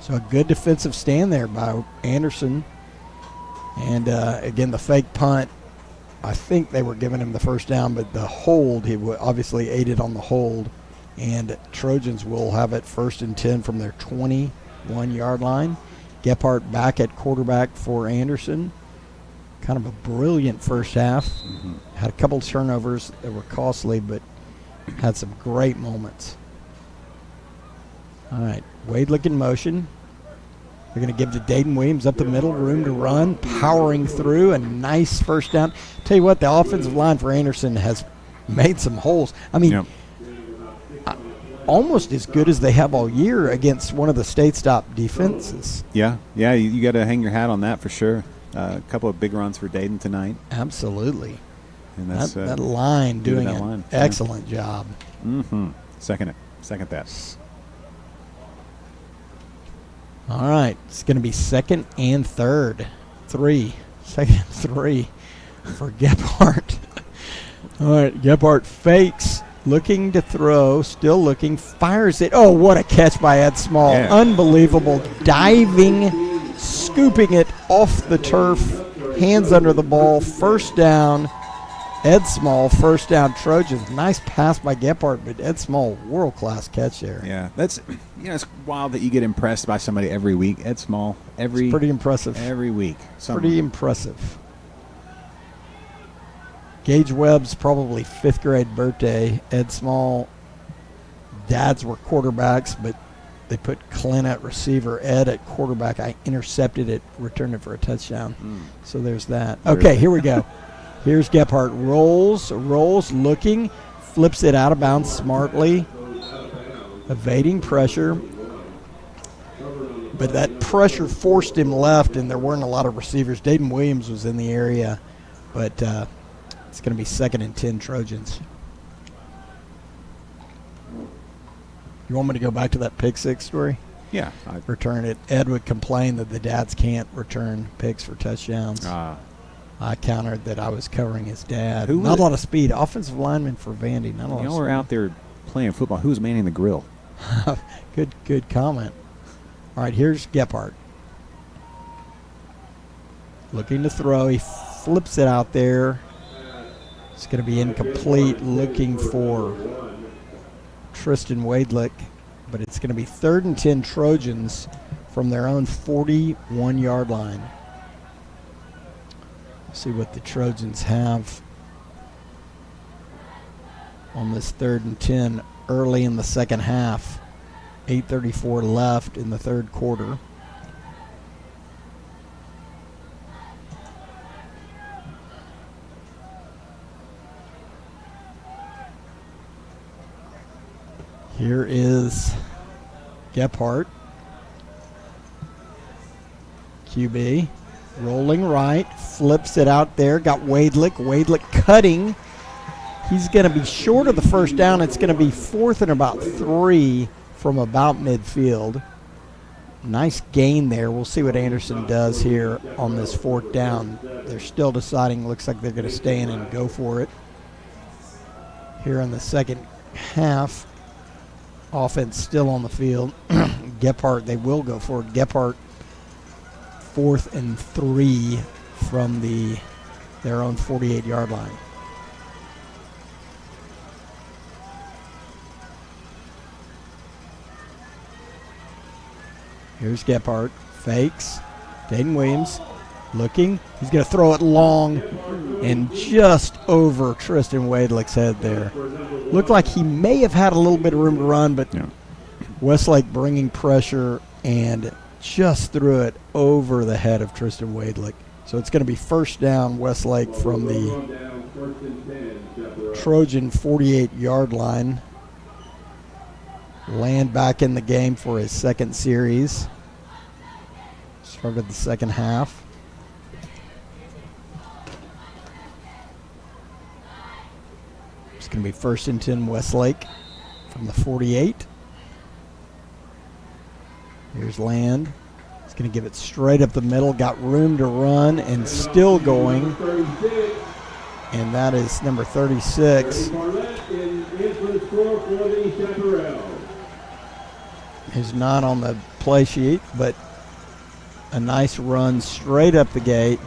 So a good defensive stand there by Anderson. And, again, the fake punt, I think they were giving him the first down, but the hold, he obviously aided on the hold. And Trojans will have it 1st and 10 from their 21-yard line. Gephardt back at quarterback for Anderson. Kind of a brilliant first half. Mm-hmm. Had a couple turnovers that were costly, but had some great moments. All right, Wadlick in motion. They're going to give to Dayton Williams up the middle, room to run, powering through, a nice first down. Tell you what, the offensive line for Anderson has made some holes. I mean, almost as good as they have all year against one of the state's top defenses. Yeah, you got to hang your hat on that for sure. A couple of big runs for Dayton tonight. Absolutely. And that's that line doing that an line. excellent job. Mm-hmm. Second that. All right, it's going to be 2nd and 3rd. 3. 2nd and 3 for Gephardt. All right, Gephardt fakes, looking to throw, still looking, fires it. Oh, what a catch by Ed Small. Yeah. Unbelievable. Diving, scooping it off the turf, hands under the ball, first down. Ed Small, first down Trojans. Nice pass by Gephardt, but Ed Small, world-class catch there. Yeah, that's it's wild that you get impressed by somebody every week. Ed Small, It's pretty impressive. every week. Pretty impressive. Gage Webb's probably 5th grade birthday. Ed Small, dads were quarterbacks, but they put Clint at receiver, Ed at quarterback. I intercepted it, returned it for a touchdown. So there's that. Okay, here we go. Here's Gephardt. Rolls, looking, flips it out of bounds smartly, evading pressure. But that pressure forced him left, and there weren't a lot of receivers. Dayton Williams was in the area, but it's going to be 2nd and 10 Trojans. You want me to go back to that pick six story? Yeah. Return it. Ed would complain that the dads can't return picks for touchdowns. I countered that I was covering his dad. Not a lot of speed. Offensive lineman for Vandy. Not a lot of Y'all speed. were out there playing football. Who was manning the grill? Good comment. All right, here's Gephardt. Looking to throw. He flips it out there. It's going to be incomplete. Looking for Tristan Wadlick. But it's going to be 3rd and 10 Trojans from their own 41-yard line. See what the Trojans have on this 3rd and 10 early in the second half. 8:34 left in the third quarter. Here is Gephardt. QB. Rolling right, flips it out there, got Wadlick. Wadlick cutting. He's going to be short of the first down. It's going to be 4th and about 3 from about midfield. Nice gain there. We'll see what Anderson does here on this 4th down. They're still deciding. Looks like they're going to stay in and go for it. Here in the second half, offense still on the field. Gephardt, they will go for it. Gephardt, 4th and 3 from their own 48-yard line. Here's Gephardt, fakes. Dayton Williams looking. He's going to throw it long and just over Tristan Wadlick's head there. Looked like he may have had a little bit of room to run, but Westlake bringing pressure and just threw it over the head of Tristan Wadlick. So it's going to be first down Westlake from the Trojan 48-yard line. Land back in the game for his second series. Started the second half. It's going to be 1st and 10 Westlake from the 48. Here's Land. He's going to give it straight up the middle. Got room to run and still going. And that is number 36. He's not on the play sheet, but a nice run straight up the gate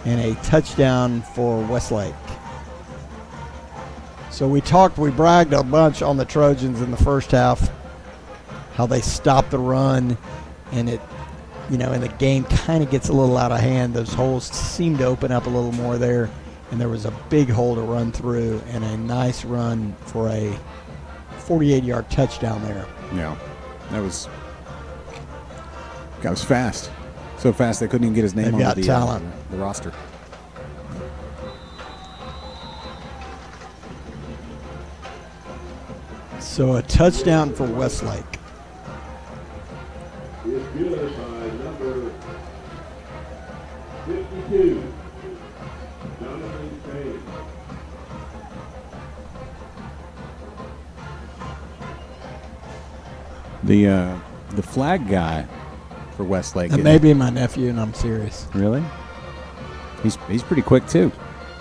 and a touchdown for Westlake. So we bragged a bunch on the Trojans in the first half, how they stopped the run, and it, and the game kind of gets a little out of hand. Those holes seem to open up a little more there, and there was a big hole to run through and a nice run for a 48-yard touchdown there. Yeah, that was fast. So fast they couldn't even get his name They've on got talent. The roster. So a touchdown for Westlake. Is good by number 52, Jonathan Payne. The flag guy for Westlake. That may be my nephew, and I'm serious. Really? He's pretty quick too.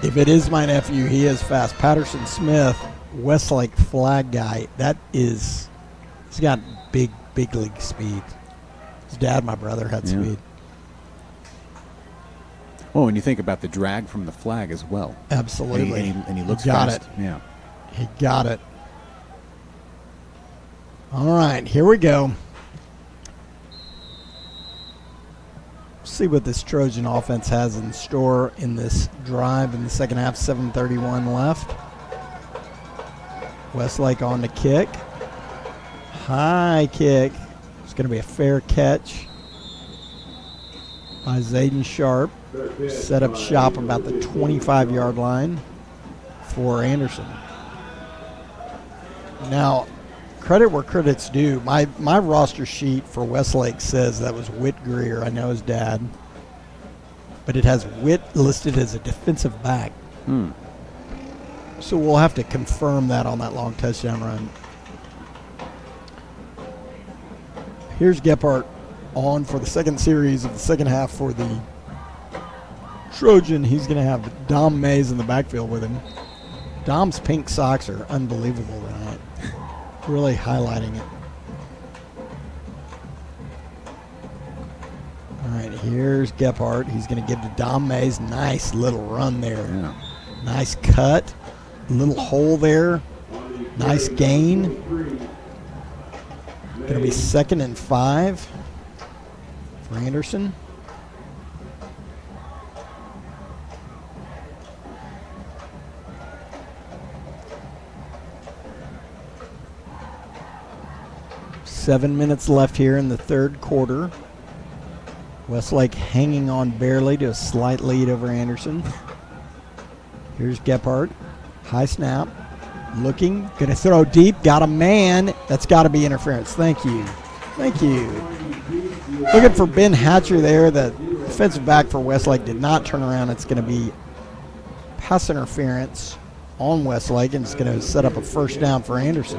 If it is my nephew, he is fast. Patterson Smith, Westlake flag guy. He's got big league speed. His dad, my brother, had speed. Oh, and you think about the drag from the flag as well. Absolutely. And he looks got fast. it. Yeah. He got it. All right, here we go. See what this Trojan offense has in store in this drive in the second half. 7:31 left. Westlake on the kick. High kick. It's going to be a fair catch by Zayden Sharp. Set up shop about the 25-yard line for Anderson. Now, credit where credit's due. My roster sheet for Westlake says that was Whit Greer. I know his dad. But it has Whit listed as a defensive back. So we'll have to confirm that on that long touchdown run. Here's Gephardt on for the second series of the second half for the Trojan. He's going to have Dom Mays in the backfield with him. Dom's pink socks are unbelievable tonight. Really highlighting it. All right, here's Gephardt. He's going to give to Dom Mays. Nice little run there. Yeah. Nice cut. Little hole there. Nice gain. Going to be 2nd and 5 for Anderson. Seven minutes left here in the third quarter. Westlake hanging on barely to a slight lead over Anderson. Here's Gephardt. High snap. Looking. Going to throw deep. Got a man. That's got to be interference. Thank you. Thank you. Looking for Ben Hatcher there. The defensive back for Westlake did not turn around. It's going to be pass interference on Westlake, and it's going to set up a first down for Anderson.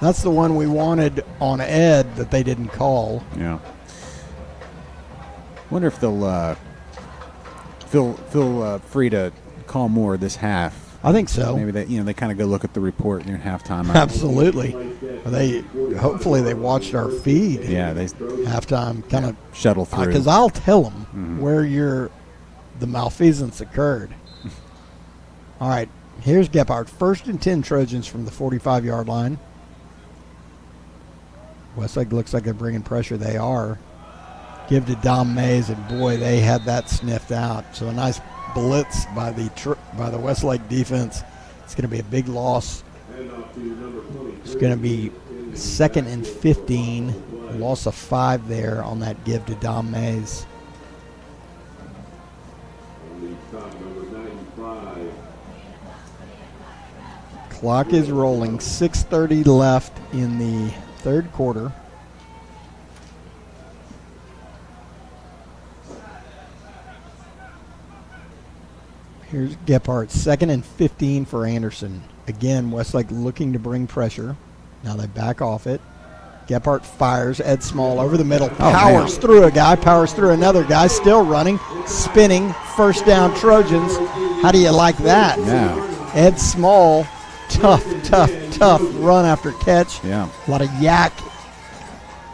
That's the one we wanted on Ed that they didn't call. Yeah. Wonder if they'll feel free to call more this half. I think so. Maybe they kind of go look at the report near halftime. Absolutely. Hopefully they watched our feed. Yeah, they halftime kind of shuttle through. Because I'll tell them where the malfeasance occurred. All right, here's Gephardt. 1st and 10 Trojans from the 45-yard line. Westlake looks like they're bringing pressure. They are. Give to Dom Mays, and boy, they had that sniffed out. So a nice blitz by the Westlake defense. It's going to be a big loss. It's going to be 2nd and 15. Loss of 5 there on that give to Dom Mays. Clock is rolling. 6:30 left in the third quarter. Here's Gephardt, 2nd and 15 for Anderson. Again, Westlake looking to bring pressure. Now they back off it. Gephardt fires. Ed Small over the middle. Powers through a guy. Powers through another guy. Still running. Spinning. First down Trojans. How do you like that? Yeah. Ed Small. Tough run after catch. Yeah. A lot of yak.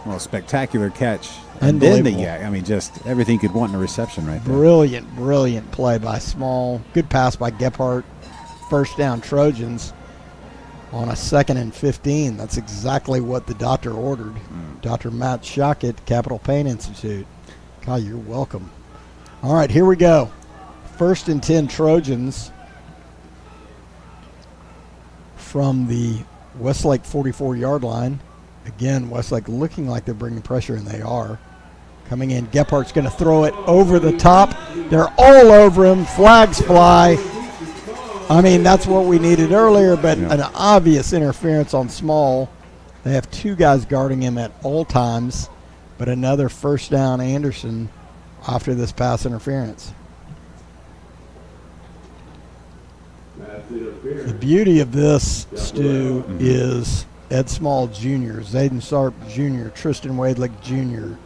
Well, spectacular catch. And then the yak. I mean, just everything you could want in a reception right there. Brilliant play by Small. Good pass by Gephardt. first down Trojans on a 2nd and 15. That's exactly what the doctor ordered. Dr. Matt Shockett, Capital Pain Institute. God, you're welcome. All right, here we go. 1st and 10 Trojans from the Westlake 44-yard line. Again, Westlake looking like they're bringing pressure, and they are. Coming in, Gephardt's going to throw it over the top. They're all over him. Flags fly. I mean, that's what we needed earlier, but an obvious interference on Small. They have 2 guys guarding him at all times, but another first down Anderson after this pass interference. The beauty of this, Stu, is Ed Small Jr., Zayden Sharp Jr., Tristan Wadelick Jr.,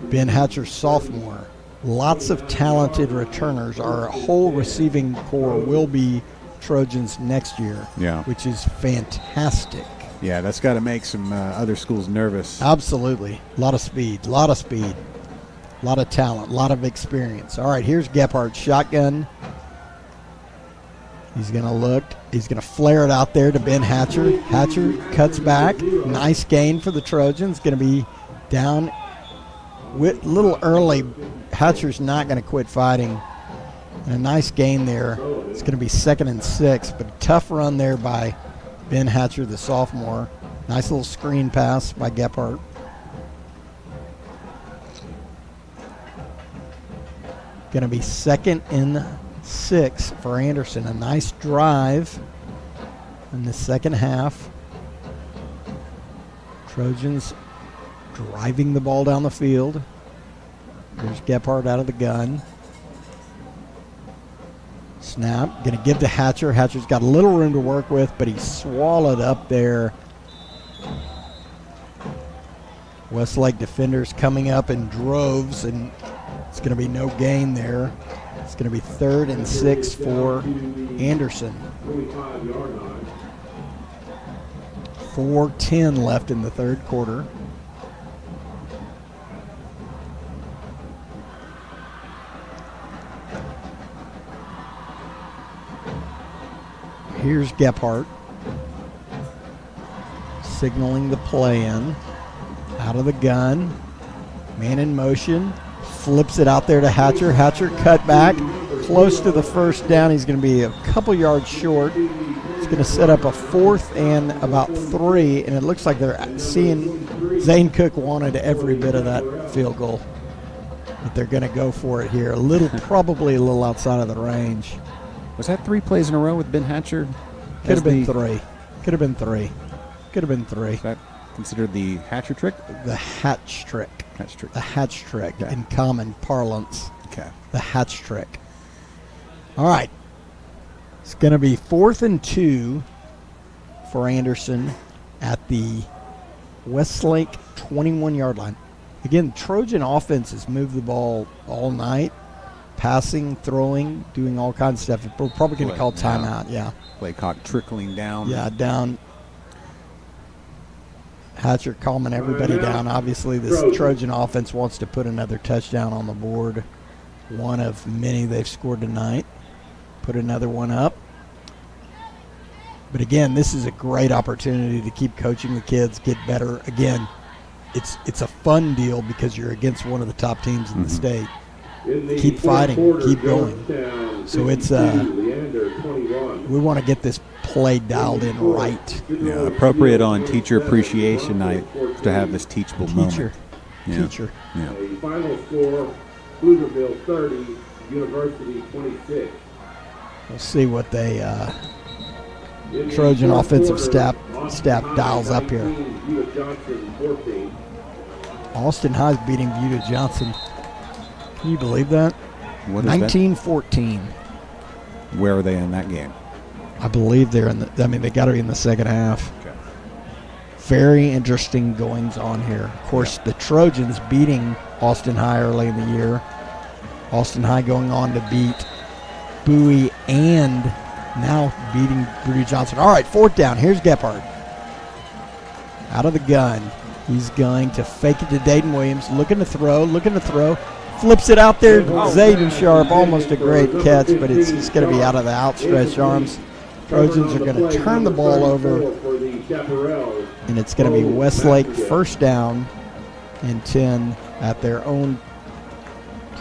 Ben Hatcher sophomore. Lots of talented returners. Our whole receiving core will be Trojans next year, which is fantastic. Yeah, that's got to make some other schools nervous. Absolutely. A lot of speed, a lot of talent, a lot of experience. All right, here's Gephardt, shotgun. He's going to look. He's going to flare it out there to Ben Hatcher. Hatcher cuts back. Nice gain for the Trojans. Going to be down a little early. Hatcher's not going to quit fighting. And a nice gain there. It's going to be 2nd and 6, but a tough run there by Ben Hatcher, the sophomore. Nice little screen pass by Gephardt. Going to be 2nd and 6 for Anderson. A nice drive in the second half. Trojans driving the ball down the field. There's Gephardt out of the gun. Snap. Going to give to Hatcher. Hatcher's got a little room to work with, but he's swallowed up there. Westlake defenders coming up in droves, and it's going to be no gain there. It's going to be 3rd and 6 for Anderson. 4:10 left in the 3rd quarter. Here's Gephardt signaling the play in. Out of the gun. Man in motion. Flips it out there to Hatcher. Hatcher cut back. Close to the first down. He's going to be a couple yards short. It's going to set up a 4th and about 3. And it looks like they're seeing Zane Cook wanted every bit of that field goal. But they're going to go for it here. Probably a little outside of the range. Was that 3 plays in a row with Ben Hatcher? Could have been 3. Could have been 3. Could have been 3. Is that considered the Hatcher trick? The hatch trick. Hatch trick. The hatch trick Okay. in common parlance. Okay. The hatch trick. All right. It's going to be 4th and 2 for Anderson at the Westlake 21-yard line. Again, Trojan offense has moved the ball all night. Passing, throwing, doing all kinds of stuff. We're probably going to call timeout, Play clock trickling down. Yeah, down. Hatcher calming everybody down. Obviously, this Trojan offense wants to put another touchdown on the board. One of many they've scored tonight. Put another one up. But again, this is a great opportunity to keep coaching the kids, get better. Again, it's a fun deal because you're against one of the top teams in the state. Keep fighting, keep going. So it's we want to get this play dialed in right. Yeah, appropriate on Teacher Appreciation Night to have this teachable moment. Teacher. Yeah. Final score, Pflugerville 30, University 26. We'll see what they Trojan offensive staff dials up here. Austin High's beating Buda Johnson. Can you believe that? 19-14. Where are they in that game? I believe they're in the. I mean, they got to be in the second half. Okay. Very interesting goings on here. Of course, the Trojans beating Austin High early in the year. Austin High going on to beat Bowie and now beating Buda Johnson. All right, 4th down. Here's Gephardt. Out of the gun. He's going to fake it to Dayton Williams. Looking to throw. Flips it out there. Zayden Sharp, almost a great catch, but it's just going to be out of the outstretched arms. Trojans are going to turn the ball over, and it's going to be Westlake first down and 10 at their own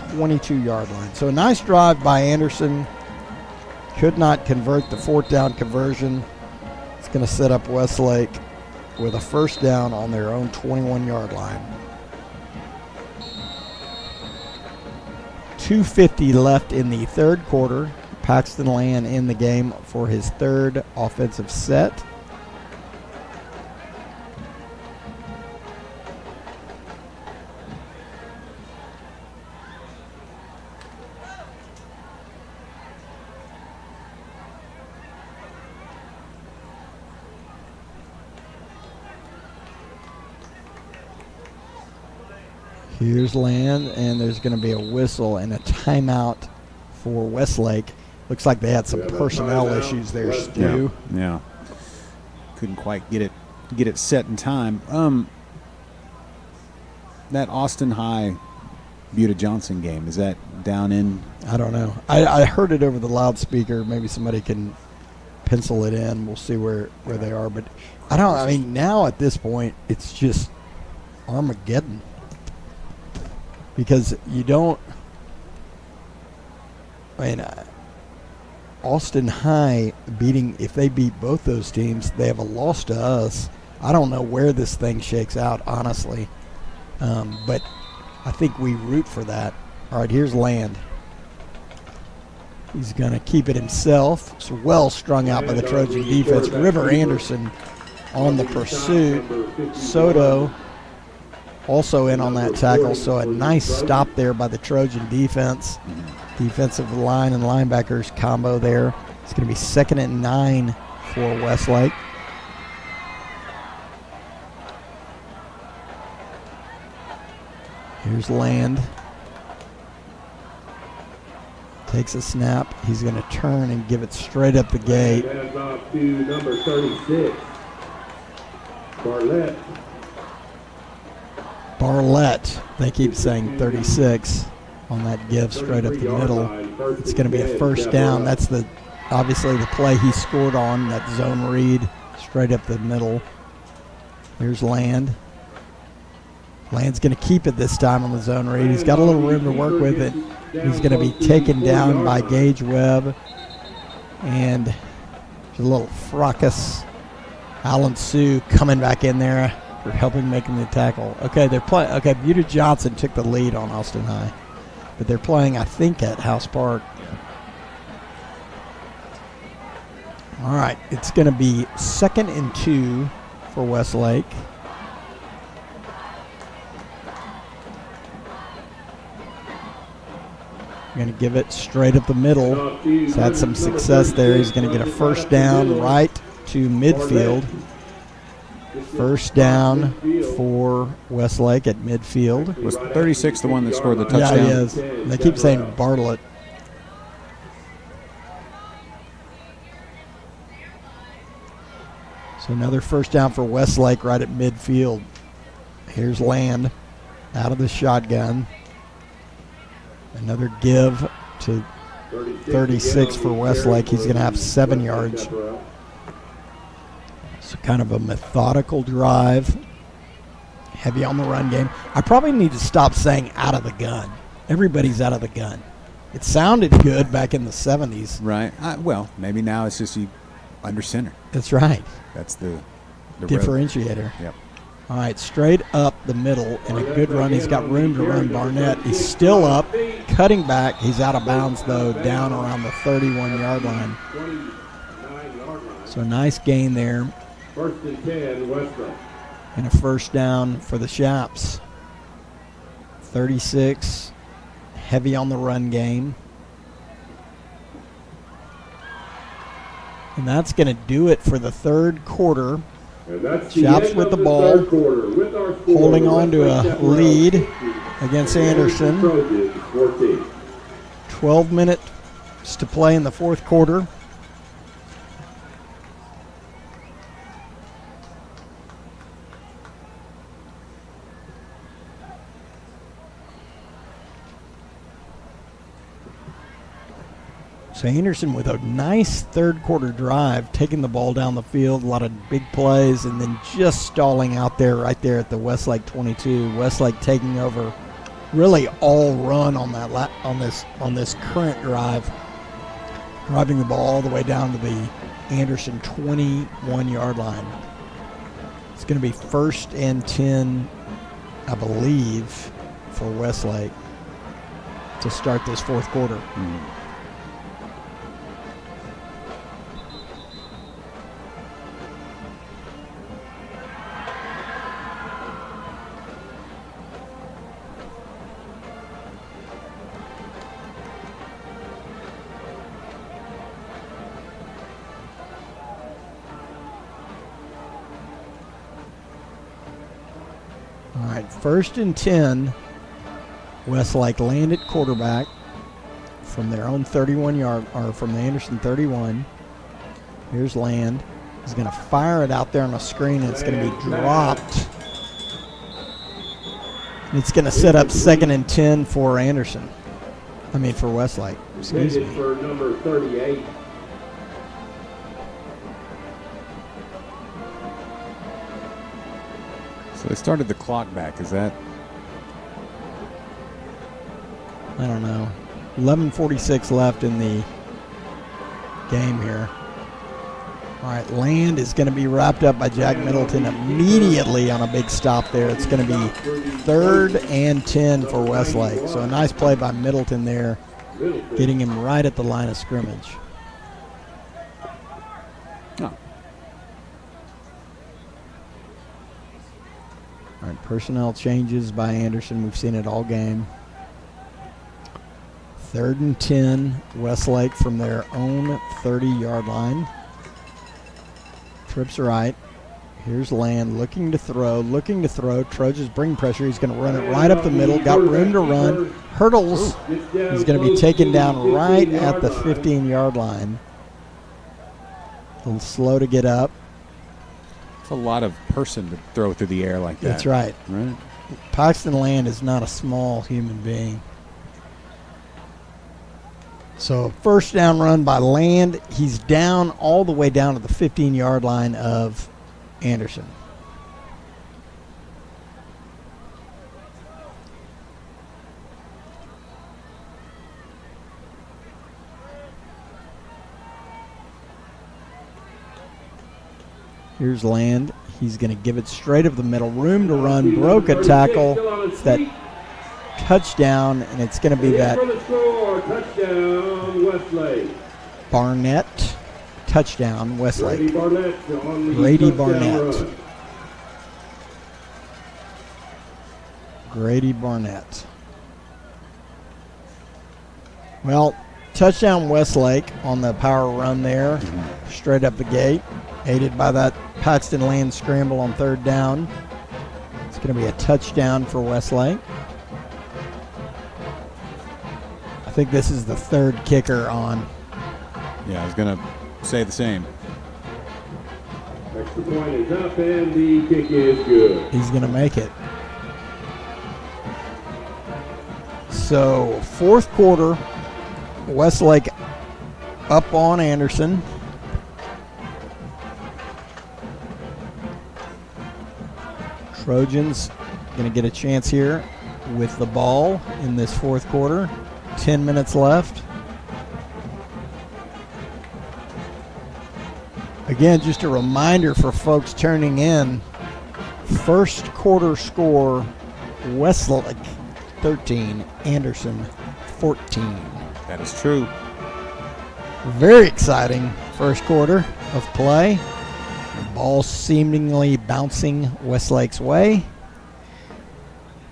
22-yard line. So a nice drive by Anderson. Could not convert the fourth down conversion. It's going to set up Westlake with a first down on their own 21-yard line. 2:50 left in the third quarter. Paxton Land in the game for his third offensive set. Here's Land, and there's going to be a whistle and a timeout for Westlake. Looks like they had some personnel issues there, Stu. Yeah. Couldn't quite get it set in time. That Austin High Buda Johnson game, is that down in? I don't know. I heard it over the loudspeaker. Maybe somebody can pencil it in. We'll see where they are. But I mean, now at this point, it's just Armageddon. Because you don't, Austin High if they beat both those teams, they have a loss to us. I don't know where this thing shakes out, honestly. But I think we root for that. All right, here's Land. He's going to keep it himself. It's well strung out by the Trojan defense. River Anderson on the pursuit. Soto also in on that tackle, so a nice stop there by the Trojan defense. Defensive line and linebackers combo there. It's going to be 2nd and 9 for Westlake. Here's Land. Takes a snap. He's going to turn and give it straight up the gate. Hands off to number 36, Barlett. They keep saying 36 on that give straight up the middle. It's going to be a first down. That's obviously the play he scored on, that zone read straight up the middle. Here's Land. Land's going to keep it this time on the zone read. He's got a little room to work with it. He's going to be taken down by Gage Webb. And there's a little fracas. Alan Sue coming back in there for helping making the tackle. Okay, they're playing. Okay, Buda Johnson took the lead on Austin High, but they're playing, I think, at House Park. All right, it's going to be 2nd and 2 for Westlake. Going to give it straight up the middle. He's had some success there. He's going to get a first down right to midfield. First down for Westlake at midfield. Was 36 the one that scored the touchdown? Yeah, he is. They keep saying Bartlett. So another first down for Westlake right at midfield. Here's Land out of the shotgun. Another give to 36 for Westlake. He's going to have 7 yards. So kind of a methodical drive. Heavy on the run game. I probably need to stop saying out of the gun. Everybody's out of the gun. It sounded good back in the 70s. Right. Well, maybe now it's just you under center. That's right. That's the differentiator. Yep. All right, straight up the middle and a good run. He's got room to run. Barnett, he's still up, cutting back. He's out of bounds, though, down around the 31-yard line. So a nice gain there. 1st and 10, Westlake. And a first down for the Shaps. 36, heavy on the run game. And that's going to do it for the third quarter. Shaps with the ball, holding on to a lead against Anderson. 12 minutes to play in the fourth quarter. So Anderson with a nice third quarter drive, taking the ball down the field, a lot of big plays, and then just stalling out there right there at the Westlake 22. Westlake taking over really all run on that on this current drive, driving the ball all the way down to the Anderson 21-yard line. It's going to be 1st and 10, I believe, for Westlake to start this fourth quarter. All right, 1st and 10. Westlake landed quarterback from their own 31-yard, or from the Anderson 31. Here's Land. He's going to fire it out there on a screen, and it's going to be dropped. It's going to set up 2nd and 10 for Anderson. I mean, for Westlake. Excuse me. For number 38. So they started the clock back. Is that? I don't know. 11:46 left in the game here. All right, Land is going to be wrapped up by Jack Middleton immediately on a big stop there. It's going to be 3rd and 10 for Westlake. So a nice play by Middleton there, getting him right at the line of scrimmage. Oh. All right, personnel changes by Anderson. We've seen it all game. 3rd and 10, Westlake from their own 30-yard line. Trips right. Here's Land looking to throw. Trojans bring pressure. He's going to run it right up the middle. Got room to run. Hurdles. He's going to be taken down right at the 15-yard line. A little slow to get up. It's a lot of person to throw through the air like that. That's right. Right. Paxton Land is not a small human being. So 1st down run by Land. He's down all the way down to the 15-yard line of Anderson. Here's Land. He's going to give it straight up the middle. Room to run. Broke a tackle. It's that touchdown, and it's going to be that Barnett touchdown, Westlake. Grady Barnett. Grady Barnett. Well, touchdown Westlake on the power run there, straight up the gate, aided by that Paxton Land scramble on 3rd down. It's going to be a touchdown for Westlake. I think this is the 3rd kicker on. Yeah, I was going to say the same. Extra point is up and the kick is good. He's going to make it. So, 4th quarter, Westlake up on Anderson. Trojans going to get a chance here with the ball in this 4th quarter. 10 minutes left. Again, just a reminder for folks turning in. 1st quarter score, Westlake 13, Anderson 14. That is true. Very exciting 1st quarter of play. The ball seemingly bouncing Westlake's way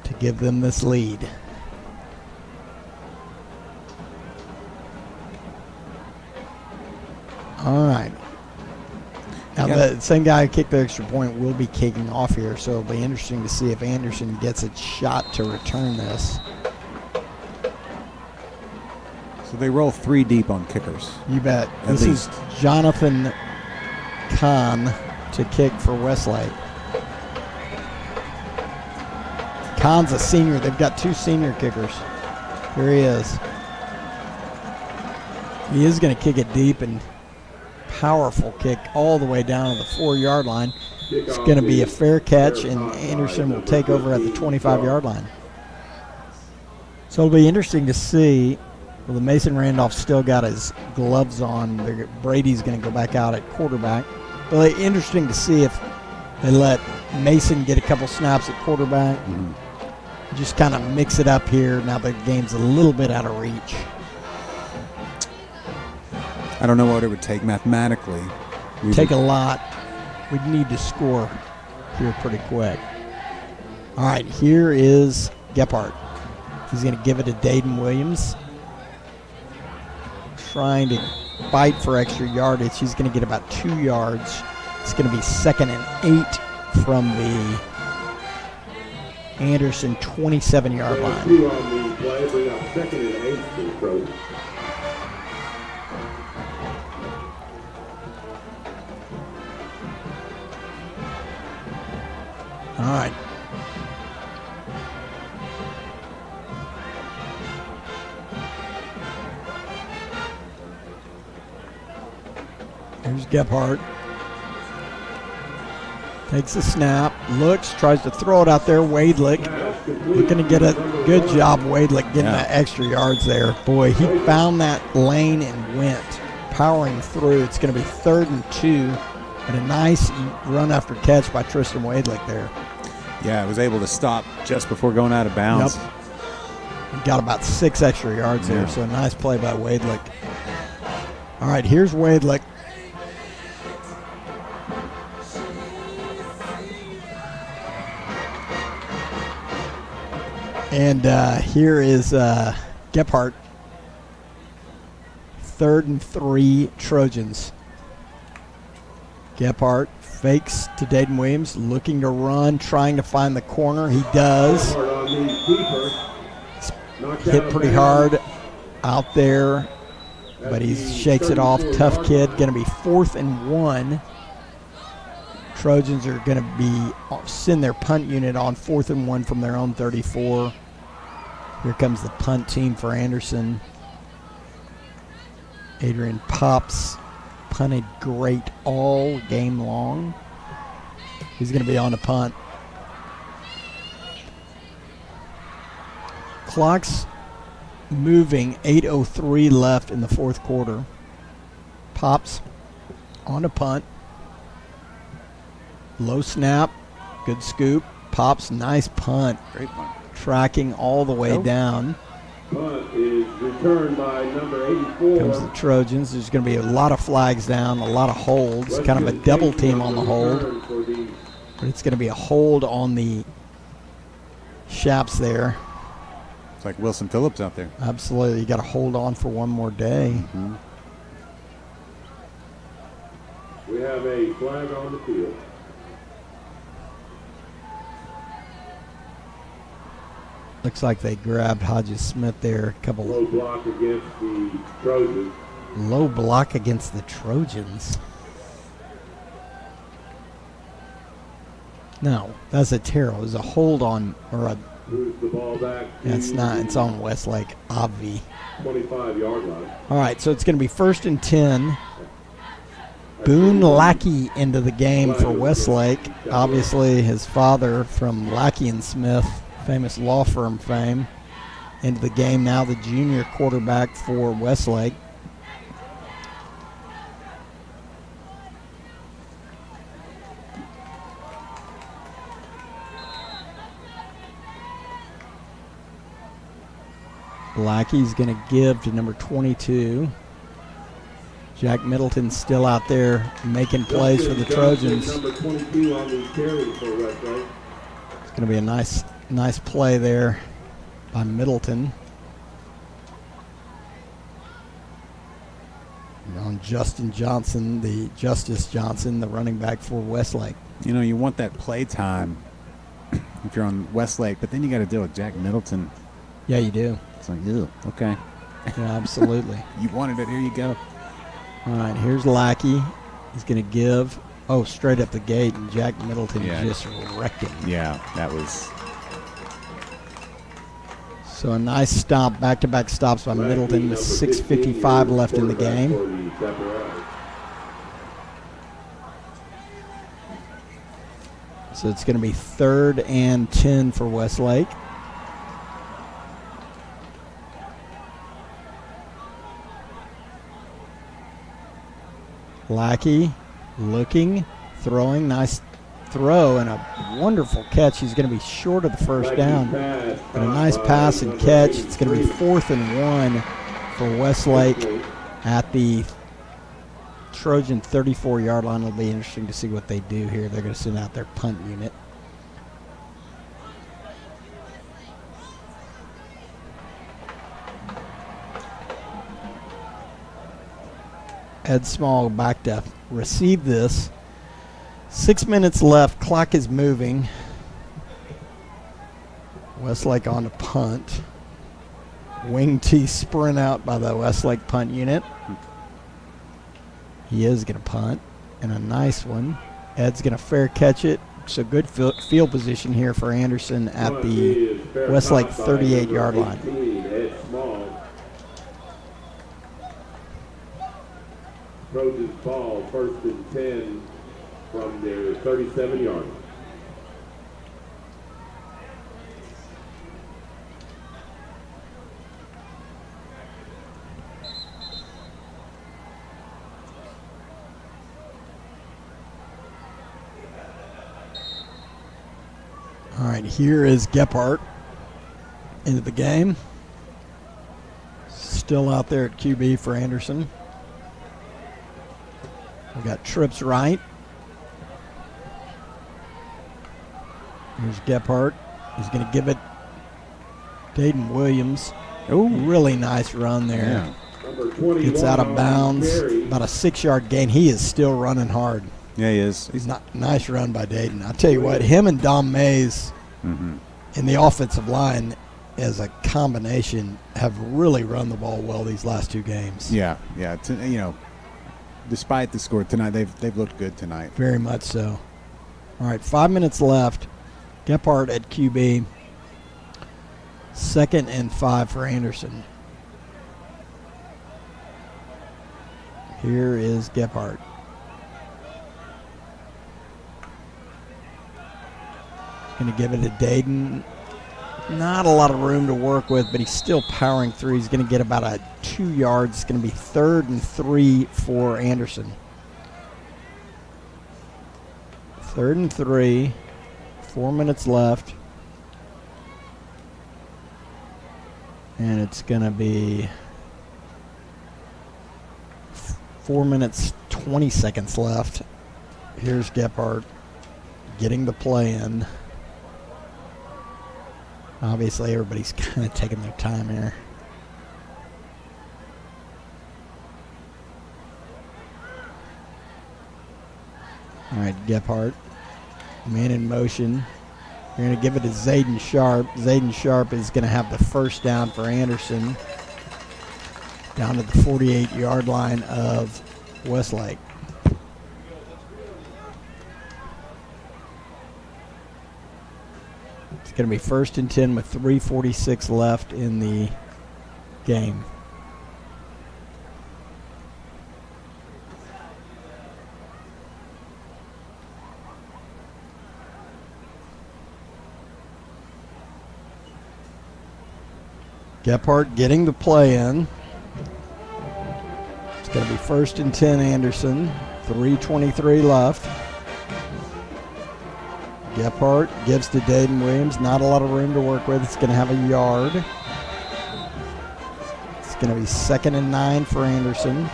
to give them this lead. All right. Now, the same guy who kicked the extra point will be kicking off here, so it'll be interesting to see if Anderson gets a shot to return this. So they roll 3 deep on kickers. You bet. At This least. is Jonathan Kahn to kick for Westlake. Kahn's a senior. They've got 2 senior kickers. Here he is. He is going to kick it deep, and powerful kick all the way down to the 4-yard line. It's going to be a fair catch, and Anderson will take over at the 25-yard line. So it'll be interesting to see. Well, the Mason Randolph still got his gloves on. Brady's going to go back out at quarterback. But it'll be interesting to see if they let Mason get a couple snaps at quarterback. Mm-hmm. Just kind of mix it up here. Now the game's a little bit out of reach. I don't know what it would take mathematically. Take a lot. We'd need to score here pretty quick. All right, here is Gephardt. He's going to give it to Dayton Williams. Trying to fight for extra yardage. He's going to get about 2 yards. It's going to be 2nd and 8 from the Anderson 27-yard line. 2 on the play, bring up 2nd and 8 for the Trojans. All right. Here's Gephardt. Takes the snap, looks, tries to throw it out there. Wadelick looking to get a good job. Wadelick getting the extra yards there. Boy, he found that lane and went powering through. It's going to be 3rd and 2, but a nice run after catch by Tristan Wadelick there. Yeah, was able to stop just before going out of bounds. Yep. He got about 6 extra yards there, so a nice play by Wadelick. All right, here's Wadelick. And here is Gephardt. 3rd and 3 Trojans. Gephardt fakes to Dayton Williams, looking to run, trying to find the corner. He does. Hit pretty hard out there, but he shakes it off. Tough kid. Going to be 4th and 1. Trojans are going to send their punt unit on 4th and 1 from their own 34. Here comes the punt team for Anderson. Adrian Pops punted great all game long. He's going to be on the punt. Clock's moving, 8:03 left in the 4th quarter. Pops on the punt. Low snap, good scoop. Pops, nice punt. Great punt. Tracking all the way down. Punt is returned by number 84. Comes the Trojans. There's going to be a lot of flags down, a lot of holds. Kind of a double team on the hold. But it's going to be a hold on the Shaps there. It's like Wilson Phillips out there. Absolutely. You got to hold on for one more day. Mm-hmm. We have a flag on the field. Looks like they grabbed Hodges Smith there. A couple low block against the Trojans. Low block against the Trojans. No, that's a Terrell. It was a hold on, or a. Moves the ball back. That's not. It's on Westlake. Obvi. 25-yard line. All right, so it's going to be 1st and 10. Boone Lackey into the game for Westlake. Obviously, his father from Lackey and Smith, famous law firm fame, into the game now, the junior quarterback for Westlake. Lackey's going to give to number 22. Jack Middleton's still out there making plays for the Trojans. Number 22 on the carry for Westlake. It's going to be a nice play there by Middleton. On Justice Johnson, the running back for Westlake. You know, you want that play time if you're on Westlake, but then you got to deal with Jack Middleton. Yeah, you do. It's like, ew, okay. Yeah, absolutely. You wanted it, here you go. All right, here's Lackey. He's going to give. Oh, straight up the gate, and Jack Middleton just wrecked him. Yeah, that was So a nice stop, back-to-back stops by Middleton with 6:55 left in the game. So it's going to be 3rd and 10 for Westlake. Lackey looking, throwing, nice throw and a wonderful catch. He's going to be short of the first down. But a nice pass and catch. It's going to be 4th and 1 for Westlake at the Trojan 34-yard line. It'll be interesting to see what they do here. They're going to send out their punt unit. Ed Small back to receive this. 6 minutes left. Clock is moving. Westlake on to punt. Wing T sprint out by the Westlake punt unit. He is going to punt. And a nice one. Ed's going to fair catch it. So good field position here for Anderson at the Westlake 38-yard line. Trojans ball, 1st and 10 from their 37-yard line. All right, here is Gephardt into the game. Still out there at QB for Anderson. We got Trips right. Here's Gephardt. He's going to give it Dayton Williams. Oh, really nice run there. Yeah. Gets out of bounds. About a 6-yard gain. He is still running hard. Yeah, he is. He's not nice run by Dayton. I'll tell you what, him and Dom Mays in the offensive line as a combination have really run the ball well these last 2 games. Yeah. You know, despite the score tonight, they've looked good tonight. Very much so. All right, 5 minutes left. Gephardt at QB. 2nd and 5 for Anderson. Here is Gephardt. Going to give it to Dayton. Not a lot of room to work with, but he's still powering through. He's going to get about 2 yards. It's going to be 3rd and 3 for Anderson. 3rd and 3. 4 minutes left. And it's going to be 4 minutes, 20 seconds left. Here's Gephardt getting the play in. Obviously, everybody's kind of taking their time here. All right, Gephardt. Man in motion. You're going to give it to Zayden Sharp. Zayden Sharp is going to have the first down for Anderson down to the 48-yard line of Westlake. It's going to be 1st and 10 with 3:46 left in the game. Gephardt getting the play in. It's going to be 1st and 10 Anderson. 3:23 left. Gephardt gives to Dayton Williams. Not a lot of room to work with. It's going to have a yard. It's going to be 2nd and 9 for Anderson.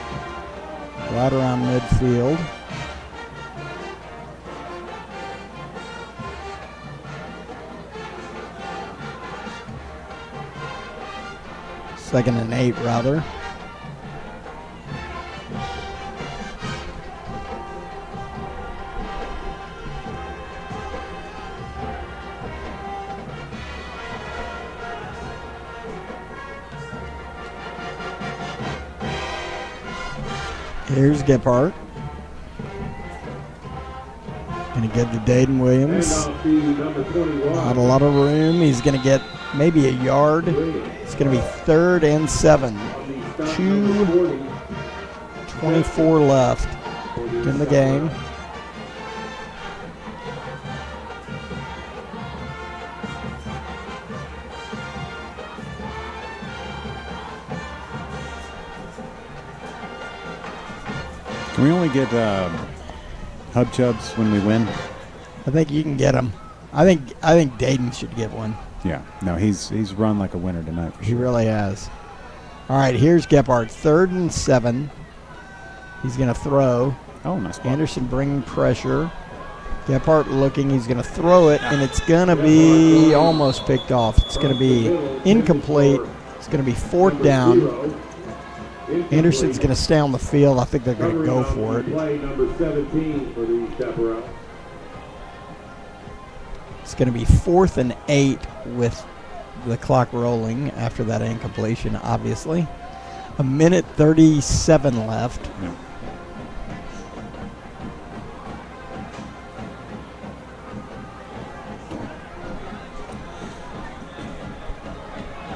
Right around midfield. Second and 8, rather. Here's Gephardt. Going to give to Dayton Williams. Handoff to number 21. Not a lot of room. He's going to get maybe a yard. It's going to be 3rd and 7. 2:24 left in the game. Can we only get Hub Chubs when we win? I think you can get him. I think Dayton should get one. Yeah. No, he's run like a winner tonight for He sure. really has. All right, here's Gephardt. 3rd and 7. He's going to throw. Oh, nice ball. Anderson bringing pressure. Gephardt looking. He's going to throw it, and it's going to be almost picked off. It's going to be incomplete. It's going to be 4th down. Anderson's going to stay on the field. I think they're going to go for it. Play number 17 for the Chaparral. It's going to be 4th and 8 with the clock rolling after that incompletion, obviously. 1:37 left. Yeah.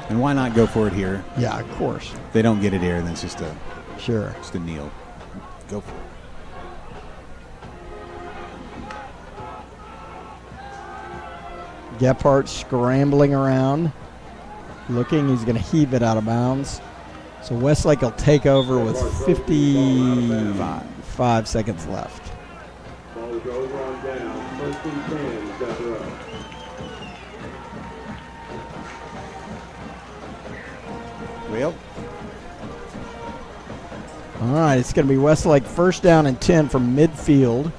And why not go for it here? Yeah, of course. If they don't get it here, then it's just a Sure. kneel. Go for it. Gephardt scrambling around. Looking, he's going to heave it out of bounds. So Westlake will take over with 55 seconds left. Ball is over on down. 1st and 10, Chaparral. Well, All right, it's going to be Westlake 1st down and 10 from midfield.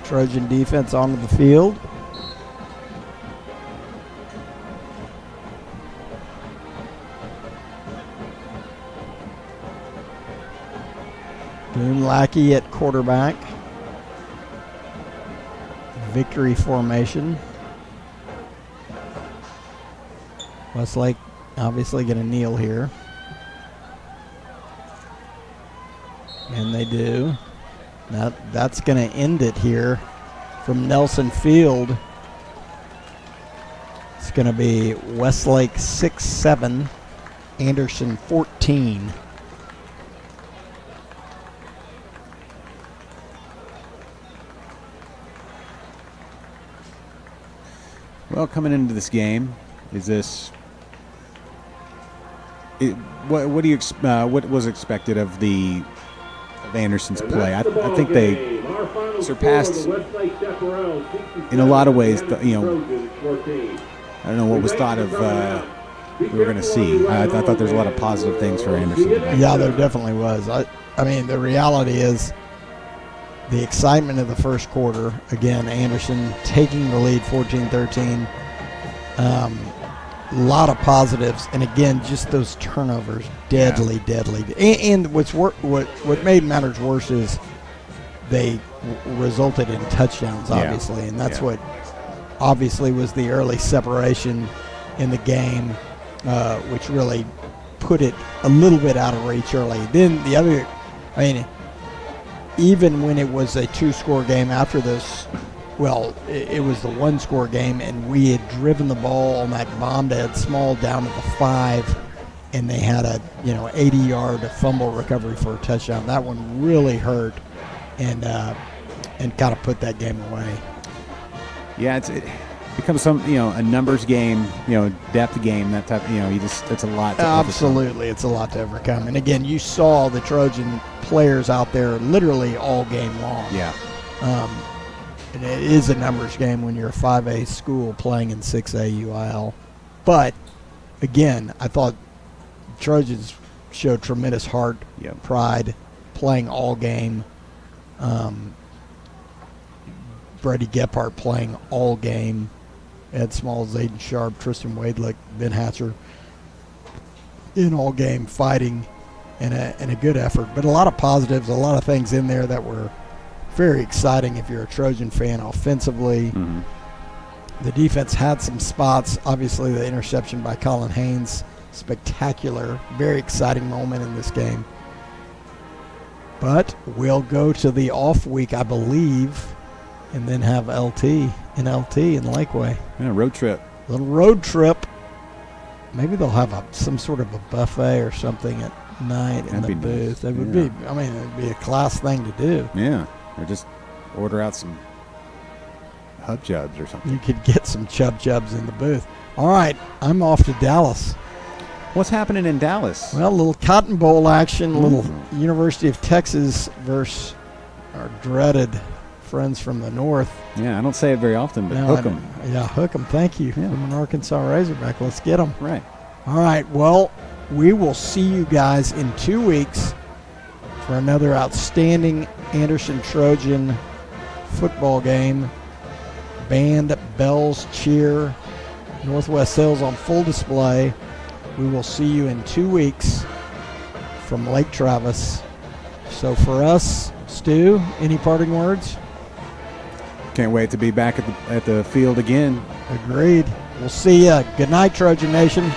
Trojan defense onto the field. Boone Lackey at quarterback. Victory formation. Westlake obviously going to kneel here. And they do. That's going to end it here from Nelson Field. It's going to be Westlake 6-7, Anderson 14. well, coming into this game, is this? What do you what was expected of Anderson's play? I think they surpassed in a lot of ways. I don't know what was thought of we were going to see. I thought there's a lot of positive things for Anderson tonight. Yeah, there definitely was. I mean, the reality is the excitement of the first quarter. Again, Anderson taking the lead 14-13. A lot of positives, and again, just those turnovers, deadly. And what made matters worse is they resulted in touchdowns, obviously, and that's what obviously was the early separation in the game, which really put it a little bit out of reach early. Then the other, even when it was a 2-score game after this, it was the 1-score game, and we had driven the ball on that bomb to Ed Small down at the 5, and they had a 80-yard fumble recovery for a touchdown. That one really hurt, and kind of put that game away. Yeah, it becomes a numbers game, depth game, that type. That's a lot. To Absolutely, it's a lot to overcome. And again, you saw the Trojan players out there literally all game long. Yeah. And it is a numbers game when you're a 5A school playing in 6A UIL. But, again, I thought Trojans showed tremendous heart, pride, playing all game. Brady Gephardt playing all game. Ed Small, Zayden Sharp, Tristan Wadelick, Ben Hatcher in all game fighting and a good effort. But a lot of positives, a lot of things in there that were very exciting if you're a Trojan fan offensively. Mm-hmm. The defense had some spots. Obviously, the interception by Colin Haynes, spectacular, very exciting moment in this game. But we'll go to the off week, I believe, and then have LT in Lakeway. Yeah, road trip. Little road trip. Maybe they'll have some sort of a buffet or something at night in the booth. Nice. That would be, I mean, it would be a class thing to do. Yeah, or just order out some hub jubs or something. You could get some chubs in the booth. All right, I'm off to Dallas. What's happening in Dallas? Well, a little Cotton Bowl action, a little University of Texas versus our dreaded friends from the north. Yeah, I don't say it very often, but hook 'em. Yeah, hook 'em. Thank you. Yeah. From an Arkansas Razorback. Let's get them. Right. All right, well, we will see you guys in 2 weeks for another outstanding Anderson Trojan football game. Band, bells, cheer, Northwest Hills on full display. We will see you in 2 weeks from Lake Travis. So for us, Stu, any parting words? Can't wait to be back at the field again. Agreed. We'll see you. Good night, Trojan Nation.